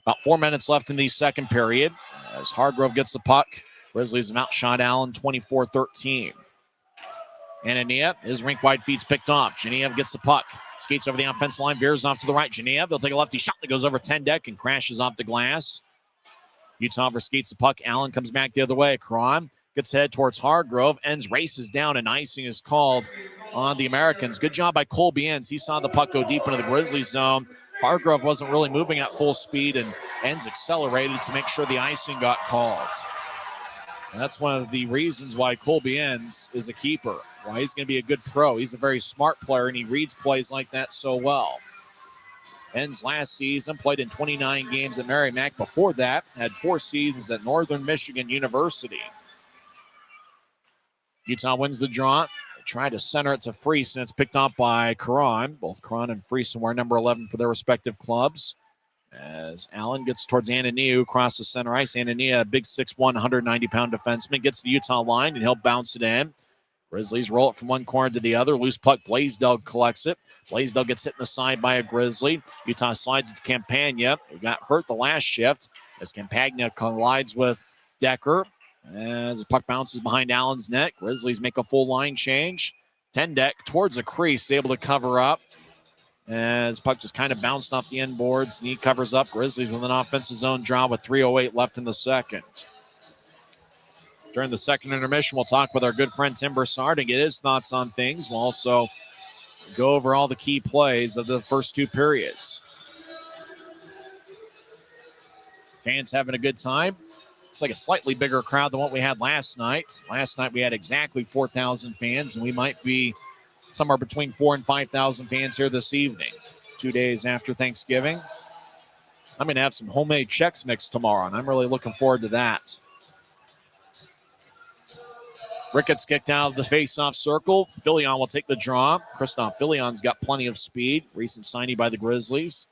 About 4 minutes left in the second period. As Hargrove gets the puck, Grizzlies have outshot Allen 24-13. Anania, his rink-wide feed's picked off. Genev gets the puck. Skates over the offensive line, veers off to the right. Genev, they'll take a lefty shot that goes over Tendek and crashes off the glass. Utah skates the puck. Allen comes back the other way. Cron gets head towards Hargrove. Enns races down, and icing is called on the Americans. Good job by Colby Enns. He saw the puck go deep into the Grizzlies zone. Hargrove wasn't really moving at full speed, and Enns accelerated to make sure the icing got called. And that's one of the reasons why Colby Enns is a keeper, why he's going to be a good pro. He's a very smart player, and he reads plays like that so well. Enns last season played in 29 games at Merrimack. Before that, had 4 seasons at Northern Michigan University. Utah wins the draw. They try to center it to Friesen. It's picked up by Karan. Both Karan and Friesen wear number 11 for their respective clubs. As Allen gets towards Ananiu across the center ice. Anania, a big 6'1", 190-pound defenseman, gets the Utah line, and he'll bounce it in. Grizzlies roll it from one corner to the other. Loose puck, Blaisdell collects it. Blaisdell gets hit in the side by a Grizzly. Utah slides to Campagna, who got hurt the last shift as Campagna collides with Decker. As the puck bounces behind Allen's net, Grizzlies make a full line change. Tendek towards the crease, able to cover up. As puck just kind of bounced off the end boards, and he covers up. Grizzlies with an offensive zone draw with 3:08 left in the second. During the second intermission, we'll talk with our good friend Tim Broussard and get his thoughts on things. We'll also go over all the key plays of the first two periods. Fans having a good time. It's like a slightly bigger crowd than what we had last night. Last night we had exactly 4,000 fans, and we might be somewhere between 4,000 and 5,000 fans here this evening, 2 days after Thanksgiving. I'm going to have some homemade Chex Mix tomorrow, and I'm really looking forward to that. Ricketts kicked out of the face-off circle. Fillion will take the draw. Christoph Fillion's got plenty of speed. Recent signing by the Grizzlies.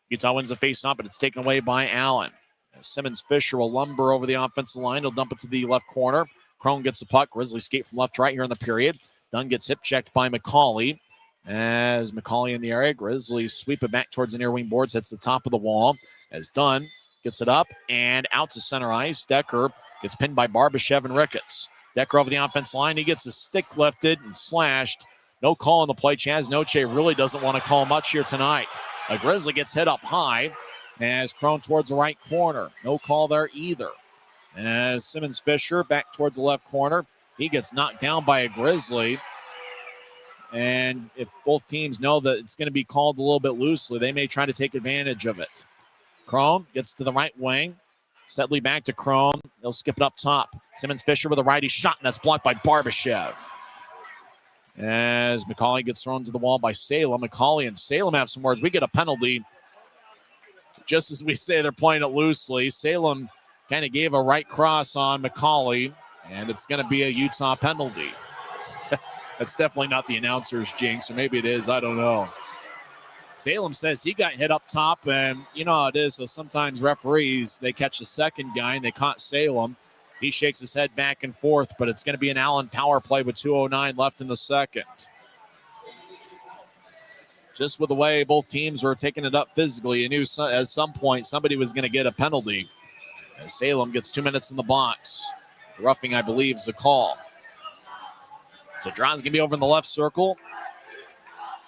Utah wins the face-off, but it's taken away by Allen. Simmons Fisher will lumber over the offensive line. He'll dump it to the left corner. Crone gets the puck. Grizzlies skate from left to right here in the period. Dunn gets hip-checked by McCauley. As McCauley in the area, Grizzlies sweep it back towards the near wing boards. Hits the top of the wall. As Dunn gets it up and out to center ice. Decker gets pinned by Barbashev and Ricketts. Decker over the offense line. He gets the stick lifted and slashed. No call on the play. Chaz Noche really doesn't want to call much here tonight. A Grizzly gets hit up high as Crone towards the right corner. No call there either. As Simmons Fisher back towards the left corner. He gets knocked down by a Grizzly. And if both teams know that it's going to be called a little bit loosely, they may try to take advantage of it. Crone gets to the right wing. Sedley back to Crone. He'll skip it up top. Simmons Fisher with a righty shot, and that's blocked by Barbashev. As McCauley gets thrown to the wall by Salem. McCauley and Salem have some words. We get a penalty. Just as we say they're playing it loosely, Salem kind of gave a right cross on McCauley, and it's going to be a Utah penalty. That's definitely not the announcer's jinx, or maybe it is. I don't know. Salem says he got hit up top, and you know how it is. So sometimes referees, they catch the second guy, and they caught Salem. He shakes his head back and forth, but it's going to be an Allen power play with 2:09 left in the second. Just with the way both teams were taking it up physically, you knew at some point somebody was going to get a penalty. As Salem gets 2 minutes in the box. Roughing, I believe, is the call. So Dron's going to be over in the left circle.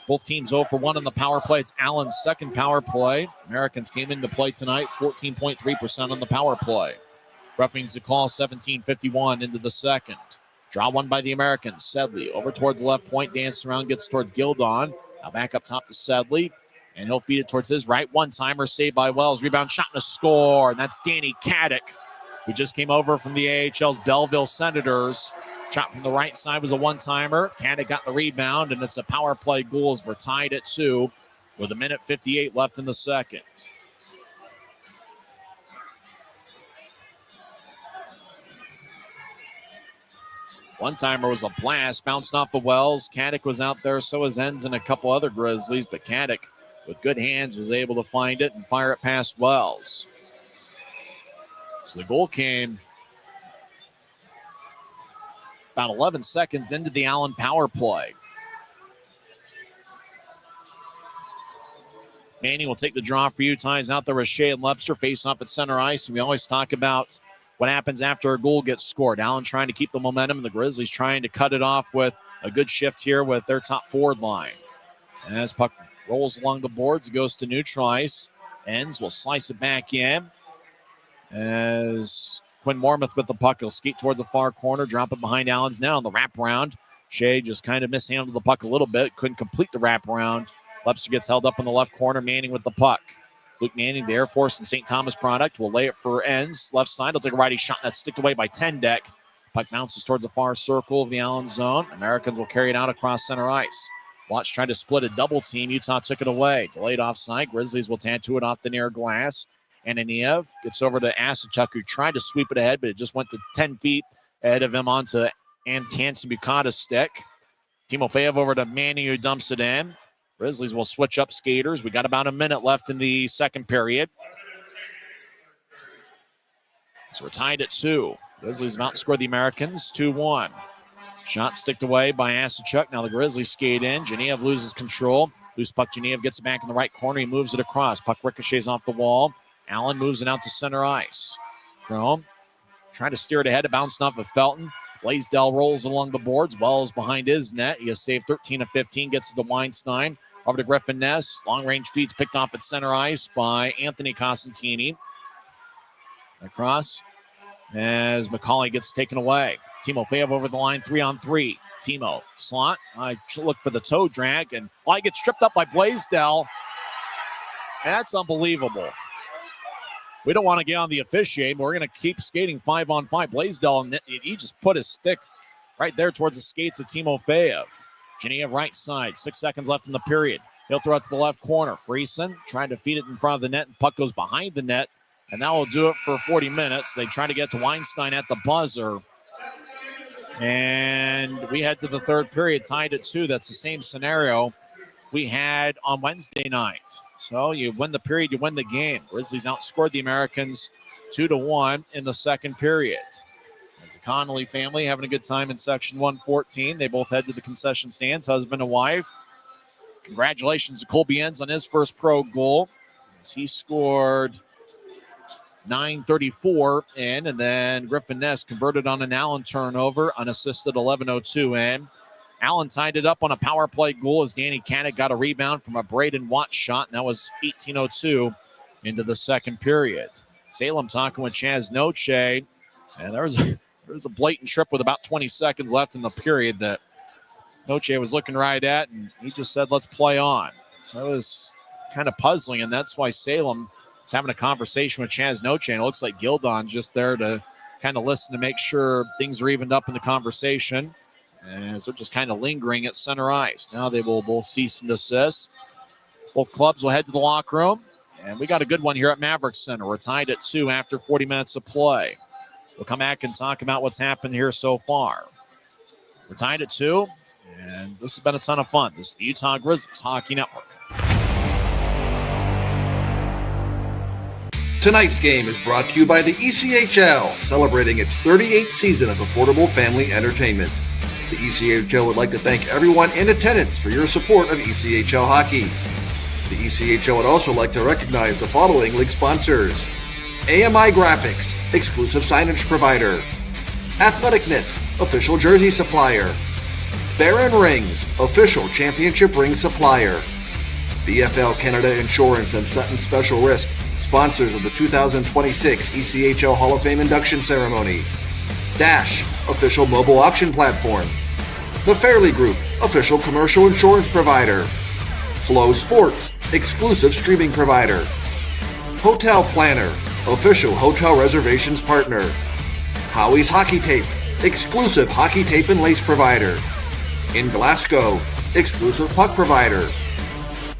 Both teams 0 for 1 on the power play. It's Allen's second power play. Americans came into play tonight, 14.3% on the power play. Roughing's the call, 17:51 into the second. Draw one by the Americans. Sedley over towards the left point, dancing around, gets towards Gildon. Now back up top to Sedley, and he'll feed it towards his right. One-timer saved by Wells. Rebound shot and a score, and that's Danny Caddick, who just came over from the AHL's Belleville Senators. Shot from the right side was a one-timer. Caddick got the rebound, and it's a power play goal as we're tied at 2 with 1:58 left in the second. One-timer was a blast, bounced off the Wells. Caddick was out there, so was Enns and a couple other Grizzlies, but Caddick, with good hands, was able to find it and fire it past Wells. So the goal came about 11 seconds into the Allen power play. Manning will take the draw for Utah. He's out there with Shea and Lepster face off at center ice, and we always talk about what happens after a goal gets scored. Allen trying to keep the momentum, and the Grizzlies trying to cut it off with a good shift here with their top forward line. And as puck rolls along the boards, it goes to neutral ice. Enns will slice it back in. As Quinn Mormuth with the puck, he'll skate towards the far corner, drop it behind Allen's net on the wraparound. Shea just kind of mishandled the puck a little bit, couldn't complete the wraparound. Lepster gets held up in the left corner, Manning with the puck. Luke Manning, the Air Force and St. Thomas product, will lay it for Enns. Left side, he'll take a righty shot, and that's sticked away by Tendek. Puck bounces towards the far circle of the Allen zone. Americans will carry it out across center ice. Watch tried to split a double team. Utah took it away. Delayed offside. Grizzlies will tattoo it off the near glass. Ananiev gets over to Asachuk, who tried to sweep it ahead, but it just went to 10 feet ahead of him onto Hanson Bukata's stick. Timofeyev over to Manning, who dumps it in. Grizzlies will switch up skaters. We got about a minute left in the second period. So we're tied at 2. Grizzlies have outscored the Americans 2-1. Shot sticked away by Asachuk. Now the Grizzlies skate in. Genev loses control. Loose puck. Genev gets it back in the right corner. He moves it across. Puck ricochets off the wall. Allen moves it out to center ice. Chrome trying to steer it ahead. It bounced off of Felton. Blaisdell rolls along the boards. Wells behind his net. He has saved 13 of 15. Gets to Weinstein. Over to Griffin Ness. Long-range feeds picked off at center ice by Anthony Cosentini. Across as McCauley gets taken away. Timofeyev over the line, 3-on-3. Timo, slot. I look for the toe drag, and he gets tripped up by Blaisdell. That's unbelievable. We don't want to get on the officiating. We're going to keep skating 5-on-5. Blaisdell, and he just put his stick right there towards the skates of Timofeyev. Genev right side, 6 seconds left in the period. He'll throw it to the left corner. Friesen trying to feed it in front of the net, and puck goes behind the net, and that will do it for 40 minutes. They try to get to Weinstein at the buzzer. And we head to the third period, tied at 2. That's the same scenario we had on Wednesday night. So you win the period, you win the game. Grizzlies outscored the Americans 2-1 in the second period. As the Connolly family having a good time in section 114. They both head to the concession stands, husband and wife. Congratulations to Colby Enns on his first pro goal, as he scored 9:34 in, and then Griffin Ness converted on an Allen turnover, unassisted 11:02 in. Allen tied it up on a power play goal as Danny Caddick got a rebound from a Braden Watts shot, and that was 18:02 into the second period. Salem talking with Chaz Noche, and there was a blatant trip with about 20 seconds left in the period that Noche was looking right at, and he just said, let's play on. So it was kind of puzzling, and that's why Salem is having a conversation with Chaz Noche, and it looks like Gildon's just there to kind of listen to make sure things are evened up in the conversation. As they're just kind of lingering at center ice. Now they will both cease and desist. Both clubs will head to the locker room. And we got a good one here at Maverik Center. We're tied at 2 after 40 minutes of play. We'll come back and talk about what's happened here so far. We're tied at 2, and this has been a ton of fun. This is the Utah Grizzlies Hockey Network. Tonight's game is brought to you by the ECHL, celebrating its 38th season of affordable family entertainment. The ECHL would like to thank everyone in attendance for your support of ECHL hockey. The ECHL would also like to recognize the following league sponsors: AMI Graphics, exclusive signage provider; Athletic Knit, official jersey supplier; Baron Rings, official championship ring supplier; BFL Canada Insurance and Sutton Special Risk, sponsors of the 2026 ECHL Hall of Fame induction ceremony; Dash, official mobile auction platform; The Fairley Group, official commercial insurance provider; Flow Sports, exclusive streaming provider; Hotel Planner, official hotel reservations partner; Howie's Hockey Tape, exclusive hockey tape and lace provider; In Glasgow, exclusive puck provider;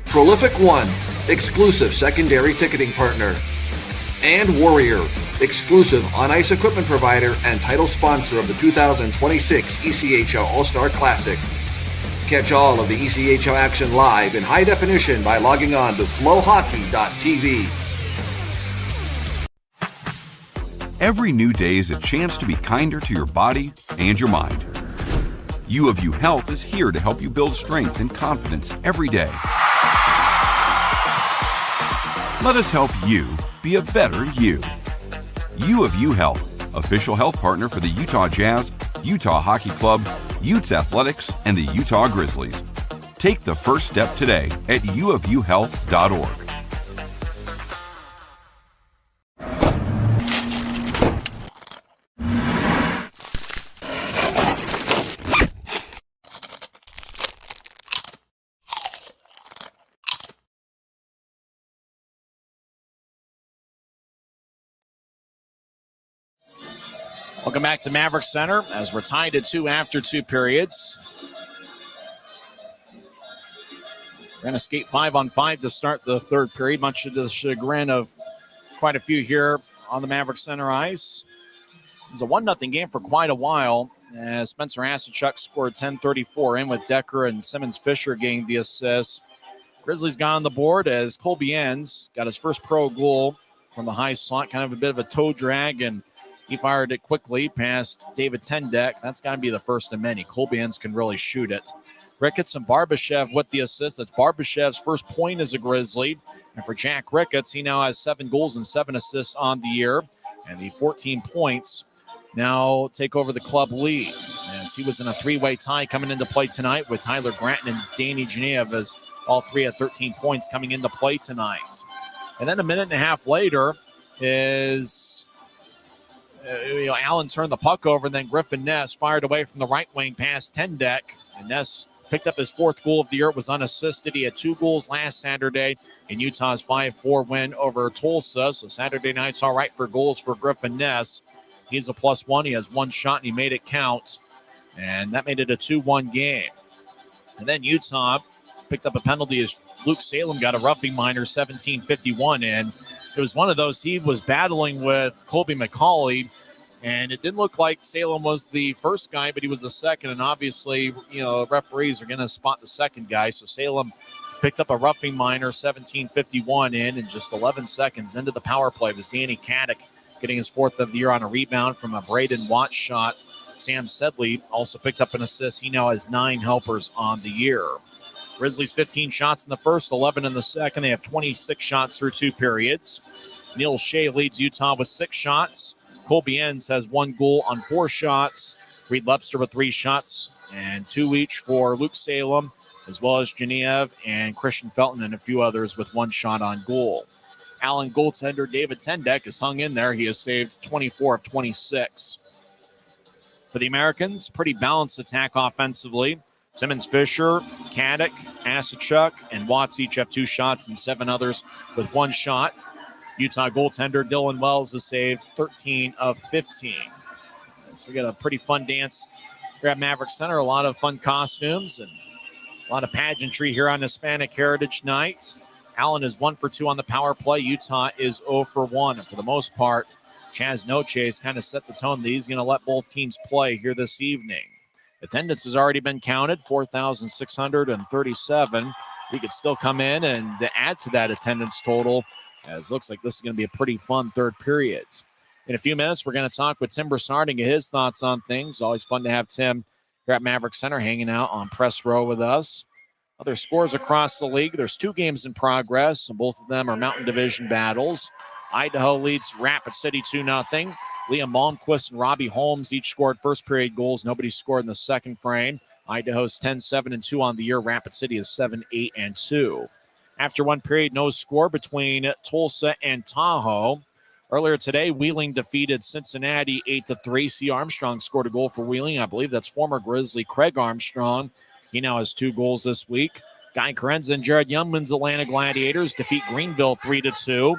Prolific One, exclusive secondary ticketing partner; and Warrior, exclusive on-ice equipment provider and title sponsor of the 2026 ECHL All-Star Classic. Catch all of the ECHL action live in high definition by logging on to flowhockey.tv. Every new day is a chance to be kinder to your body and your mind. U of U Health is here to help you build strength and confidence every day. Let us help you be a better you. U of U Health, official health partner for the Utah Jazz, Utah Hockey Club, Utes Athletics, and the Utah Grizzlies. Take the first step today at uofuhealth.org. Welcome back to Maverik Center as we're tied at 2 after 2 periods. We're going to skate 5-on-5 to start the third period, much to the chagrin of quite a few here on the Maverik Center ice. It was a 1-0 game for quite a while, as Spencer Asachuk scored 10:34 in with Decker and Simmons Fisher getting the assist. Grizzlies got on the board as Colby Enns got his first pro goal from the high slot, kind of a bit of a toe drag, and He fired it quickly past David Tendek. That's got to be the first of many. Kolbians can really shoot it. Ricketts and Barbashev with the assist. That's Barbashev's first point as a Grizzly. And for Jack Ricketts, he now has 7 goals and 7 assists on the year. And the 14 points now take over the club lead, as he was in a 3-way tie coming into play tonight with Tyler Gratton and Danny Genev, as all 3 at 13 points coming into play tonight. And then a minute and a half later is Allen turned the puck over, and then Griffin Ness fired away from the right wing past Tendek. And Ness picked up his 4th goal of the year. It was unassisted. He had 2 goals last Saturday in Utah's 5-4 win over Tulsa. So Saturday night's all right for goals for Griffin Ness. He's a +1. He has 1 shot, and he made it count. And that made it a 2-1 game. And then Utah picked up a penalty as Luke Salem got a roughing minor 17:51 in. It was one of those, he was battling with Colby McCauley, and it didn't look like Salem was the first guy, but he was the second. And obviously, referees are going to spot the second guy. So Salem picked up a roughing minor 17:51 in just 11 seconds into the power play. It was Danny Caddick getting his 4th of the year on a rebound from a Braden Watts shot. Sam Sedley also picked up an assist. He now has 9 helpers on the year. Grizzlies 15 shots in the first, 11 in the second. They have 26 shots through 2 periods. Neil Shea leads Utah with 6 shots. Colby Enns has 1 goal on 4 shots. Reed Lepster with 3 shots and 2 each for Luke Salem, as well as Genev and Christian Felton and a few others with 1 shot on goal. Allen goaltender David Tendek has hung in there. He has saved 24 of 26. For the Americans, pretty balanced attack offensively. Simmons, Fisher, Caddick, Asachuk, and Watts each have 2 shots, and 7 others with 1 shot. Utah goaltender Dylan Wells has saved 13 of 15. So we got a pretty fun dance here at Maverik Center. A lot of fun costumes and a lot of pageantry here on Hispanic Heritage Night. Allen is 1 for 2 on the power play. Utah is 0 for 1. And for the most part, Chaz Noche has kind of set the tone that he's going to let both teams play here this evening. Attendance has already been counted, 4,637. We could still come in and add to that attendance total, as it looks like this is going to be a pretty fun third period. In a few minutes, we're going to talk with Tim Broussard and get his thoughts on things. Always fun to have Tim here at Maverik Center hanging out on press row with us. Other scores across the league. There's 2 games in progress, and both of them are Mountain Division battles. Idaho leads Rapid City 2-0. Liam Malmquist and Robbie Holmes each scored first period goals. Nobody scored in the second frame. Idaho's 10-7-2 on the year. Rapid City is 7-8-2. After 1 period, no score between Tulsa and Tahoe. Earlier today, Wheeling defeated Cincinnati 8-3. C. Armstrong scored a goal for Wheeling. I believe that's former Grizzly Craig Armstrong. He now has 2 goals this week. Guy Carenza and Jared Youngman's Atlanta Gladiators defeat Greenville 3-2.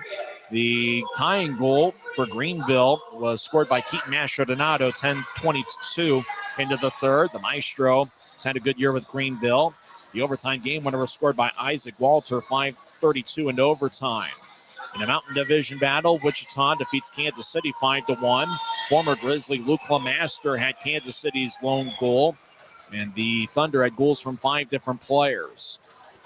The tying goal for Greenville was scored by Keaton Mastrodonato, 10-22 into the third. The Maestro has had a good year with Greenville. The overtime game winner was scored by Isaac Walter, 5:32 into overtime. In a Mountain Division battle, Wichita defeats Kansas City 5-1. Former Grizzly Luke Lemaster had Kansas City's lone goal, and the Thunder had goals from 5 different players.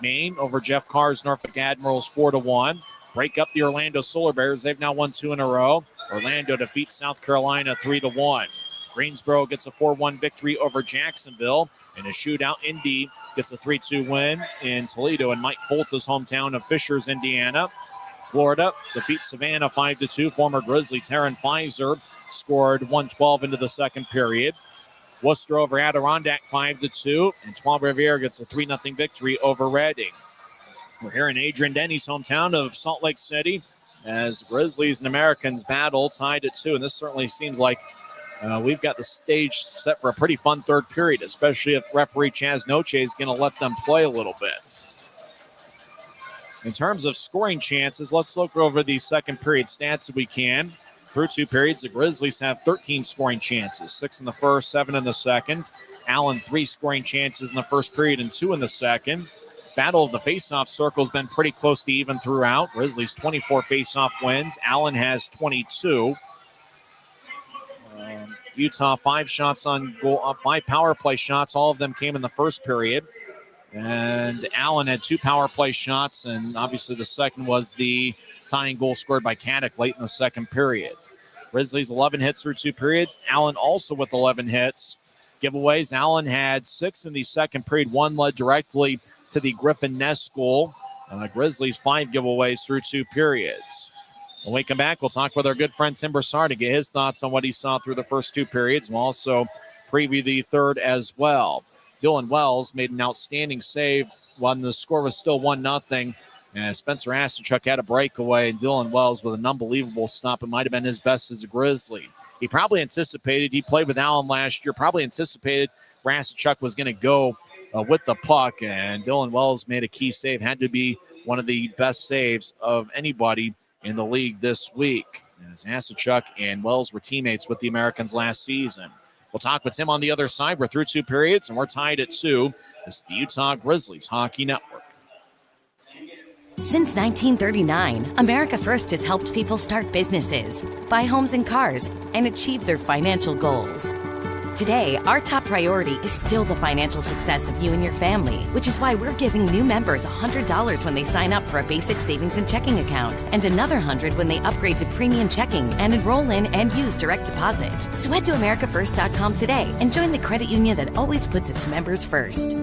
Maine over Jeff Carr's Norfolk Admirals 4-1. Break up the Orlando Solar Bears. They've now won 2 in a row. Orlando defeats South Carolina 3-1. Greensboro gets a 4-1 victory over Jacksonville. In a shootout, Indy gets a 3-2 win in Toledo and Mike Foltz's hometown of Fishers, Indiana. Florida defeats Savannah 5-2. Former Grizzly Taryn Pfizer scored 1:12 into the second period. Worcester over Adirondack 5-2. And Trois Rivières gets a 3-0 victory over Reading. We're here in Adrian Denny's hometown of Salt Lake City as Grizzlies and Americans battle tied at 2. And this certainly seems like we've got the stage set for a pretty fun third period, especially if referee Chaz Noche is going to let them play a little bit. In terms of scoring chances, let's look over the second period stats if we can. Through 2 periods, the Grizzlies have 13 scoring chances, 6 in the first, 7 in the second. Allen, 3 scoring chances in the first period and 2 in the second. Battle of the faceoff circle has been pretty close to even throughout. Grizzlies 24 faceoff wins. Allen has 22. Utah 5 shots on goal, 5 power play shots. All of them came in the first period. And Allen had 2 power play shots, and obviously the second was the tying goal scored by Caddick late in the second period. Grizzlies 11 hits through 2 periods. Allen also with 11 hits. Giveaways, Allen had 6 in the second period. 1 led directly to the Griffin Ness goal. Grizzlies 5 giveaways through 2 periods. When we come back, we'll talk with our good friend Tim Broussard to get his thoughts on what he saw through the first 2 periods. We'll also preview the third as well. Dylan Wells made an outstanding save when the score was still 1-0. And Spencer Asachuk had a breakaway, and Dylan Wells with an unbelievable stop. It might have been his best as a Grizzly. He probably anticipated, he played with Allen last year, probably anticipated Asachuk was going to go with the puck, and Dylan Wells made a key save. Had to be one of the best saves of anybody in the league this week. As Asachuk and Wells were teammates with the Americans last season. We'll talk with him on the other side. We're through 2 periods, and we're tied at 2. This is the Utah Grizzlies Hockey Network. Since 1939, America First has helped people start businesses, buy homes and cars, and achieve their financial goals. Today, our top priority is still the financial success of you and your family, which is why we're giving new members $100 when they sign up for a basic savings and checking account, and another $100 when they upgrade to premium checking and enroll in and use direct deposit. So head to americafirst.com today and join the credit union that always puts its members first.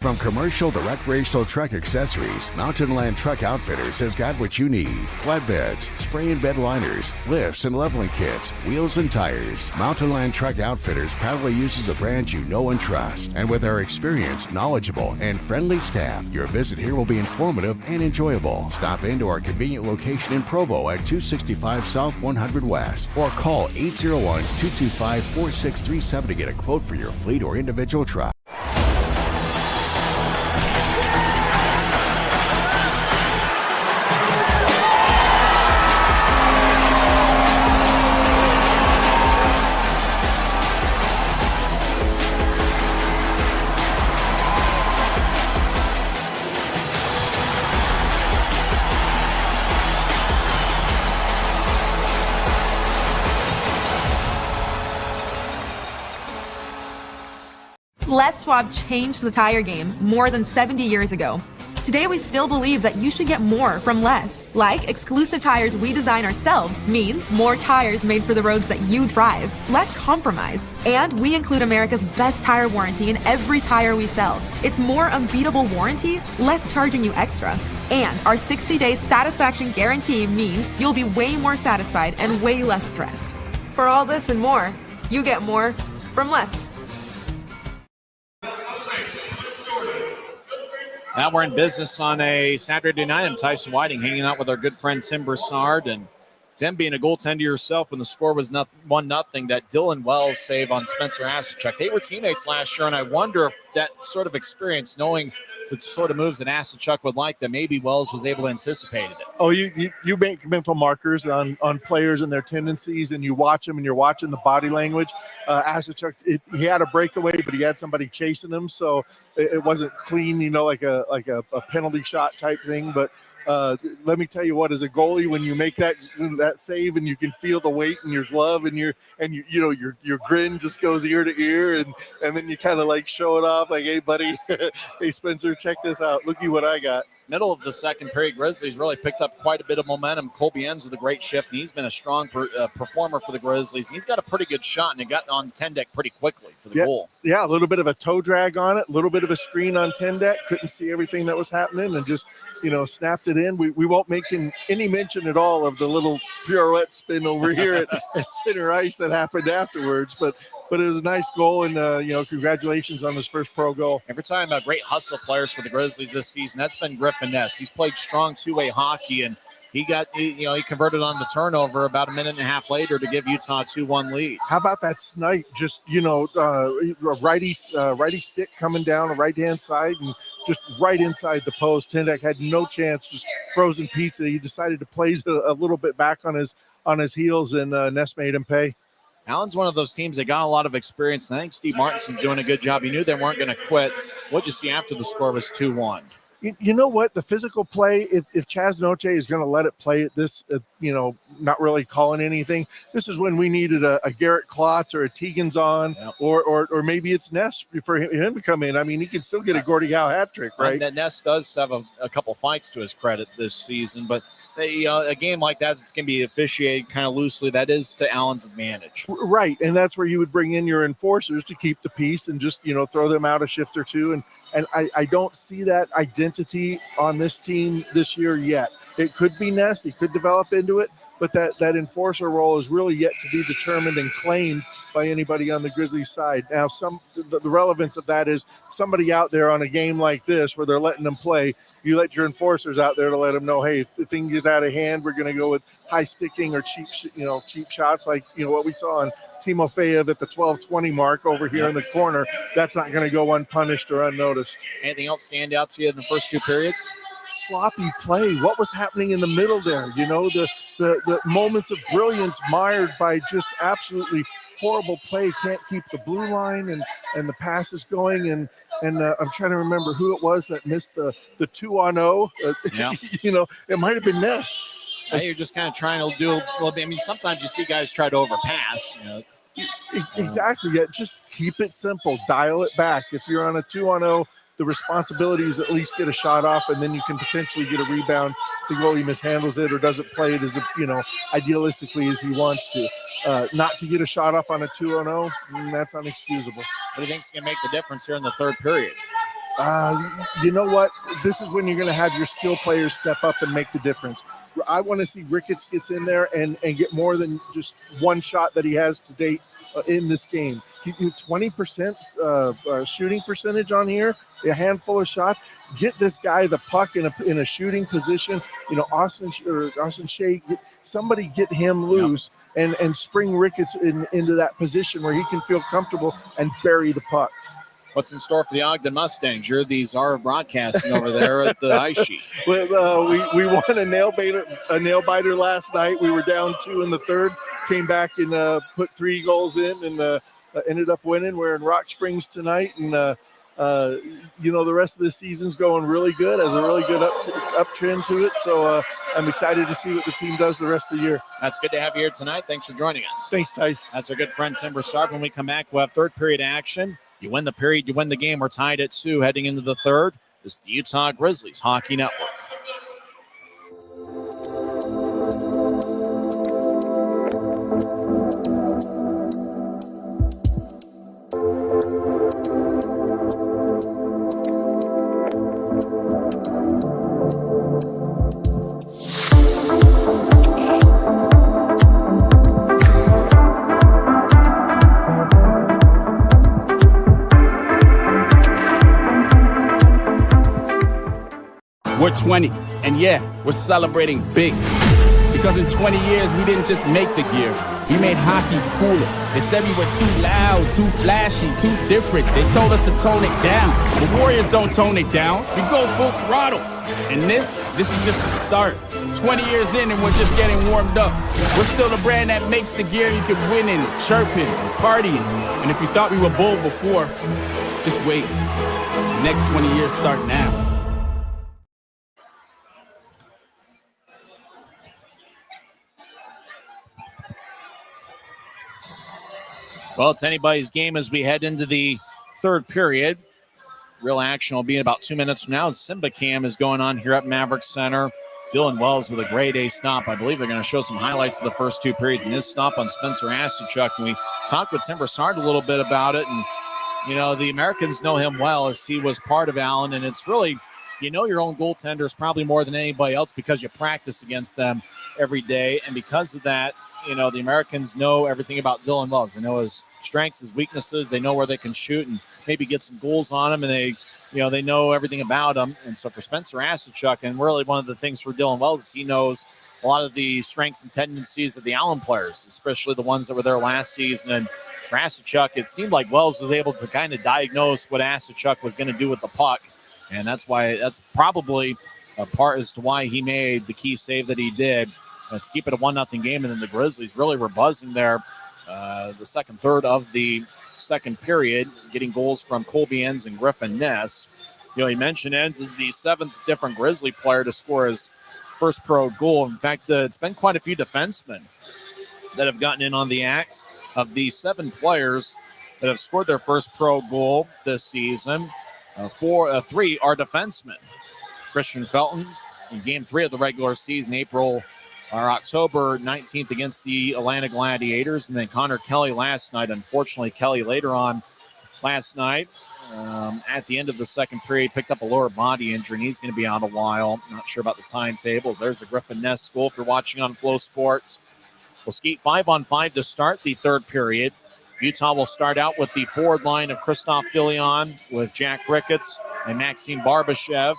From commercial to recreational truck accessories, Mountain Land Truck Outfitters has got what you need. Flatbeds, spray and bed liners, lifts and leveling kits, wheels and tires. Mountain Land Truck Outfitters proudly uses a brand you know and trust. And with our experienced, knowledgeable, and friendly staff, your visit here will be informative and enjoyable. Stop into our convenient location in Provo at 265 South 100 West or call 801-225-4637 to get a quote for your fleet or individual truck. Les Schwab changed the tire game more than 70 years ago. Today, we still believe that you should get more from less. Like exclusive tires we design ourselves means more tires made for the roads that you drive, less compromise. And we include America's best tire warranty in every tire we sell. It's more unbeatable warranty, less charging you extra. And our 60-day satisfaction guarantee means you'll be way more satisfied and way less stressed. For all this and more, you get more from less. Now we're in business on a Saturday night. I'm Tyson Whiting, hanging out with our good friend Tim Broussard. And Tim, being a goaltender yourself when the score was 1-0, that Dylan Wells save on Spencer Asachuk. They were teammates last year, and I wonder if that sort of experience, knowing the sort of moves that Asachuk would like, that maybe Wells was able to anticipate it. Oh, you make mental markers on players and their tendencies, and you watch them, and you're watching the body language. Asachuk, he had a breakaway, but he had somebody chasing him, so it wasn't clean, like a penalty shot type thing. But let me tell you what, as a goalie, when you make that save and you can feel the weight in your glove and your grin just goes ear to ear, and then you kind of like show it off like, hey buddy, hey Spencer, check this out, looky what I got. Middle of the second period, Grizzlies really picked up quite a bit of momentum. Colby ends with a great shift, and he's been a strong performer for the Grizzlies. He's got a pretty good shot, and it got on 10 deck pretty quickly for the goal. Yeah, a little bit of a toe drag on it, a little bit of a screen on 10 deck. Couldn't see everything that was happening, and just snapped it in. We won't make any mention at all of the little pirouette spin over here at center ice that happened afterwards, but it was a nice goal, and congratulations on his first pro goal. Every time about great hustle players for the Grizzlies this season, that's been Griffin Ness. He's played strong two-way hockey, and he converted on the turnover about a minute and a half later to give Utah a 2-1 lead. How about that snipe? Just righty stick coming down the right-hand side and just right inside the post. Tendek had no chance, just frozen pizza. He decided to play a little bit back on his heels, and Ness made him pay. Allen's one of those teams that got a lot of experience, and I think Steve Martinson's doing a good job. He knew they weren't going to quit. What'd you see after the score was 2-1? You know what? The physical play, if Chaz Noche is going to let it play at this, not really calling anything. This is when we needed a Garrett Klotz or a Tegan's on, or maybe it's Ness for him to come in. I mean, he can still get a Gordie Howe hat trick, right? Ness does have a couple fights to his credit this season, but a game like that that's going to be officiated kind of loosely, that is to Allen's advantage. Right, and that's where you would bring in your enforcers to keep the peace and just, throw them out a shift or two. And I don't see that identity on this team this year yet. It could be Ness. He could develop into it, but that enforcer role is really yet to be determined and claimed by anybody on the Grizzlies side. Now, the relevance of that is somebody out there on a game like this where they're letting them play, you let your enforcers out there to let them know, hey, if the thing gets out of hand, we're going to go with high sticking or cheap shots like, what we saw on Timofeyev at the 12-20 mark over here in the corner. That's not going to go unpunished or unnoticed. Anything else stand out to you in the first two periods? Sloppy play. What was happening in the middle there? The moments of brilliance mired by just absolutely horrible play. Can't keep the blue line and the passes going. And I'm trying to remember who it was that missed the 2-on-0. It might have been Ness. You're just kind of trying to do a little bit. I mean, sometimes you see guys try to overpass. Exactly. Yeah, just keep it simple. Dial it back. If you're on a 2-on-0, the responsibility is at least get a shot off, and then you can potentially get a rebound if the goalie mishandles it or doesn't play it as idealistically as he wants to. Not to get a shot off on a 2-on-0, that's unexcusable. What do you think is going to make the difference here in the third period? You know what? This is when you're going to have your skill players step up and make the difference. I want to see Ricketts gets in there and get more than just one shot that he has to date in this game. 20% shooting percentage on here, a handful of shots. Get this guy the puck in a shooting position. Austin Shea, somebody get him loose and spring Ricketts into that position where he can feel comfortable and bury the puck. What's in store for the Ogden Mustangs? You're the czar of broadcasting over there at the ice sheet. Well, we won a nail biter last night. We were down 2 in the third, came back and put 3 goals in and ended up winning. We're in Rock Springs tonight, and the rest of the season's going really good. Has a really good uptrend to it. So I'm excited to see what the team does the rest of the year. That's good to have you here tonight. Thanks for joining us. Thanks, Tyson. That's our good friend Tim Broussard. When we come back, we'll have third period action. You win the period, you win the game. We're tied at 2 heading into the third. This is the Utah Grizzlies Hockey Network. We're 20, and yeah, we're celebrating big. Because in 20 years, we didn't just make the gear. We made hockey cooler. They said we were too loud, too flashy, too different. They told us to tone it down. The Warriors don't tone it down. We go full throttle. And this is just the start. 20 years in and we're just getting warmed up. We're still the brand that makes the gear you can win in, chirping, and partying. And if you thought we were bold before, just wait. The next 20 years start now. Well, it's anybody's game as we head into the third period. Real action will be in about 2 minutes from now. Simba Cam is going on here at Maverik Center. Dylan Wells with a grade A stop. I believe they're going to show some highlights of the first 2 periods and his stop on Spencer Asachuk. And we talked with Tim Broussard a little bit about it. And, the Americans know him well as he was part of Allen. And it's really, your own goaltenders probably more than anybody else because you practice against them every day. And because of that, the Americans know everything about Dylan Wells. They know his strengths, his weaknesses. They know where they can shoot and maybe get some goals on him. And they know everything about him. And so for Spencer Asachuk, and really one of the things for Dylan Wells is he knows a lot of the strengths and tendencies of the Allen players, especially the ones that were there last season. And for Asachuk, it seemed like Wells was able to kind of diagnose what Asachuk was going to do with the puck. And that's probably a part as to why he made the key save that he did to keep it a 1-0 game. And then the Grizzlies really were buzzing there the second third of the second period, getting goals from Colby Enns and Griffin Ness. He mentioned Enns is the 7th different Grizzly player to score his first pro goal. In fact, it's been quite a few defensemen that have gotten in on the act. Of the 7 players that have scored their first pro goal this season, 3 are defensemen. Christian Felton in Game 3 of the regular season, October 19th against the Atlanta Gladiators, and then Connor Kelly last night. Unfortunately, Kelly later on last night, at the end of the second period, picked up a lower body injury, and he's going to be out a while. Not sure about the timetables. There's the Griffin Nest School if you're watching on Flow Sports. We'll skate 5-on-5 to start the third period. Utah will start out with the forward line of Christoph Filion with Jack Ricketts and Maxime Barbashev,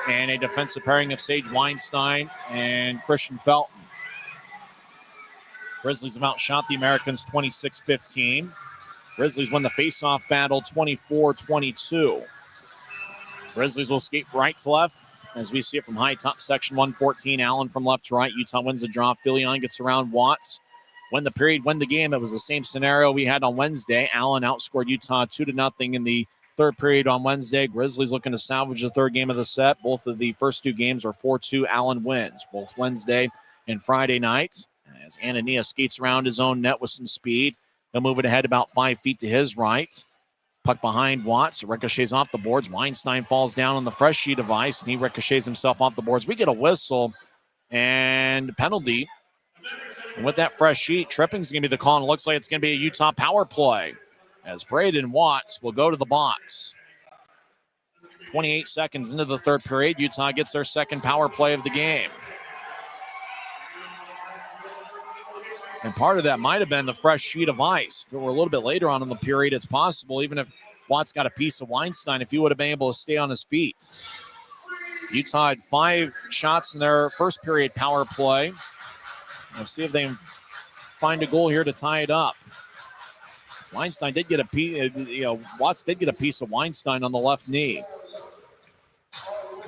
and a defensive pairing of Sage Weinstein and Christian Felton. Grizzlies have outshot the Americans 26-15. Grizzlies win the faceoff battle 24-22. Grizzlies will skate right to left as we see it from high top section 114. Allen from left to right. Utah wins the draw. Filion gets around Watts. Win the period, win the game. It was the same scenario we had on Wednesday. Allen outscored Utah 2-0 in the third period on Wednesday. Grizzlies looking to salvage the third game of the set. Both of the first 2 games are 4-2 Allen wins, both Wednesday and Friday night. As Anania skates around his own net with some speed, he'll move it ahead about 5 feet to his right. Puck behind Watts. Ricochets off the boards. Weinstein falls down on the fresh sheet of ice, and he ricochets himself off the boards. We get a whistle and penalty. And with that fresh sheet, tripping's going to be the call, and it looks like it's going to be a Utah power play as Braden Watts will go to the box. 28 seconds into the third period, Utah gets their second power play of the game. And part of that might have been the fresh sheet of ice. If it were a little bit later on in the period, it's possible, even if Watts got a piece of Weinstein, if he would have been able to stay on his feet. Utah had 5 shots in their first period power play. We'll see if they can find a goal here to tie it up. Weinstein did get a piece, Watts did get a piece of Weinstein on the left knee.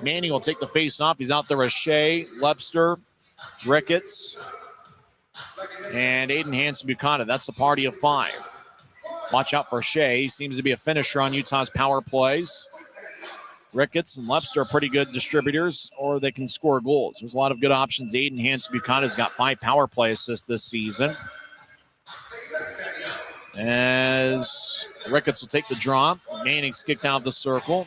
Manning will take the face off. He's out there with Shea, Lebster, Ricketts, and Aiden Hansen-Buchanan. That's a party of 5. Watch out for Shea. He seems to be a finisher on Utah's power plays. Ricketts and Lebster are pretty good distributors, or they can score goals. There's a lot of good options. Aiden Hansen-Buchanan's got 5 power play assists this season. As Ricketts will take the draw. Manning's kicked out of the circle.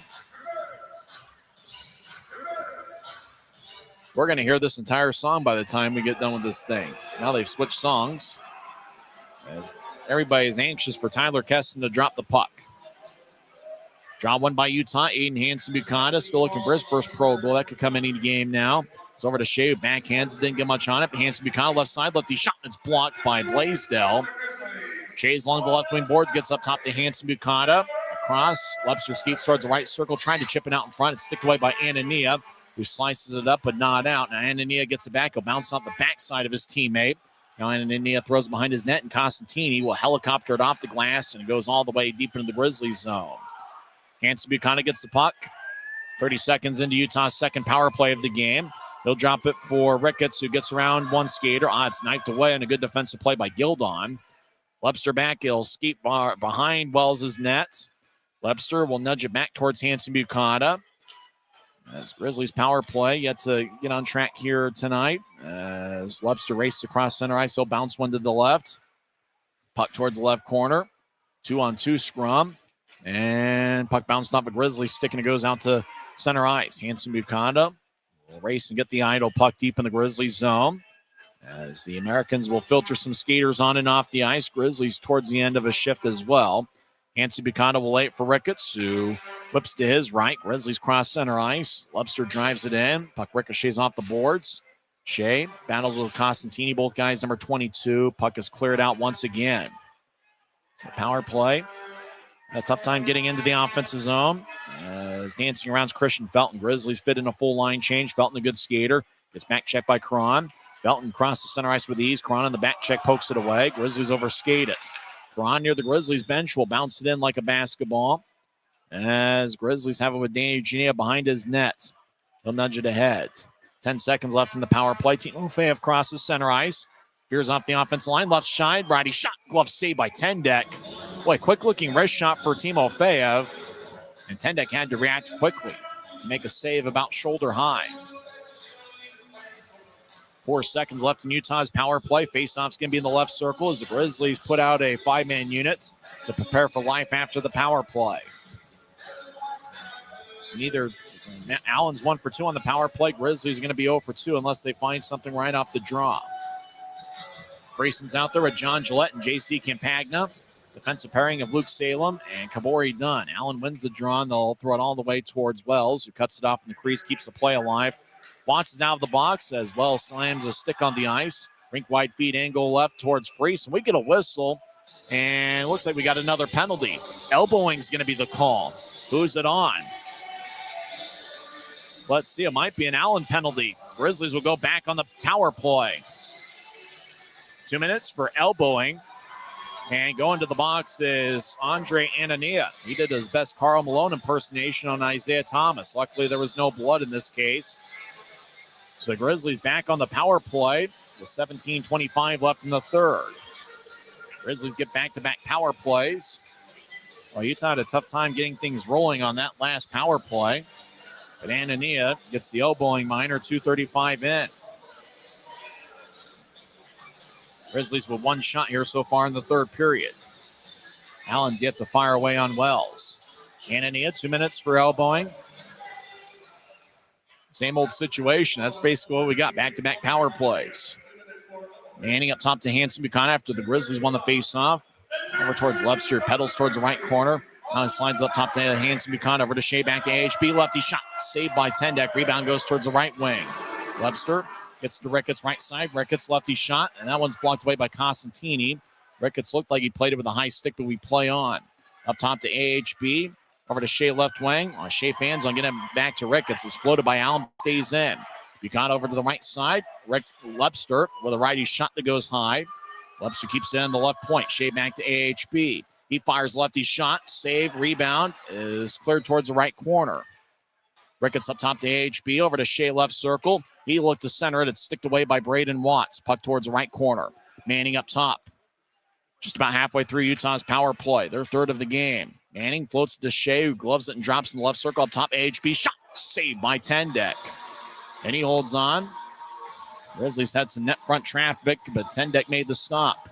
We're going to hear this entire song by the time we get done with this thing. Now they've switched songs as everybody is anxious for Tyler Keston to drop the puck. Draw one by Utah. Aiden Hansen-Buchanan still looking for his first pro goal. That could come any game now. It's over to Shea, who backhands. Didn't get much on it. Hansen-Buchanan left side, lefty shot. It's blocked by Blaisdell. Shea's along the left wing boards, gets up top to Hansen-Buchanan. Across, Lebster skates towards the right circle, trying to chip it out in front. It's sticked away by Anania, who slices it up but not out. Now Anania gets it back. He'll bounce off the backside of his teammate. Now Anania throws it behind his net, and Costantini will helicopter it off the glass, and it goes all the way deep into the Grizzlies zone. Hansen-Buchanan gets the puck. 30 seconds into Utah's second power play of the game. He'll drop it for Ricketts, who gets around one skater. It's knifed away, and a good defensive play by Gildon. Lebster back. He'll skate behind Wells' net. Lebster will nudge it back towards Hansen-Buchanan. As Grizzlies power play yet to get on track here tonight. As Lebster races across center ice, he'll bounce one to the left. Puck towards the left corner. 2-on-2 scrum. And puck bounced off a Grizzlies stick, and it goes out to center ice. Hansen-Buchanan will race and get the idle puck deep in the Grizzlies zone. As the Americans will filter some skaters on and off the ice. Grizzlies towards the end of a shift as well. Hansen-Buchanan will wait for Ricketts, who whips to his right. Grizzlies cross center ice. Lebster drives it in. Puck ricochets off the boards. Shea battles with Costantini, both guys number 22. Puck is cleared out once again. So power play. A tough time getting into the offensive zone. As dancing around is Christian Felton. Grizzlies fit in a full line change. Felton, a good skater. Gets back checked by Cron. Felton crosses center ice with ease. Cron on the back check pokes it away. Grizzlies overskate it. Cron near the Grizzlies bench will bounce it in like a basketball. As Grizzlies have it with Danny Eugenia behind his net. He'll nudge it ahead. 10 seconds left in the power play. Timofeyev crosses center ice. Veers off the offensive line. Left side. Righty shot. Glove saved by Tendek. Boy, quick-looking wrist shot for Timofeyev. And Tendek had to react quickly to make a save about shoulder high. 4 seconds left in Utah's power play. Faceoff's going to be in the left circle as the Grizzlies put out a 5-man unit to prepare for life after the power play. Neither Allen's 1 for 2 on the power play. Grizzlies are going to be 0 for 2 unless they find something right off the draw. Grayson's out there with John Gillette and J.C. Campagna. Defensive pairing of Luke Salem and Kabori Dunn. Allen wins the draw, and they'll throw it all the way towards Wells, who cuts it off in the crease, keeps the play alive. Watts is out of the box as Wells slams a stick on the ice. Rink-wide feed angle left towards Freese, and we get a whistle, and it looks like we got another penalty. Elbowing's going to be the call. Who's it on? Let's see. It might be an Allen penalty. Grizzlies will go back on the power play. 2 minutes for elbowing. And going to the box is Andre Anania. He did his best Karl Malone impersonation on Isaiah Thomas. Luckily, there was no blood in this case. So the Grizzlies back on the power play with 17:25 left in the third. Grizzlies get back-to-back power plays. Well, Utah had a tough time getting things rolling on that last power play. But Anania gets the elbowing minor, 2:35 in. Grizzlies with 1 shot here so far in the third period. Allen's yet to fire away on Wells. Anania, 2 minutes for elbowing. Same old situation. That's basically what we got. Back-to-back power plays. Manning up top to Hanson Buchanan after the Grizzlies won the face-off. Over towards Webster. Pedals towards the right corner. Now he slides up top to Hanson Buchanan. Over to Shea. Back to AHB. Lefty shot. Saved by Tendek. Rebound goes towards the right wing. Webster gets to Ricketts' right side. Ricketts lefty shot. And that one's blocked away by Costantini. Ricketts looked like he played it with a high stick, but we play on. Up top to AHB. Over to Shea left wing. Shea fans on getting back to Ricketts. It's floated by Allen. Stays in. Buchanan over to the right side. Webster with a righty shot that goes high. Webster keeps it on the left point. Shea back to AHB. He fires lefty shot. Save. Rebound is cleared towards the right corner. Ricketts up top to AHB. Over to Shea left circle. He looked to center it. It's sticked away by Braden Watts. Puck towards the right corner. Manning up top. Just about halfway through Utah's power play. Their third of the game. Manning floats to Shea, who gloves it and drops in the left circle. Up top, AHB shot. Saved by Tendek. And he holds on. Grizzlies had some net front traffic, but Tendek made the stop.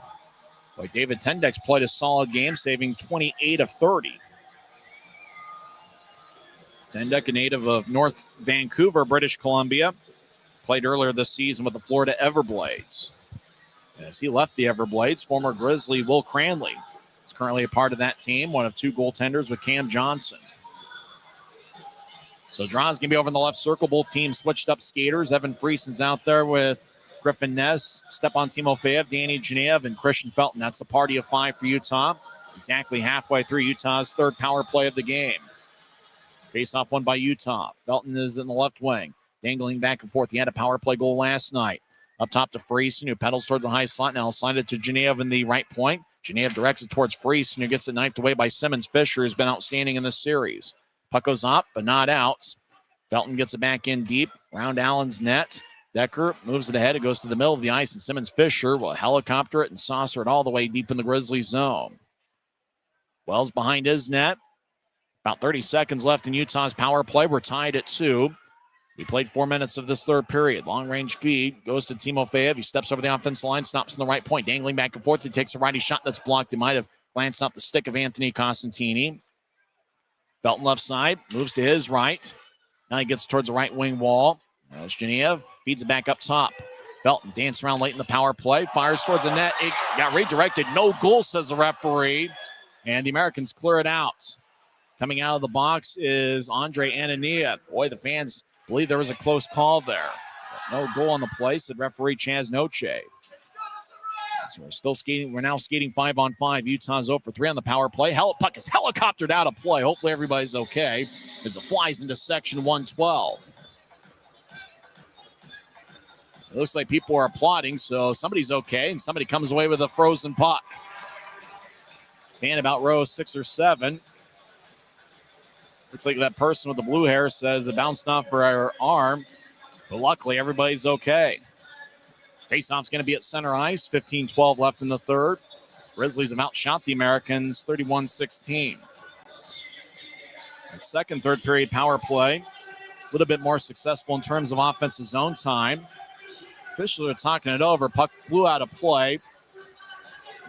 Boy, David Tendek's played a solid game, saving 28 of 30. Tendek, a native of North Vancouver, British Columbia, played earlier this season with the Florida Everblades. As he left the Everblades, former Grizzly Will Cranley is currently a part of that team, one of 2 goaltenders with Cam Johnson. So draw's going to be over in the left circle. Both teams switched up skaters. Evan Frieson's out there with Griffin Ness, Stepan Timofeyev, Danny Genev, and Christian Felton. That's a party of 5 for Utah. Exactly halfway through Utah's third power play of the game. Face-off won by Utah. Felton is in the left wing, dangling back and forth. He had a power play goal last night. Up top to Friesen, who pedals towards the high slot. Now slide it to Genev in the right point. Genev directs it towards Friesen, who gets it knifed away by Simmons Fisher, who's been outstanding in this series. Puck goes up, but not out. Felton gets it back in deep, around Allen's net. Decker moves it ahead. It goes to the middle of the ice, and Simmons Fisher will helicopter it and saucer it all the way deep in the Grizzlies zone. Wells behind his net. About 30 seconds left in Utah's power play. We're tied at 2. We played 4 minutes of this third period. Long-range feed goes to Timofeyev. He steps over the offensive line, stops in the right point, dangling back and forth. He takes a righty shot that's blocked. He might have glanced off the stick of Anthony Costantini. Felton left side, moves to his right. Now he gets towards the right wing wall. As Genev feeds it back up top. Felton dances around late in the power play, fires towards the net. It got redirected. No goal, says the referee. And the Americans clear it out. Coming out of the box is Andre Anania. Boy, the fans believe there was a close call there. But no goal on the play, said referee Chaz Noche. So we're still skating. We're now skating 5-on-5. Utah's 0 for 3 on the power play. Puck is helicoptered out of play. Hopefully everybody's okay as it flies into section 112. It looks like people are applauding, so somebody's okay, and somebody comes away with a frozen puck. Fan about row 6 or 7. Looks like that person with the blue hair says it bounced off her arm, but luckily everybody's okay. Faceoff's going to be at center ice. 15-12 left in the third. Grizzlies have outshot the Americans 31-16. Second, third period power play. A little bit more successful in terms of offensive zone time. officials are talking it over. Puck flew out of play.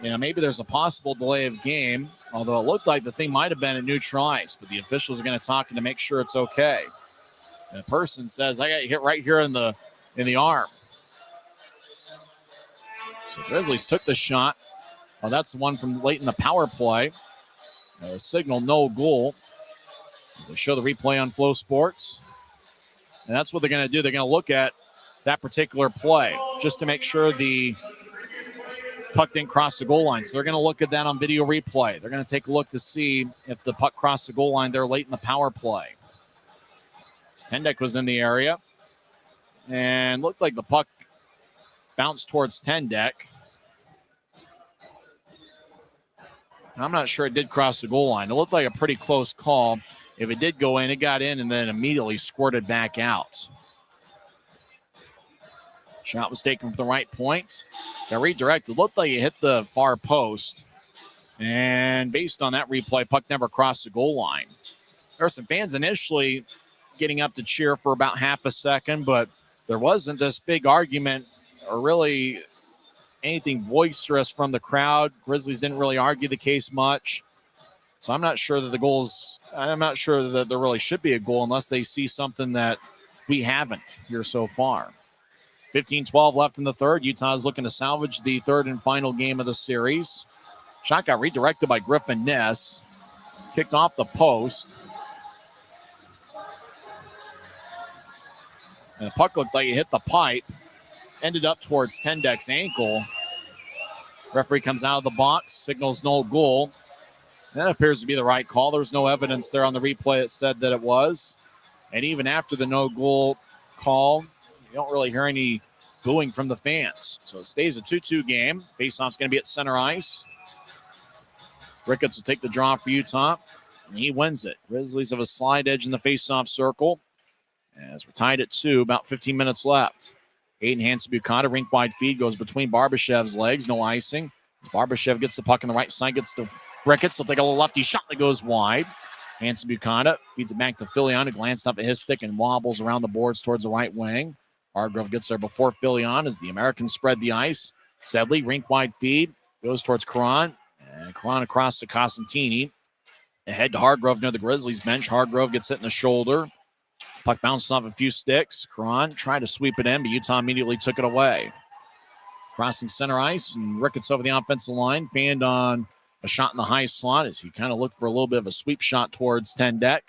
Maybe there's a possible delay of game, although it looked like the thing might have been a neutral ice, but the officials are going to talk to make sure it's okay. And the person says, I got hit right here in the arm. So Grizzlies took the shot. Well, that's the one from late in the power play. Signal no goal. They show the replay on Flow Sports. And that's what they're going to do. They're going to look at that particular play just to make sure the puck didn't cross the goal line. So they're going to look at that on video replay. They're going to take a look to see if the puck crossed the goal line there late in the power play. Tendek was in the area and looked like the puck bounced towards Tendek. I'm not sure it did cross the goal line. It looked like a pretty close call. If it did go in, it got in and then immediately squirted back out. Shot was taken from the right point. Got redirected. Looked like it hit the far post. And based on that replay, puck never crossed the goal line. There were some fans initially getting up to cheer for about half a second, but there wasn't this big argument or really anything boisterous from the crowd. Grizzlies didn't really argue the case much. So I'm not sure that there really should be a goal unless they see something that we haven't here so far. 15-12 left in the third. Utah's looking to salvage the third and final game of the series. Shot got redirected by Griffin Ness. Kicked off the post. And the puck looked like it hit the pipe. Ended up towards Tendek's ankle. Referee comes out of the box, signals no goal. That appears to be the right call. There was no evidence there on the replay that said that it was. And even after the no goal call, you don't really hear any booing from the fans. So it stays a 2-2 game. Faceoff's going to be at center ice. Ricketts will take the draw for Utah, and he wins it. Grizzlies have a slide edge in the faceoff circle. As we're tied at 2, about 15 minutes left. Aiden Hansen-Bukata, rink-wide feed, goes between Barbashev's legs. No icing. As Barbashev gets the puck on the right side, gets to Ricketts. He'll take a little lefty shot that goes wide. Hansen-Bukata feeds it back to Filion, who glanced up at his stick and wobbles around the boards towards the right wing. Hargrove gets there before Filion as the Americans spread the ice. Sedley, rink-wide feed, goes towards Caron. And Caron across to Costantini. Ahead to Hargrove near the Grizzlies bench. Hargrove gets hit in the shoulder. Puck bounces off a few sticks. Caron tried to sweep it in, but Utah immediately took it away. Crossing center ice, and Ricketts over the offensive line. Fanned on a shot in the high slot as he kind of looked for a little bit of a sweep shot towards Tendek.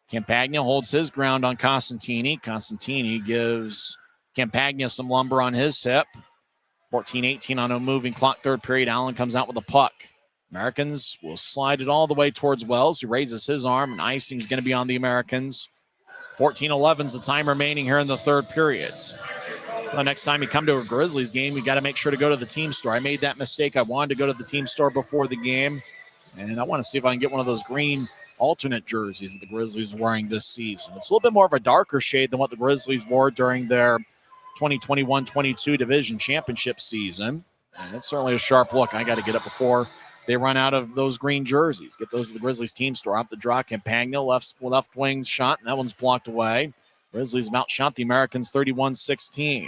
Campagna holds his ground on Costantini. Costantini gives Campagna some lumber on his hip. 14-18 on a moving clock, third period. Allen comes out with the puck. Americans will slide it all the way towards Wells, who raises his arm, and icing is going to be on the Americans. 14-11 is the time remaining here in the third period. The next time you come to a Grizzlies game, you got to make sure to go to the team store. I made that mistake. I wanted to go to the team store before the game, and I want to see if I can get one of those green alternate jerseys that the Grizzlies are wearing this season. It's a little bit more of a darker shade than what the Grizzlies wore during their 2021-22 division championship season, and it's certainly a sharp look. I got to get it before they run out of those green jerseys. Get those at the Grizzlies team store. Off the draw, Campagna, left wing shot, and that one's blocked away. Grizzlies have outshot the Americans 31-16.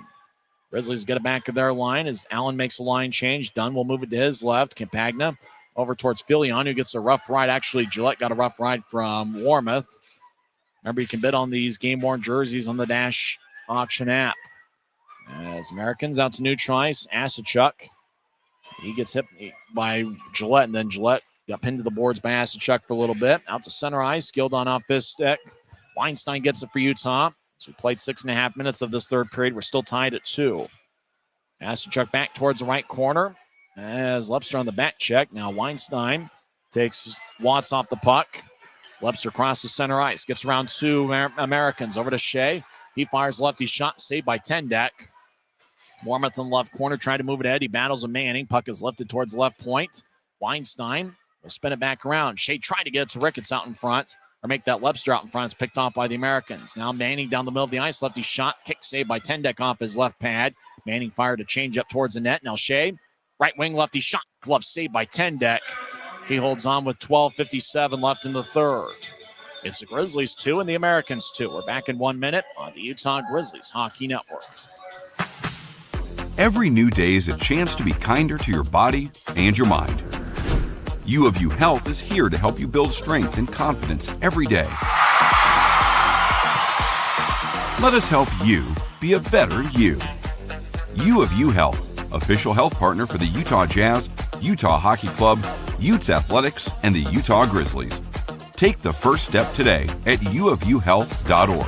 Grizzlies get it back of their line as Allen makes a line change. Dunn will move it to his left. Campagna over towards Filion, who gets a rough ride. Actually, Gillette got a rough ride from Warmoth. Remember, you can bid on these game-worn jerseys on the Dash auction app. As Americans out to neutral ice, Asachuk. He gets hit by Gillette, and then Gillette got pinned to the boards by Asachuk for a little bit. Out to center ice, Gildon off his stick. Weinstein gets it for Utah. So we played 6.5 minutes of this third period. We're still tied at 2. Asachuk back towards the right corner as Lepster on the back check. Now Weinstein takes Watts off the puck. Lepster crosses center ice, gets around 2 Americans over to Shea. He fires lefty shot, saved by Tendek. Warmoth in the left corner, trying to move it ahead. He battles a Manning. Puck is lifted towards the left point. Weinstein will spin it back around. Shea tried to get it to Ricketts out in front, or make that Lepster out in front. It's picked off by the Americans. Now Manning down the middle of the ice. Lefty shot, kick saved by Tendek off his left pad. Manning fired a change up towards the net. Now Shea, right wing lefty shot, glove saved by Tendek. He holds on with 12:57 left in the third. It's the Grizzlies 2 and the Americans 2. We're back in 1 minute on the Utah Grizzlies Hockey Network. Every new day is a chance to be kinder to your body and your mind. U of U Health is here to help you build strength and confidence every day. Let us help you be a better you. U of U Health, official health partner for the Utah Jazz, Utah Hockey Club, Utes Athletics, and the Utah Grizzlies. Take the first step today at uofuhealth.org.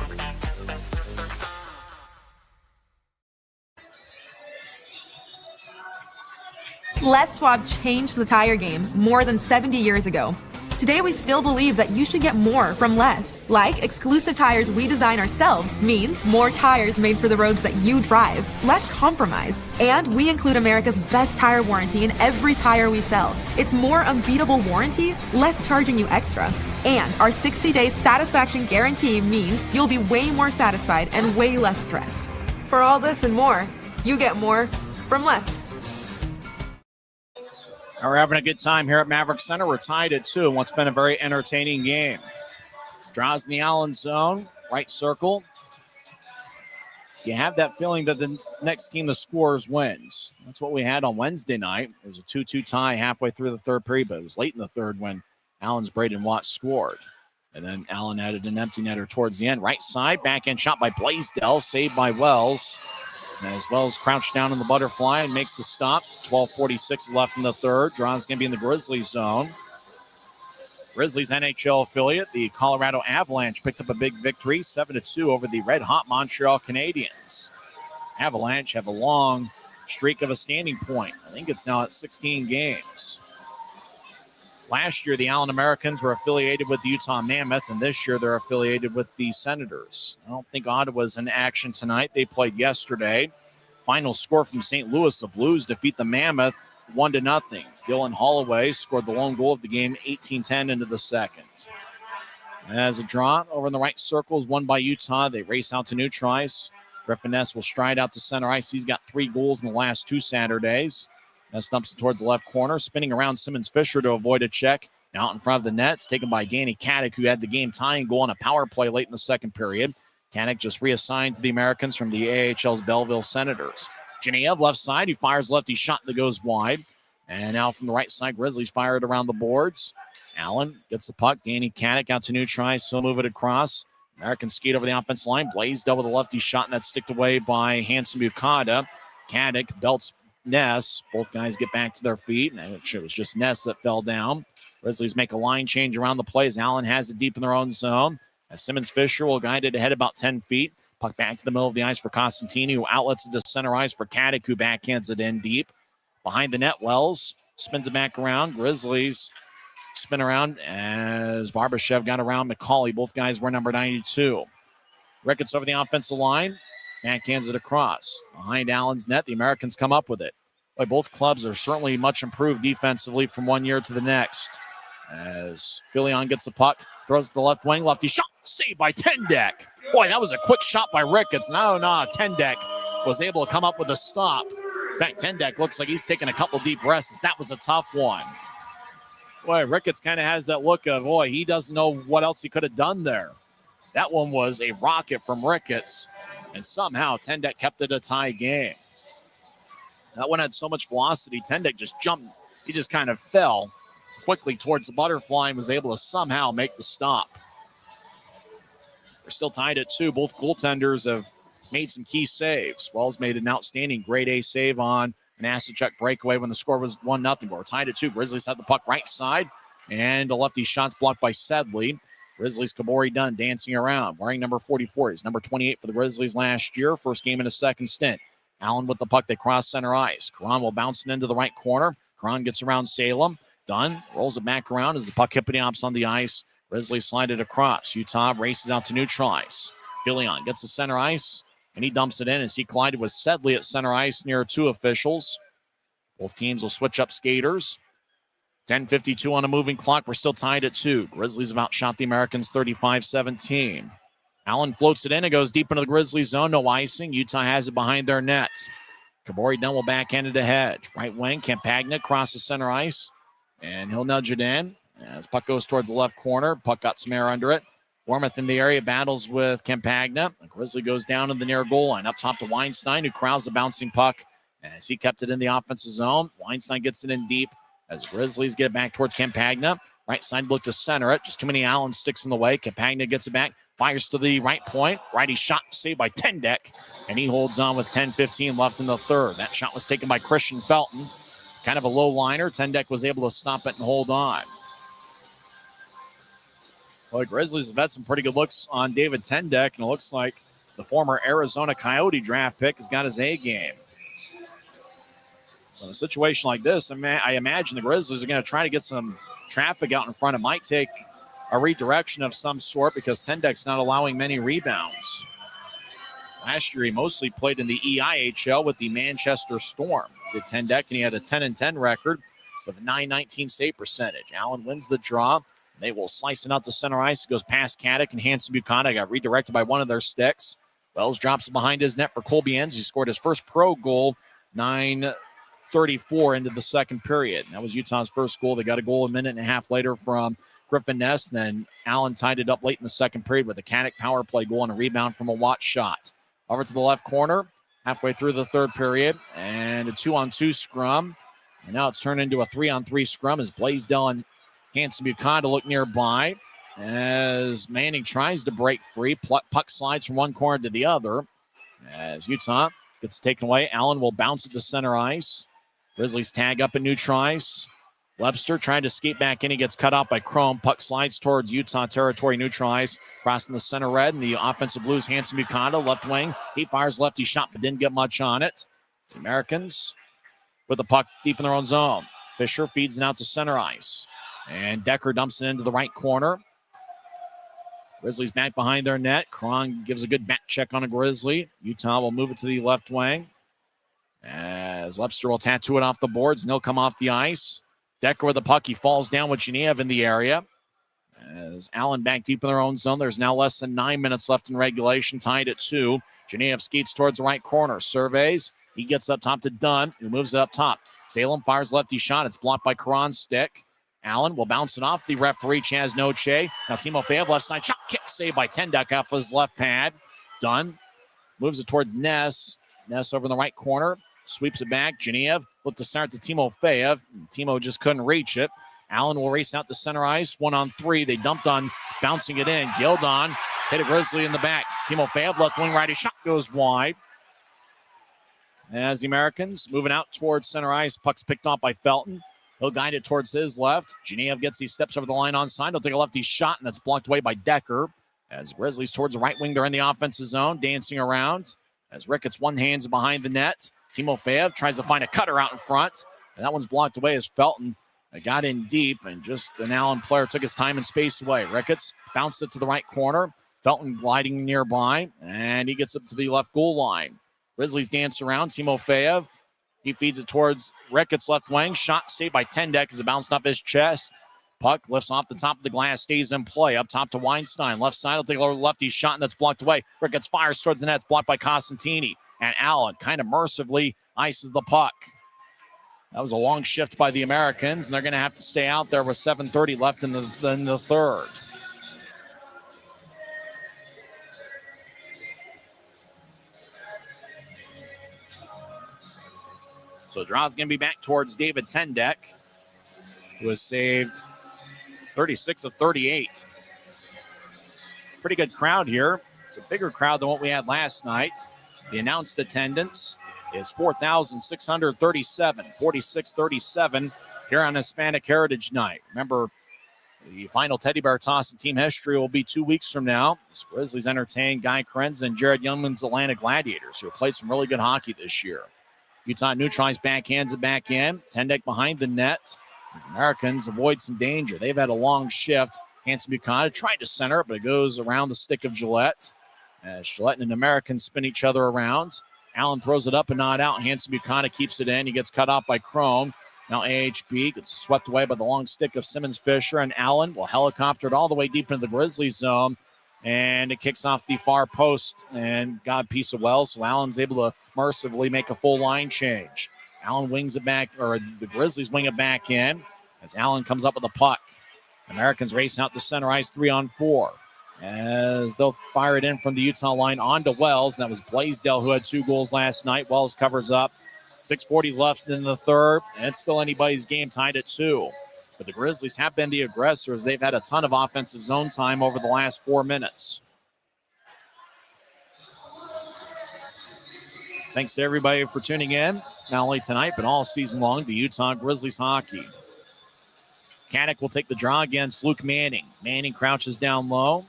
Les Schwab changed the tire game more than 70 years ago. Today, we still believe that you should get more from less. Like exclusive tires we design ourselves means more tires made for the roads that you drive, less compromise. And we include America's best tire warranty in every tire we sell. It's more unbeatable warranty, less charging you extra. And our 60-day satisfaction guarantee means you'll be way more satisfied and way less stressed. For all this and more, you get more from less. We're having a good time here at Maverik Center. We're tied at 2 in what's been a very entertaining game. Draws in the Allen zone, right circle. You have that feeling that the next team that scores wins. That's what we had on Wednesday night. It was a 2-2 tie halfway through the third period, but it was late in the third when Allen's Braden Watts scored. And then Allen added an empty netter towards the end. Right side, backhand shot by Blaisdell, saved by Wells. As Wells crouched down in the butterfly and makes the stop. 12:46 left in the third. Draw's going to be in the Grizzlies zone. Grizzlies NHL affiliate, the Colorado Avalanche, picked up a big victory, 7-2 over the red-hot Montreal Canadiens. Avalanche have a long streak of a standing point. I think it's now at 16 games. Last year, the Allen Americans were affiliated with the Utah Mammoth, and this year they're affiliated with the Senators. I don't think Ottawa's in action tonight. They played yesterday. Final score from St. Louis, the Blues defeat the Mammoth 1-0. Dylan Holloway scored the lone goal of the game, 18-10 into the second. As a draw over in the right circle is won by Utah. They race out to neutralize. Griffin Ness will stride out to center ice. He's got 3 goals in the last 2 Saturdays. Ness dumps it towards the left corner, spinning around Simmons Fisher to avoid a check. Now out in front of the net, it's taken by Danny Kadek, who had the game-tying goal on a power play late in the second period. Kadek just reassigned to the Americans from the AHL's Belleville Senators. Genev left side, he fires lefty shot that goes wide. And now from the right side, Grizzlies fired around the boards. Allen gets the puck. Danny Kadek out to neutralize, so move it across. Americans skate over the offensive line. Blaisdell with a lefty shot, and that's sticked away by Hanson Bukada. Kadek belts Ness. Both guys get back to their feet, and it was just Ness that fell down. Grizzlies make a line change around the play as Allen has it deep in their own zone. As Simmons Fisher will guide it ahead about 10 feet. Puck back to the middle of the ice for Costantini, who outlets it to center ice for Kadek, who backhands it in deep. Behind the net, Wells spins it back around. Grizzlies spin around as Barbashev got around McCauley. Both guys wear number 92. Ricketts over the offensive line. Backhands it across. Behind Allen's net, the Americans come up with it. Boy, both clubs are certainly much improved defensively from one year to the next. As Filion gets the puck, throws it to the left wing, lefty shot, saved by Tendek. Boy, that was a quick shot by Ricketts. No, Tendek was able to come up with a stop. In fact, Tendek looks like he's taking a couple deep breaths. That was a tough one. Boy, Ricketts kind of has that look of, he doesn't know what else he could have done there. That one was a rocket from Ricketts, and somehow Tendek kept it a tie game. That one had so much velocity, Tendek just jumped. He just kind of fell quickly towards the butterfly and was able to somehow make the stop. We're still tied at 2. Both goaltenders have made some key saves. Wells made an outstanding grade A save on an Asachuk breakaway when the score was 1-0. But we're tied at 2. Grizzlies had the puck right side, and a lefty shot's blocked by Sedley. Grizzlies, Kabori Dunn dancing around, wearing number 44. He's number 28 for the Grizzlies last year. First game in his second stint. Allen with the puck. They cross center ice. Karan will bounce it into the right corner. Karan gets around Salem. Dunn rolls it back around as the puck hippity-hops on the ice. Grizzlies slide it across. Utah races out to neutralize. Filion gets the center ice, and he dumps it in as he collided with Sedley at center ice near 2 officials. Both teams will switch up skaters. 10:52 on a moving clock. We're still tied at 2. Grizzlies have outshot the Americans 35-17. Allen floats it in. It goes deep into the Grizzlies zone. No icing. Utah has it behind their net. Kabori Dunn will backhand it ahead. Right wing, Campagna crosses center ice, and he'll nudge it in. As puck goes towards the left corner. Puck got some air under it. Wormuth in the area battles with Campagna. The Grizzly goes down to the near goal line. Up top to Weinstein, who crowds the bouncing puck as he kept it in the offensive zone. Weinstein gets it in deep as Grizzlies get it back towards Campagna. Right side look to center it. Just too many Allen sticks in the way. Campagna gets it back. Fires to the right point. Righty shot saved by Tendek. And he holds on with 10-15 left in the third. That shot was taken by Christian Felton. Kind of a low liner. Tendek was able to stop it and hold on. Well, the Grizzlies have had some pretty good looks on David Tendek. And it looks like the former Arizona Coyote draft pick has got his A game. So in a situation like this, I imagine the Grizzlies are going to try to get some traffic out in front. It might take a redirection of some sort because Tendek's not allowing many rebounds. Last year, he mostly played in the EIHL with the Manchester Storm. Did Tendek, and he had a 10-10 record with a .919 save percentage. Allen wins the draw. They will slice it out to center ice. It goes past Caddick and Hanson Buchanan. Got redirected by one of their sticks. Wells drops it behind his net for Colby Enns. He scored his first pro goal, 9:34 into the second period. That was Utah's first goal. They got a goal a minute and a half later from Griffin Ness. Then Allen tied it up late in the second period with a Caddick power play goal and a rebound from a Watt shot. Over to the left corner, halfway through the third period, and a 2-on-2 scrum. And now it's turned into a 3-on-3 scrum as Blaisdell and Hanson Buchanan look nearby. As Manning tries to break free, puck slides from one corner to the other. As Utah gets taken away, Allen will bounce it to center ice. Grizzlies tag up in neutral ice. Webster trying to skate back in. He gets cut off by Chrome. Puck slides towards Utah territory, neutral ice. Crossing the center red, and the offensive Blues, Hanson Buchanan, left wing. He fires lefty shot, but didn't get much on it. It's the Americans with the puck deep in their own zone. Fisher feeds it out to center ice. And Decker dumps it into the right corner. Grizzlies back behind their net. Cron gives a good back check on a Grizzly. Utah will move it to the left wing. As Webster will tattoo it off the boards, and he'll come off the ice. Decker with the puck. He falls down with Genev in the area. As Allen back deep in their own zone. There's now less than 9 minutes left in regulation, tied at 2. Genev skates towards the right corner. Surveys. He gets up top to Dunn, who moves it up top. Salem fires lefty shot. It's blocked by Karan's stick. Allen will bounce it off the referee, Chaz Noche. Now Timofeyev left side shot, kick saved by Tendek off his left pad. Dunn moves it towards Ness. Ness over in the right corner, sweeps it back. Genev looked to start to Timofeyev. Timo just couldn't reach it. Allen will race out to center ice, 1-on-3. They dumped on, bouncing it in. Gildon hit a Grizzly in the back. Timofeyev left wing righty shot goes wide. As the Americans moving out towards center ice, puck's picked off by Felton. He'll guide it towards his left. Genev gets these steps over the line onside. He'll take a lefty shot, and that's blocked away by Decker. As Grizzlies towards the right wing, they're in the offensive zone, dancing around. As Ricketts one hands behind the net. Timofeyev tries to find a cutter out in front. And that one's blocked away as Felton got in deep, and just an Allen player took his time and space away. Ricketts bounced it to the right corner. Felton gliding nearby, and he gets up to the left goal line. Grizzlies dance around. Timofeyev. He feeds it towards Ricketts' left wing. Shot saved by Tendek as it bounced off his chest. Puck lifts off the top of the glass, stays in play. Up top to Weinstein. Left side will take a lefty shot, and that's blocked away. Ricketts fires towards the net. It's blocked by Costantini. And Allen kind of mercifully ices the puck. That was a long shift by the Americans, and they're going to have to stay out there with 7:30 left in the third. So the draw's going to be back towards David Tendek, who has saved 36 of 38. Pretty good crowd here. It's a bigger crowd than what we had last night. The announced attendance is 4,637, 46-37 here on Hispanic Heritage Night. Remember, the final teddy bear toss in team history will be 2 weeks from now. The Grizzlies entertain Guy Krenz and Jared Youngman's Atlanta Gladiators, who have played some really good hockey this year. Utah neutralized backhands it back in. Tendek behind the net. As Americans avoid some danger. They've had a long shift. Hanson Buchanan tried to center it, but it goes around the stick of Gillette. As Gillette and Americans spin each other around. Allen throws it up and not out. Hanson Buchanan keeps it in. He gets cut off by Chrome. Now AHB gets swept away by the long stick of Simmons Fisher. And Allen will helicopter it all the way deep into the Grizzlies zone. And it kicks off the far post and got a piece of Wells. So Allen's able to mercifully make a full line change. Allen wings it back, or the Grizzlies wing it back in as Allen comes up with the puck. Americans race out to center ice 3-on-4 as they'll fire it in from the Utah line onto Wells. And that was Blaisdell who had 2 goals last night. Wells covers up 6:40 left in the third, and it's still anybody's game, tied at 2. But the Grizzlies have been the aggressors. They've had a ton of offensive zone time over the last 4 minutes. Thanks to everybody for tuning in, not only tonight, but all season long, to Utah Grizzlies hockey. Caddick will take the draw against Luke Manning. Manning crouches down low.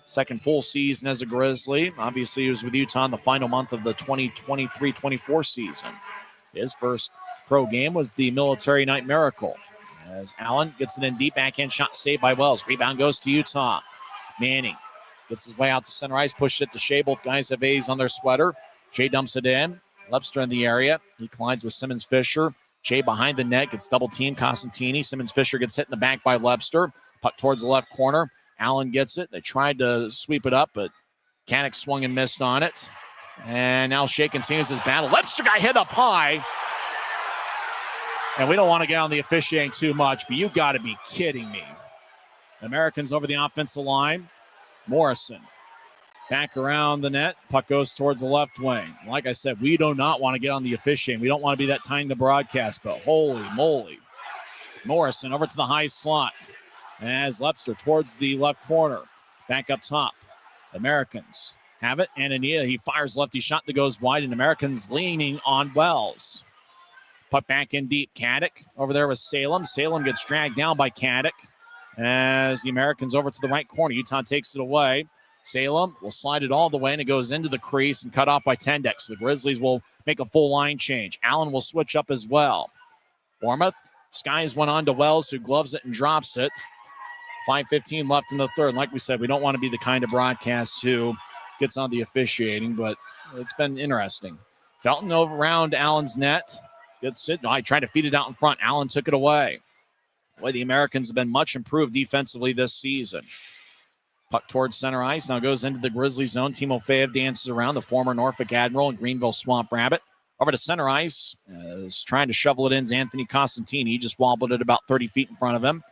Second full season as a Grizzly. Obviously, he was with Utah in the final month of the 2023-24 season. His first pro game was the Military Night Miracle. As Allen gets it in deep, backhand shot saved by Wells. Rebound goes to Utah. Manning gets his way out to center ice, pushes it to Shea. Both guys have A's on their sweater. Shea dumps it in. Lepster in the area. He collides with Simmons Fisher. Shea behind the net, gets double teamed. Costantini. Simmons Fisher gets hit in the back by Lepster. Puck towards the left corner. Allen gets it. They tried to sweep it up, but Caddick swung and missed on it. And now Shea continues his battle. Lepster got hit up high. And we don't want to get on the officiating too much, but you got to be kidding me. Americans over the offensive line. Morrison back around the net. Puck goes towards the left wing. Like I said, we do not want to get on the officiating. We don't want to be that tying the broadcast, but holy moly. Morrison over to the high slot. As Lepster towards the left corner. Back up top. Americans have it. Anania, he fires lefty shot that goes wide, and Americans leaning on Wells. Puck back in deep. Caddick over there with Salem. Salem gets dragged down by Caddick as the Americans over to the right corner. Utah takes it away. Salem will slide it all the way, and it goes into the crease and cut off by Tendek. So the Grizzlies will make a full line change. Allen will switch up as well. Ormuth skies one on to Wells, who gloves it and drops it. 5:15 left in the third. Like we said, we don't want to be the kind of broadcast who gets on the officiating, but it's been interesting. Felton over around Allen's net. Gets it. I tried to feed it out in front. Allen took it away. Boy, the Americans have been much improved defensively this season. Puck towards center ice. Now goes into the Grizzlies zone. Timofeyev dances around, the former Norfolk Admiral and Greenville Swamp Rabbit. Over to center ice. Is trying to shovel it in is Anthony Costantini. He just wobbled it about 30 feet in front of him.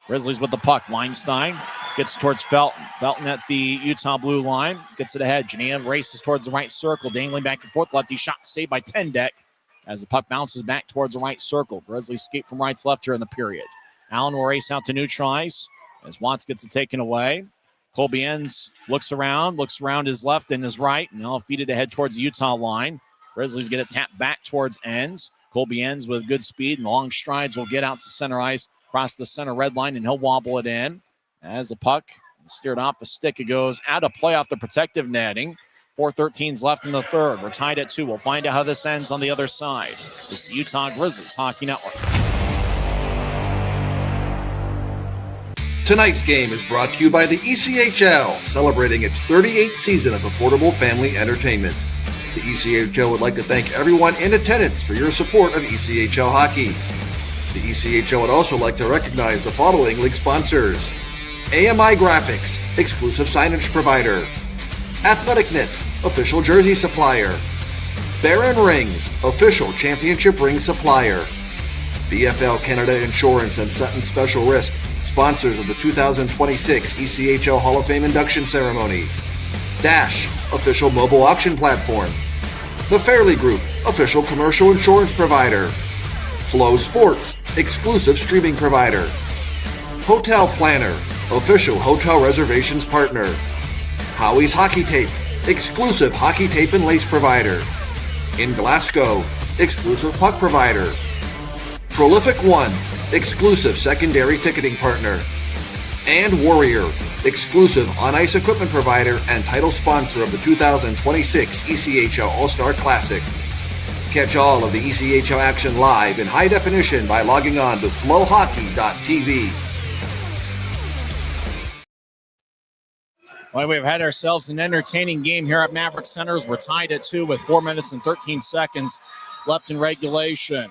Grizzlies with the puck. Weinstein gets towards Felton. Felton at the Utah blue line. Gets it ahead. Genev races towards the right circle. Dangling back and forth. Lefty shot saved by Tendek as the puck bounces back towards the right circle. Grizzlies skate from right to left here in the period. Allen will race out to neutral ice as Watts gets it taken away. Colby Enns looks around his left and his right, and he'll feed it ahead towards the Utah line. Grizzlies get it tapped back towards Enns. Colby Enns with good speed and long strides will get out to center ice, across the center red line, and he'll wobble it in. As the puck steered off the stick, it goes out of play off the protective netting. 4:13 left in the third. We're tied at 2. We'll find out how this ends on the other side. It's the Utah Grizzlies Hockey Network. Tonight's game is brought to you by the ECHL, celebrating its 38th season of affordable family entertainment. The ECHL would like to thank everyone in attendance for your support of ECHL hockey. The ECHL would also like to recognize the following league sponsors: AMI Graphics, exclusive signage provider; Athletic Knit, official jersey supplier; Baron Rings, official championship ring supplier; BFL Canada Insurance and Sutton Special Risk, sponsors of the 2026 ECHL Hall of Fame induction ceremony; Dash, official mobile auction platform; The Fairley Group, official commercial insurance provider; Flow Sports, exclusive streaming provider; Hotel Planner, official hotel reservations partner; Howie's Hockey Tape, exclusive hockey tape and lace provider; In Glasgow, exclusive puck provider; Prolific One, exclusive secondary ticketing partner; and Warrior, exclusive on-ice equipment provider and title sponsor of the 2026 ECHL All-Star Classic. Catch all of the ECHL action live in high definition by logging on to flowhockey.tv. Well, we've had ourselves an entertaining game here at Maverik Center. We're tied at 2 with 4 minutes and 13 seconds left in regulation.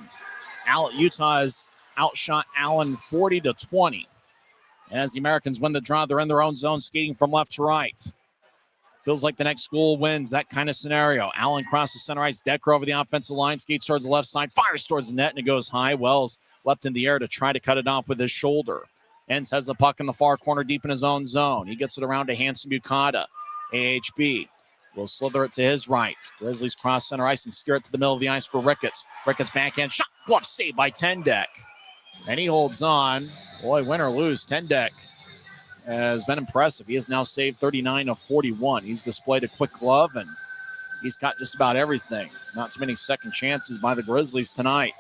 Utah has outshot Allen 40-20. As the Americans win the draw, they're in their own zone, skating from left to right. Feels like the next school wins, that kind of scenario. Allen crosses center ice. Decker over the offensive line, skates towards the left side, fires towards the net, and it goes high. Wells leapt in the air to try to cut it off with his shoulder. Enns has the puck in the far corner deep in his own zone. He gets it around to Hanson Bukata. AHB will slither it to his right. Grizzlies cross center ice and steer it to the middle of the ice for Ricketts. Ricketts backhand shot, glove saved by Tendek. And he holds on. Boy, win or lose, Tendek has been impressive. He has now saved 39 of 41. He's displayed a quick glove, and he's got just about everything. Not too many second chances by the Grizzlies tonight.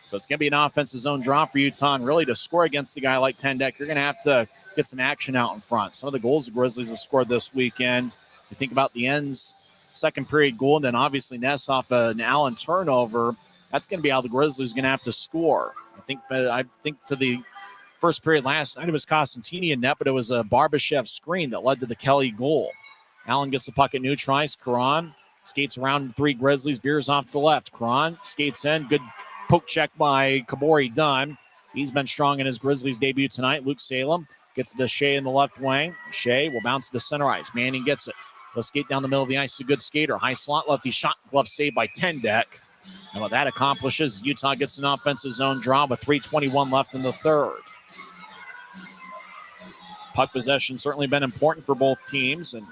So it's going to be an offensive zone draw for Utah, and really to score against a guy like Tendek, you're going to have to get some action out in front. Some of the goals the Grizzlies have scored this weekend, you think about the ends, second period goal, and then obviously Ness off an Allen turnover. That's going to be how the Grizzlies are going to have to score. I think to the first period last night, it was Costantini in net, but it was a Barbashev screen that led to the Kelly goal. Allen gets the puck at neutral ice. Karan skates around 3 Grizzlies, veers off to the left. Karan skates in. Good poke check by Kabori Dunn. He's been strong in his Grizzlies debut tonight. Luke Salem gets to Shea in the left wing. Shea will bounce to the center ice. Manning gets it. He'll skate down the middle of the ice. A good skater. High slot lefty shot, glove saved by Tendek. And what that accomplishes, Utah gets an offensive zone draw with 3:21 left in the third. Puck possession certainly been important for both teams, and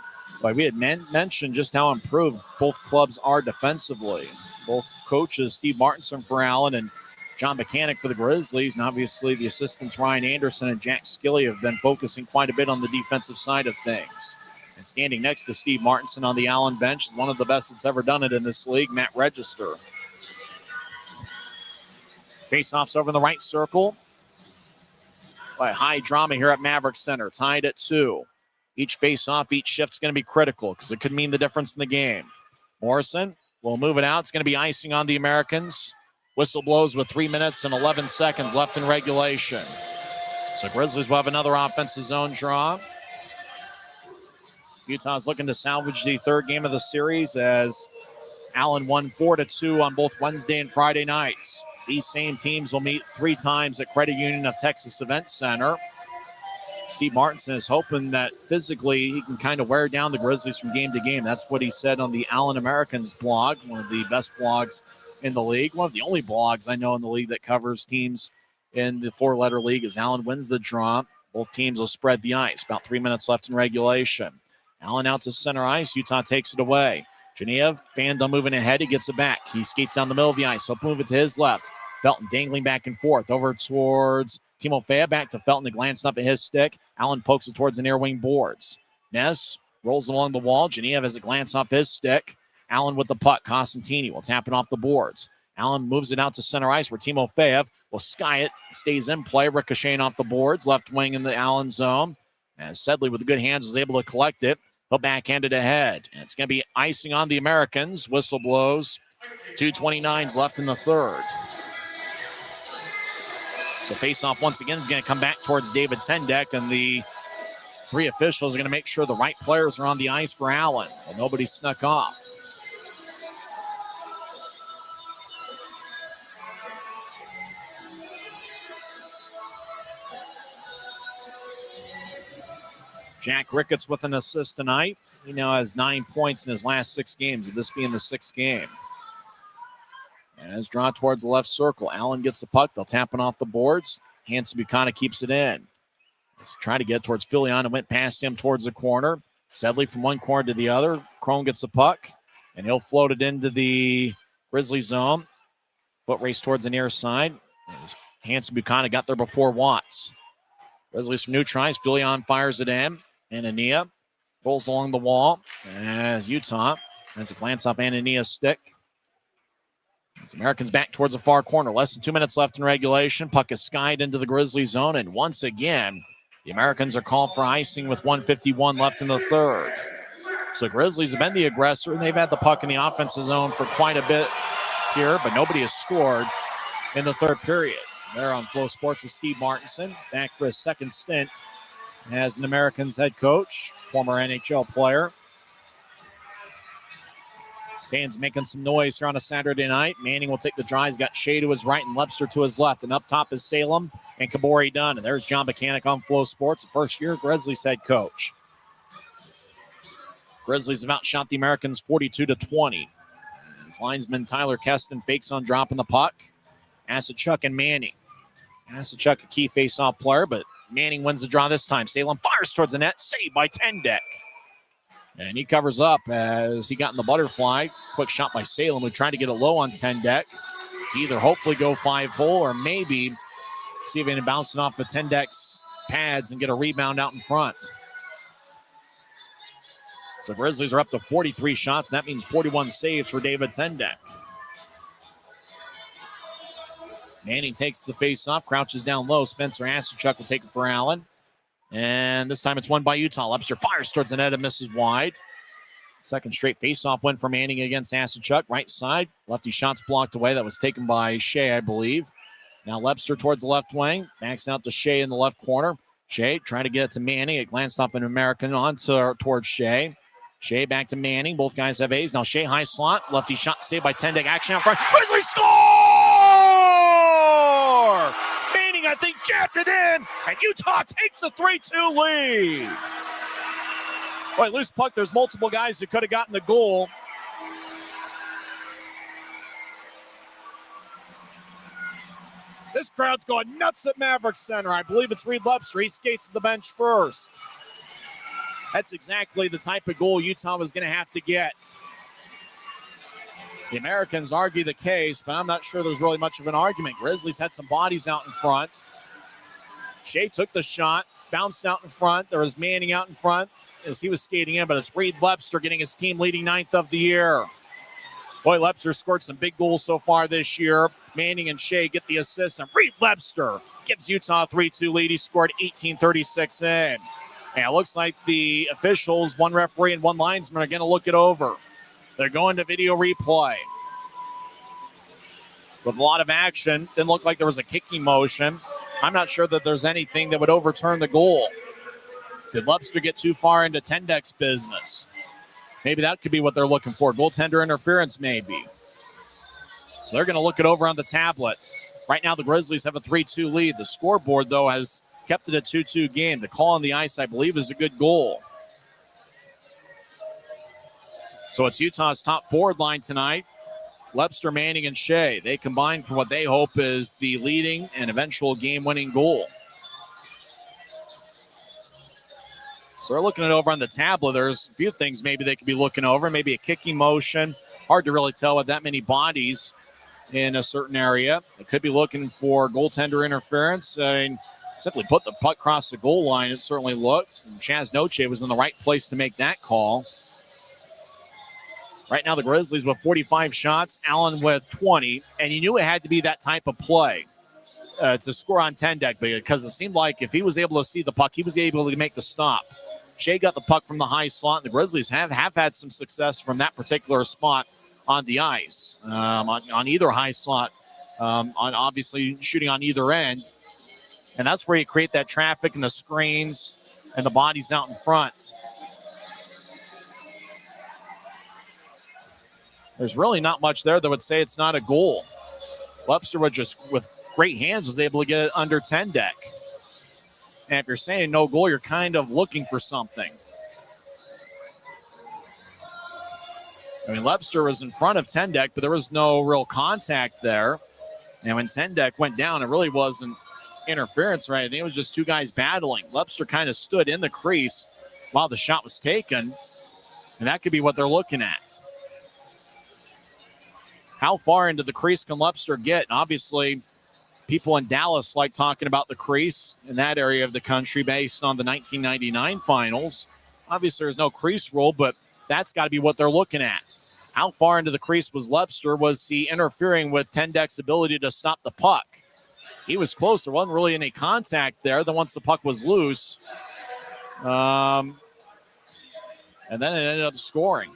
we had mentioned just how improved both clubs are defensively. Both coaches, Steve Martinson for Allen and John Mechanic for the Grizzlies, and obviously the assistants Ryan Anderson and Jack Skilly have been focusing quite a bit on the defensive side of things. And standing next to Steve Martinson on the Allen bench is one of the best that's ever done it in this league, Matt Register. Face-offs over in the right circle. By high drama here at Maverik Center, tied at 2. Each face-off, each shift's going to be critical because it could mean the difference in the game. Morrison will move it out. It's going to be icing on the Americans. Whistle blows with 3 minutes and 11 seconds left in regulation. So Grizzlies will have another offensive zone draw. Utah's looking to salvage the third game of the series as Allen won 4-2 on both Wednesday and Friday nights. These same teams will meet 3 times at Credit Union of Texas Event Center. Steve Martinson is hoping that physically he can kind of wear down the Grizzlies from game to game. That's what he said on the Allen Americans blog, one of the best blogs in the league. One of the only blogs I know in the league that covers teams in the 4-letter league. As Allen wins the draw, both teams will spread the ice. About 3 minutes left in regulation. Allen out to center ice. Utah takes it away. Genev, Fandom moving ahead. He gets it back. He skates down the middle of the ice. He'll move it to his left. Felton dangling back and forth over towards Timofeyev. Back to Felton to glance up at his stick. Allen pokes it towards the near wing boards. Ness rolls along the wall. Genev has a glance off his stick. Allen with the puck. Costantini will tap it off the boards. Allen moves it out to center ice where Timofeyev will sky it. Stays in play. Ricocheting off the boards. Left wing in the Allen zone. As Sedley with the good hands was able to collect it. He'll backhand it ahead. And it's going to be icing on the Americans. Whistle blows. 2:29 left in the third. So face-off once again is going to come back towards David Tendek, and the 3 officials are going to make sure the right players are on the ice for Allen, and nobody snuck off. Jack Ricketts with an assist tonight. He now has 9 points in his last 6 games, with this being the 6th game. And as drawn towards the left circle, Allen gets the puck. They'll tap it off the boards. Hanson Buchanan keeps it in. He's trying to get towards Filion and went past him towards the corner. Sedley from one corner to the other. Crone gets the puck, and he'll float it into the Grizzly zone. Foot race towards the near side. Hanson Buchanan got there before Watts. Grizzlies from neutral ice. Filion fires it in. Anania rolls along the wall as Utah has a glance off Anania's stick. As Americans back towards the far corner. Less than 2 minutes left in regulation. Puck is skied into the Grizzly zone. And once again, the Americans are called for icing with 1:51 left in the third. So Grizzlies have been the aggressor, and they've had the puck in the offensive zone for quite a bit here, but nobody has scored in the third period. There on Flow Sports is Steve Martinson, back for his second stint as an Americans head coach, former NHL player. Fans making some noise here on a Saturday night. Manning will take the draw. He's got Shea to his right and Lepster to his left. And up top is Salem and Kabori Dunn. And there's John Mechanic on Flow Sports, first-year Grizzlies head coach. Grizzlies have outshot the Americans 42-20. His linesman Tyler Keston fakes on dropping the puck. Asachuk and Manning. Asachuk a key face-off player, but Manning wins the draw this time. Salem fires towards the net. Saved by Tendek. And he covers up as he got in the butterfly. Quick shot by Salem, who tried to get it low on 10 deck to either hopefully go 5-hole or maybe see if he can bounce it off the 10 deck's pads and get a rebound out in front. So Grizzlies are up to 43 shots, and that means 41 saves for David Tendek. Manning takes the face-off, crouches down low. Spencer Asachuk will take it for Allen. And this time it's won by Utah. Webster fires towards the net and misses wide. Second straight face-off win for Manning against Asachuk. Right side, lefty shots blocked away. That was taken by Shea, I believe. Now Webster towards the left wing. Backs out to Shea in the left corner. Shea trying to get it to Manning. It glanced off an American towards Shea. Shea back to Manning. Both guys have A's. Now Shea high slot. Lefty shot saved by Tendek. Action out front. Grizzlies score! Manning, I think, jacked it in. And Utah takes a 3-2 lead. Boy, loose puck. There's multiple guys who could have gotten the goal. This crowd's going nuts at Maverik Center. I believe it's Reed Webster. He skates to the bench first. That's exactly the type of goal Utah was going to have to get. The Americans argue the case, but I'm not sure there's really much of an argument. Grizzlies had some bodies out in front. Shea took the shot, bounced out in front. There was Manning out in front as he was skating in, but it's Reed Webster getting his team leading 9th of the year. Boy, Webster scored some big goals so far this year. Manning and Shea get the assists, and Reed Webster gives Utah a 3-2 lead. He scored 18:36 in. And it looks like the officials, one referee and one linesman, are going to look it over. They're going to video replay. With a lot of action, didn't look like there was a kicking motion. I'm not sure that there's anything that would overturn the goal. Did Webster get too far into Tendek's business? Maybe that could be what they're looking for. Goaltender interference, maybe. So they're going to look it over on the tablet. Right now, the Grizzlies have a 3-2 lead. The scoreboard, though, has kept it a 2-2 game. The call on the ice, I believe, is a good goal. So it's Utah's top forward line tonight. Webster, Manning, and Shea. They combine for what they hope is the leading and eventual game-winning goal. So they're looking it over on the tablet. There's a few things maybe they could be looking over. Maybe a kicking motion. Hard to really tell with that many bodies in a certain area. They could be looking for goaltender interference. Simply put the puck across the goal line, it certainly looked. And Chaz Noche was in the right place to make that call. Right now, the Grizzlies with 45 shots, Allen with 20, and you knew it had to be that type of play to score on Tendek because it seemed like if he was able to see the puck, he was able to make the stop. Shea got the puck from the high slot, and the Grizzlies have had some success from that particular spot on the ice, on either high slot, on obviously shooting on either end. And that's where you create that traffic and the screens and the bodies out in front. There's really not much there that would say it's not a goal. Webster would just, with great hands, was able to get it under Tendek. And if you're saying no goal, you're kind of looking for something. I mean, Webster was in front of Tendek, but there was no real contact there. And when Tendek went down, it really wasn't interference, right? I think it was just two guys battling. Webster kind of stood in the crease while the shot was taken, and that could be what they're looking at. How far into the crease can Webster get? And obviously, people in Dallas like talking about the crease in that area of the country based on the 1999 finals. Obviously, there's no crease rule, but that's got to be what they're looking at. How far into the crease was Webster? Was he interfering with Tendek's ability to stop the puck? He was close. There wasn't really any contact there. Then once the puck was loose, and then it ended up scoring.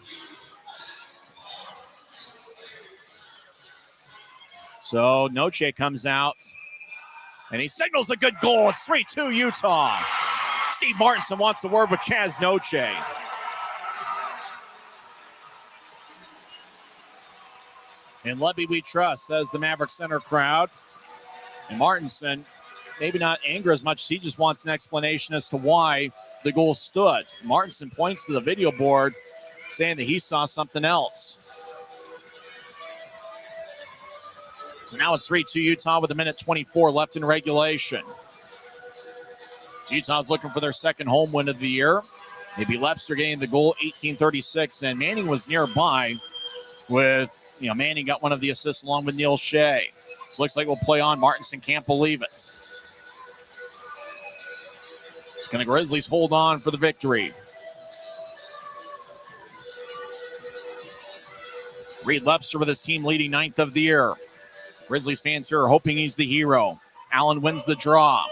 So Noche comes out, and he signals a good goal. It's 3-2 Utah. Steve Martinson wants the word with Chaz Noche. In Levy we trust, says the Maverik Center crowd. And Martinson, maybe not angry as much as he just wants an explanation as to why the goal stood. Martinson points to the video board saying that he saw something else. So now it's 3-2 Utah with 1:24 left in regulation. So Utah's looking for their second home win of the year. Maybe Lepster getting the goal, 18:36, and Manning was nearby with, Manning got one of the assists along with Neil Shea. So looks like we'll play on. Martinson can't believe it. Can the Grizzlies hold on for the victory? Reed Lepster with his team leading 9th of the year. Grizzlies fans here are hoping he's the hero. Allen wins the draw.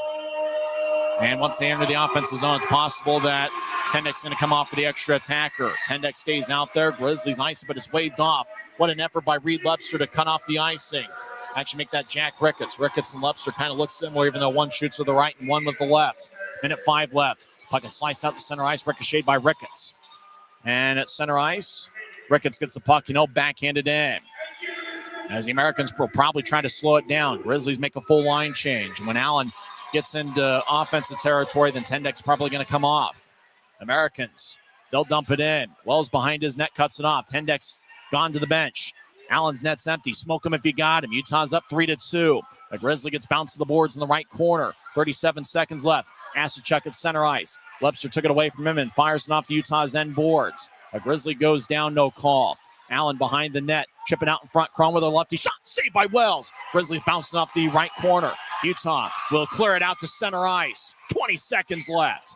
And once they enter the offensive zone, it's possible that Tendek's going to come off for the extra attacker. Tendek stays out there. Grizzlies ice it, but it's waved off. What an effort by Reed Lepster to cut off the icing. Actually make that Jack Ricketts. Ricketts and Lepster kind of look similar, even though one shoots with the right and one with the left. Minute 5 left. Puck is sliced out the center ice, ricocheted by Ricketts. And at center ice, Ricketts gets the puck, backhanded in. As the Americans will probably try to slow it down. Grizzlies make a full line change. When Allen gets into offensive territory, then Tendek's probably going to come off. Americans, they'll dump it in. Wells behind his net, cuts it off. Tendek's gone to the bench. Allen's net's empty. Smoke him if you got him. Utah's up 3-2. The Grizzly gets bounced to the boards in the right corner. 37 seconds left. Asachuk at center ice. Lepster took it away from him and fires it off to Utah's end boards. A Grizzly goes down, no call. Allen behind the net, chipping out in front. Cron with a lefty shot, saved by Wells. Grizzlies bouncing off the right corner. Utah will clear it out to center ice. 20 seconds left.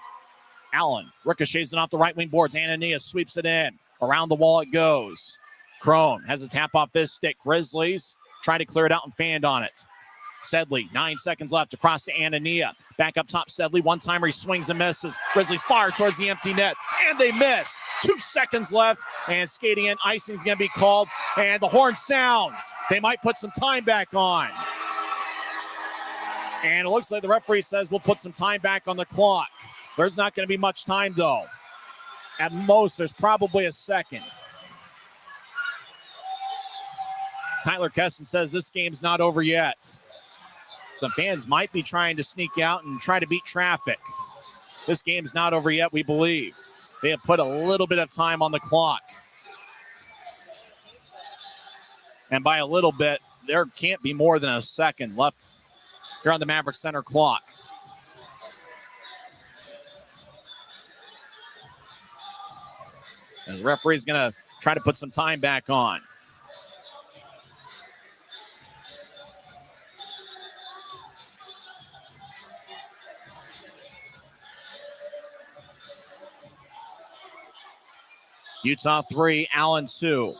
Allen ricochets it off the right wing boards. Ananias sweeps it in. Around the wall it goes. Crone has a tap off his stick. Grizzlies try to clear it out and fanned on it. Sedley, 9 seconds left across to Anania. Back up top, Sedley. One-timer, he swings and misses. Grizzlies fire towards the empty net, and they miss. 2 seconds left, and skating and icing is going to be called, and the horn sounds. They might put some time back on. And it looks like the referee says we'll put some time back on the clock. There's not going to be much time, though. At most, there's probably a second. Tyler Kesson says this game's not over yet. Some fans might be trying to sneak out and try to beat traffic. This game's not over yet, we believe. They have put a little bit of time on the clock. And by a little bit, there can't be more than a second left here on the Maverik Center clock. As the referee's going to try to put some time back on. Utah 3, Allen 2.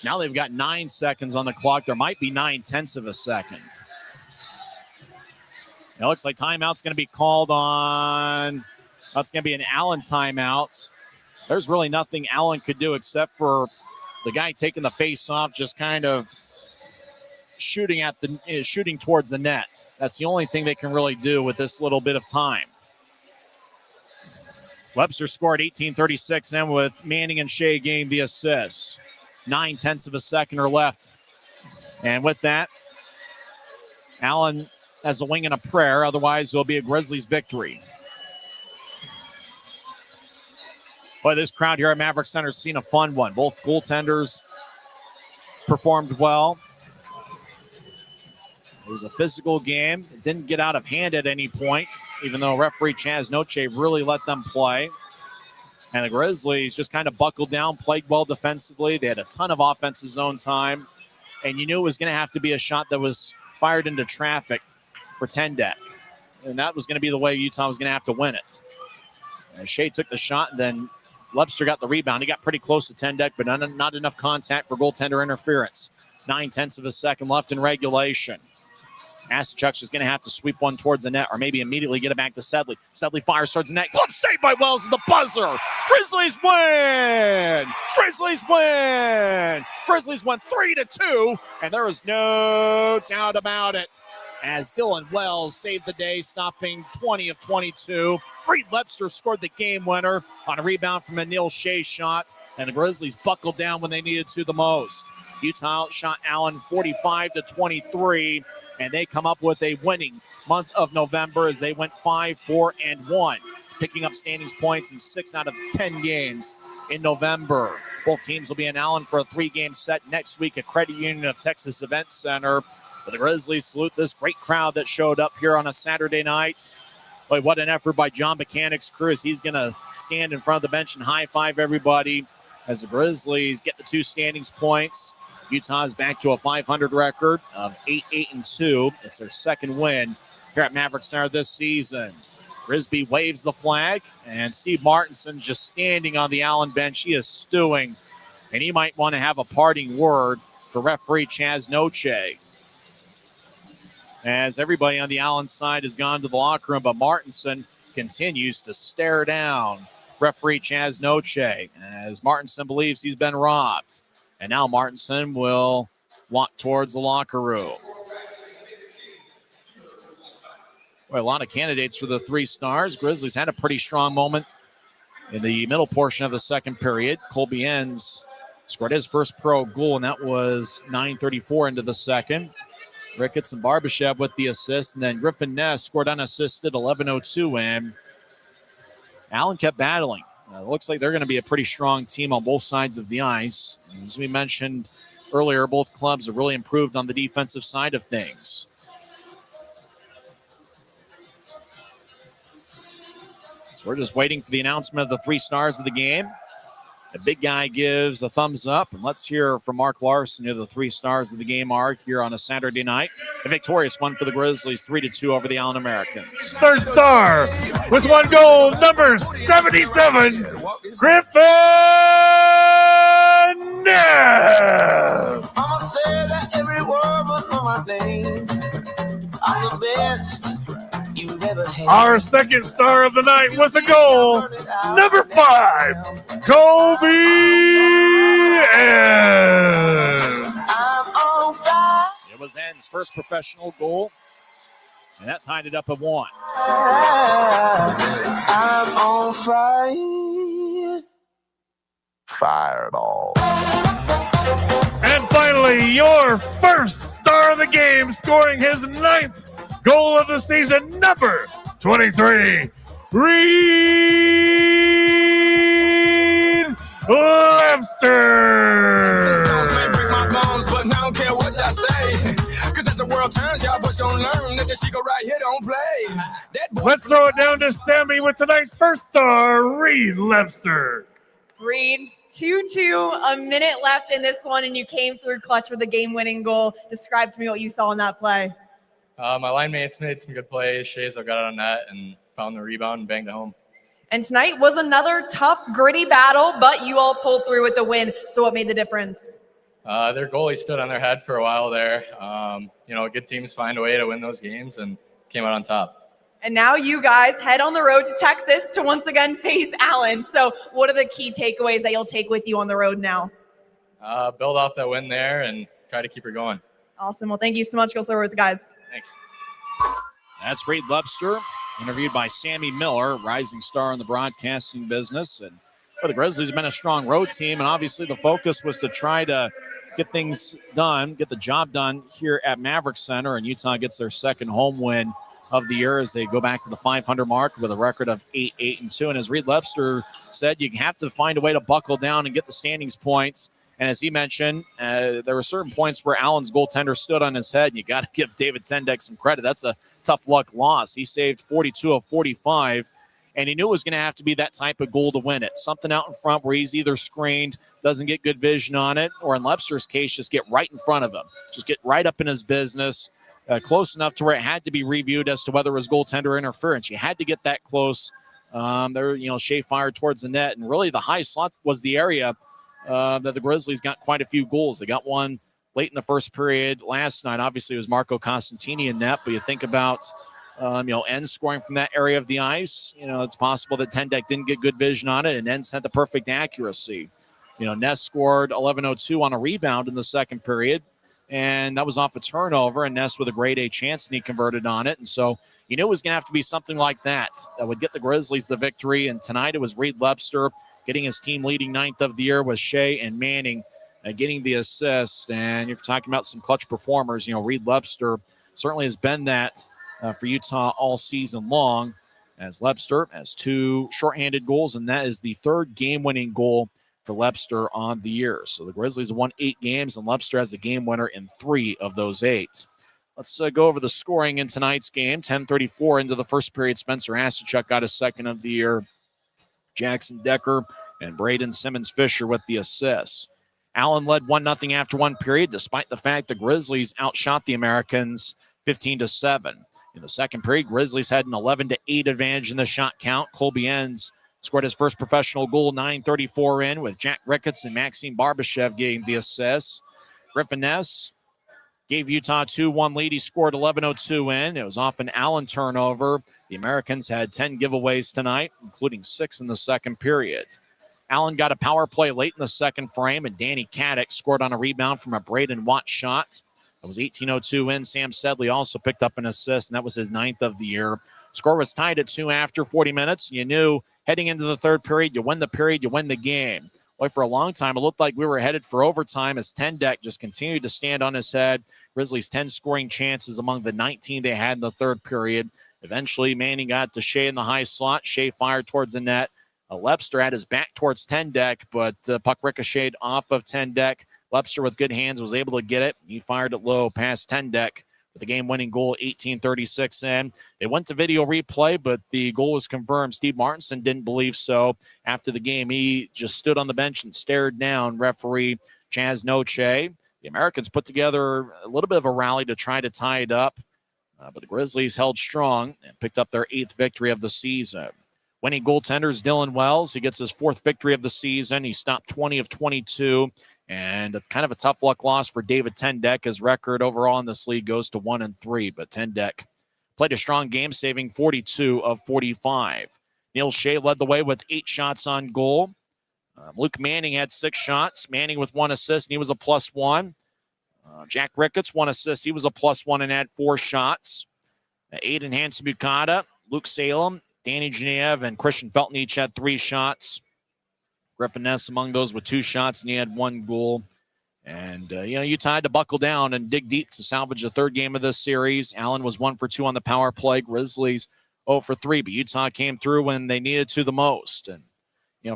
Now they've got 9 seconds on the clock. There might be 9/10 of a second. It looks like timeout's going to be called on. That's going to be an Allen timeout. There's really nothing Allen could do except for the guy taking the face off, just kind of shooting towards the net. That's the only thing they can really do with this little bit of time. Webster scored 18:36, and with Manning and Shea getting the assists. 9/10 of a second are left. And with that, Allen has a wing and a prayer. Otherwise, it'll be a Grizzlies victory. Boy, this crowd here at Maverik Center has seen a fun one. Both goaltenders performed well. It was a physical game. It didn't get out of hand at any point, even though referee Chaz Noche really let them play. And the Grizzlies just kind of buckled down, played well defensively. They had a ton of offensive zone time. And you knew it was going to have to be a shot that was fired into traffic for Tendek. And that was going to be the way Utah was going to have to win it. And Shea took the shot, and then Lepster got the rebound. He got pretty close to Tendek, but not enough contact for goaltender interference. 9/10 of a second left in regulation. Asachuk's is going to have to sweep one towards the net, or maybe immediately get it back to Sedley. Sedley fires towards the net. Glove saved by Wells at the buzzer. Grizzlies win! Grizzlies win! Grizzlies won 3-2, and there is no doubt about it. As Dylan Wells saved the day, stopping 20 of 22. Reed Lepster scored the game winner on a rebound from a Neil Shea shot, and the Grizzlies buckled down when they needed to the most. Utah outshot Allen 45-23. And they come up with a winning month of November as they went 5-4-1, picking up standings points in 6 out of 10 games in November. Both teams will be in Allen for a 3-game set next week at Credit Union of Texas Event Center. But the Grizzlies salute this great crowd that showed up here on a Saturday night. Boy, what an effort by John Buchanan's crew as he's going to stand in front of the bench and high-five everybody as the Grizzlies get the 2 standings points. Utah's back to a 500 record of 8-8-2. It's their second win here at Maverik Center this season. Risby waves the flag, and Steve Martinson's just standing on the Allen bench. He is stewing, and he might want to have a parting word for referee Chaz Noche. As everybody on the Allen side has gone to the locker room, but Martinson continues to stare down referee Chaz Noche as Martinson believes he's been robbed. And now Martinson will walk towards the locker room. Well, a lot of candidates for the 3 stars. Grizzlies had a pretty strong moment in the middle portion of the second period. Colby Enns scored his first pro goal, and that was 9:34 into the second. Ricketts and Barbashev with the assist, and then Griffin Ness scored unassisted, 11:02 in. Allen kept battling. It looks like they're going to be a pretty strong team on both sides of the ice. As we mentioned earlier, both clubs have really improved on the defensive side of things. So we're just waiting for the announcement of the 3 stars of the game. The big guy gives a thumbs up, and let's hear from Mark Larson who the 3 stars of the game are here on a Saturday night. A victorious one for the Grizzlies, 3-2 over the Allen Americans. Third star with 1 goal, number 77, Griffin Ness. I'ma say that every word but know my name. I'm the best you've ever had. Our second star of the night with a goal, number 5, Kobe Enns. It was Enns' first professional goal, and that tied it up at 1. I'm on fire. Fireball. And finally, your first star of the game, scoring his 9th goal of the season, number 23, Reed Webster. But I don't care what y'all say, cause as the world turns, y'all boys gonna learn that this go right here don't play. Let's throw it down to Sammy with tonight's first star, Reed Webster. Reed, 2-2, a minute left in this one, and you came through clutch with a game-winning goal. Describe to me what you saw in that play. My line mates made some good plays. Shazo got it on net and found the rebound and banged it home. And tonight was another tough, gritty battle, but you all pulled through with the win. So what made the difference? Their goalie stood on their head for a while there. Good teams find a way to win those games and came out on top. And now you guys head on the road to Texas to once again face Allen. So what are the key takeaways that you'll take with you on the road now? Build off that win there and try to keep her going. Awesome. Well, thank you so much. Go forward with the guys. Thanks. That's Reed Webster, interviewed by Sammy Miller, rising star in the broadcasting business. And the Grizzlies have been a strong road team, and obviously the focus was to try to get things done, get the job done here at Maverik Center, and Utah gets their second home win of the year as they go back to the 500 mark with a record of 8-8-2. And as Reed Webster said, you have to find a way to buckle down and get the standings points. And as he mentioned, there were certain points where Allen's goaltender stood on his head, and you got to give David Tendek some credit. That's a tough luck loss. He saved 42 of 45, and he knew it was going to have to be that type of goal to win it. Something out in front where he's either screened, doesn't get good vision on it, or in Webster's case, just get right in front of him. Just get right up in his business, close enough to where it had to be reviewed as to whether it was goaltender interference. You had to get that close. Shea fired towards the net, and really the high slot was the area that the Grizzlies got quite a few goals. They got one late in the first period last night. Obviously, it was Marco Costantini in net, but you think about, Enns scoring from that area of the ice. It's possible that Tendek didn't get good vision on it, and Enns had the perfect accuracy. Ness scored 11:02 on a rebound in the second period, and that was off a turnover, and Ness with a grade A chance, and he converted on it. And so you knew it was going to have to be something like that would get the Grizzlies the victory. And tonight it was Reed Webster getting his team leading 9th of the year with Shea and Manning getting the assist. And if you're talking about some clutch performers, Reed Webster certainly has been that for Utah all season long, as Webster has 2 shorthanded goals, and that is the 3rd game-winning goal for Webster on the year. So the Grizzlies have won 8 games, and Webster has a game winner in 3 of those 8. Let's go over the scoring in tonight's game. 10:34 into the first period. Spencer Asachuk got his second of the year. Jackson Decker and Braden Simmons-Fisher with the assists. Allen led 1-0 after one period, despite the fact the Grizzlies outshot the Americans 15-7. In the second period, Grizzlies had an 11-8 advantage in the shot count. Colby Enns scored his first professional goal, 9:34 in, with Jack Ricketts and Maxime Barbashev getting the assists. Griffin Ness gave Utah a 2-1 lead. He scored 11:02 in. It was off an Allen turnover. The Americans had 10 giveaways tonight, including 6 in the second period. Allen got a power play late in the second frame, and Danny Caddick scored on a rebound from a Braden Watt shot. It was 18:02 in. Sam Sedley also picked up an assist, and that was his 9th of the year. Score was tied at 2 after 40 minutes. You knew heading into the third period, you win the period, you win the game. Boy, for a long time, it looked like we were headed for overtime as Tendek just continued to stand on his head. Grizzlies 10 scoring chances among the 19 they had in the third period. Eventually, Manning got to Shea in the high slot. Shea fired towards the net. Lepster had his back towards Tendek, but puck ricocheted off of Tendek. Lepster with good hands was able to get it. He fired it low past Tendek with the game-winning goal, 18:36 in. They went to video replay, but the goal was confirmed. Steve Martinson didn't believe so. After the game, he just stood on the bench and stared down referee Chaz Noche. The Americans put together a little bit of a rally to try to tie it up, but the Grizzlies held strong and picked up their 8th victory of the season. Winning goaltenders Dylan Wells. He gets his 4th victory of the season. He stopped 20 of 22. And kind of a tough luck loss for David Tendek. His record overall in this league goes to 1-3. But Tendek played a strong game, saving 42 of 45. Neil Shea led the way with 8 shots on goal. Luke Manning had 6 shots. Manning with 1 assist, and he was a +1. Jack Ricketts, 1 assist. He was a +1 and had 4 shots. Aiden Hansen-Bukata, Luke Salem, Danny Genev, and Christian Felton each had 3 shots. Griffin Ness among those with 2 shots, and he had 1 goal. And, Utah had to buckle down and dig deep to salvage the third game of this series. Allen was 1 for 2 on the power play. Grizzlies 0 for 3, but Utah came through when they needed to the most. And,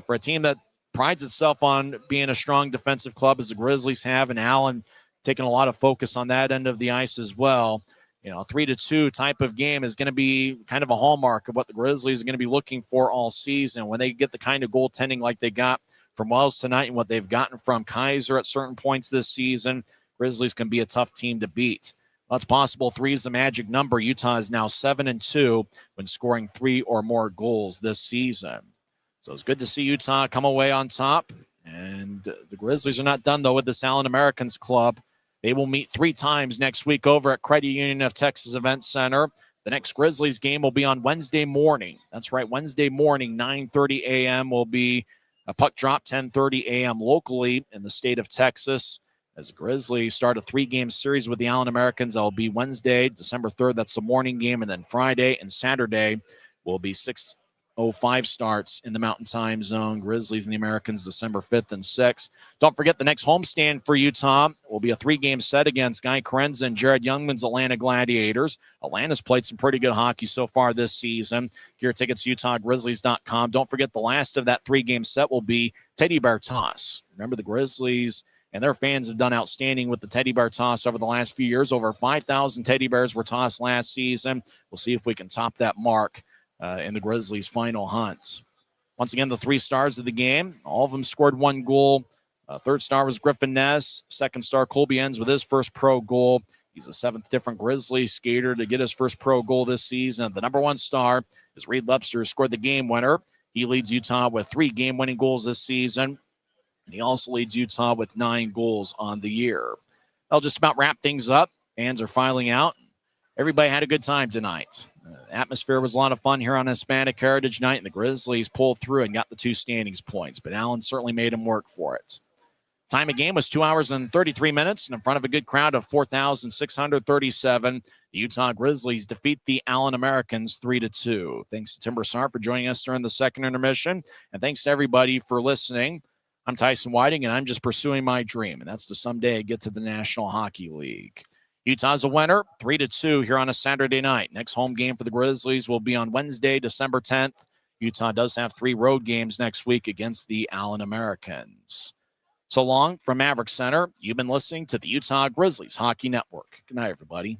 for a team that prides itself on being a strong defensive club as the Grizzlies have, and Allen taking a lot of focus on that end of the ice as well. A 3-2 type of game is going to be kind of a hallmark of what the Grizzlies are going to be looking for all season. When they get the kind of goaltending like they got from Wells tonight and what they've gotten from Kaiser at certain points this season, Grizzlies can be a tough team to beat. Well, it's possible 3 is the magic number. Utah is now 7-2 when scoring 3 or more goals this season. So it's good to see Utah come away on top. And the Grizzlies are not done, though, with this Allen Americans club. They will meet 3 times next week over at Credit Union of Texas Event Center. The next Grizzlies game will be on Wednesday morning. That's right, Wednesday morning, 9:30 a.m. will be a puck drop, 10:30 a.m. locally in the state of Texas. As the Grizzlies start a 3-game series with the Allen Americans, that'll be Wednesday, December 3rd. That's the morning game. And then Friday and Saturday will be 6:05 starts in the Mountain Time Zone. Grizzlies and the Americans December 5th and 6th. Don't forget the next homestand for Utah will be a 3-game set against Guy Karenza and Jared Youngman's Atlanta Gladiators. Atlanta's played some pretty good hockey so far this season. Gear tickets, UtahGrizzlies.com. Don't forget the last of that 3-game set will be Teddy Bear Toss. Remember, the Grizzlies and their fans have done outstanding with the Teddy Bear Toss over the last few years. Over 5,000 Teddy Bears were tossed last season. We'll see if we can top that mark in the Grizzlies' final hunt. Once again, the 3 stars of the game, all of them scored 1 goal. Third star was Griffin Ness. Second star, Colby Enns with his first pro goal. He's the 7th different Grizzly skater to get his first pro goal this season. The number 1 star is Reed Lepster, who scored the game winner. He leads Utah with 3 game-winning goals this season. And he also leads Utah with 9 goals on the year. That'll just about wrap things up. Fans are filing out. Everybody had a good time tonight. The atmosphere was a lot of fun here on Hispanic Heritage Night, and the Grizzlies pulled through and got the 2 standings points, but Allen certainly made him work for it. Time of game was 2 hours and 33 minutes, and in front of a good crowd of 4,637, the Utah Grizzlies defeat the Allen Americans 3-2. Thanks to Tim Broussard for joining us during the second intermission, and thanks to everybody for listening. I'm Tyson Whiting, and I'm just pursuing my dream, and that's to someday get to the National Hockey League. Utah's a winner, 3-2 here on a Saturday night. Next home game for the Grizzlies will be on Wednesday, December 10th. Utah does have 3 road games next week against the Allen Americans. So long from Maverik Center. You've been listening to the Utah Grizzlies Hockey Network. Good night, everybody.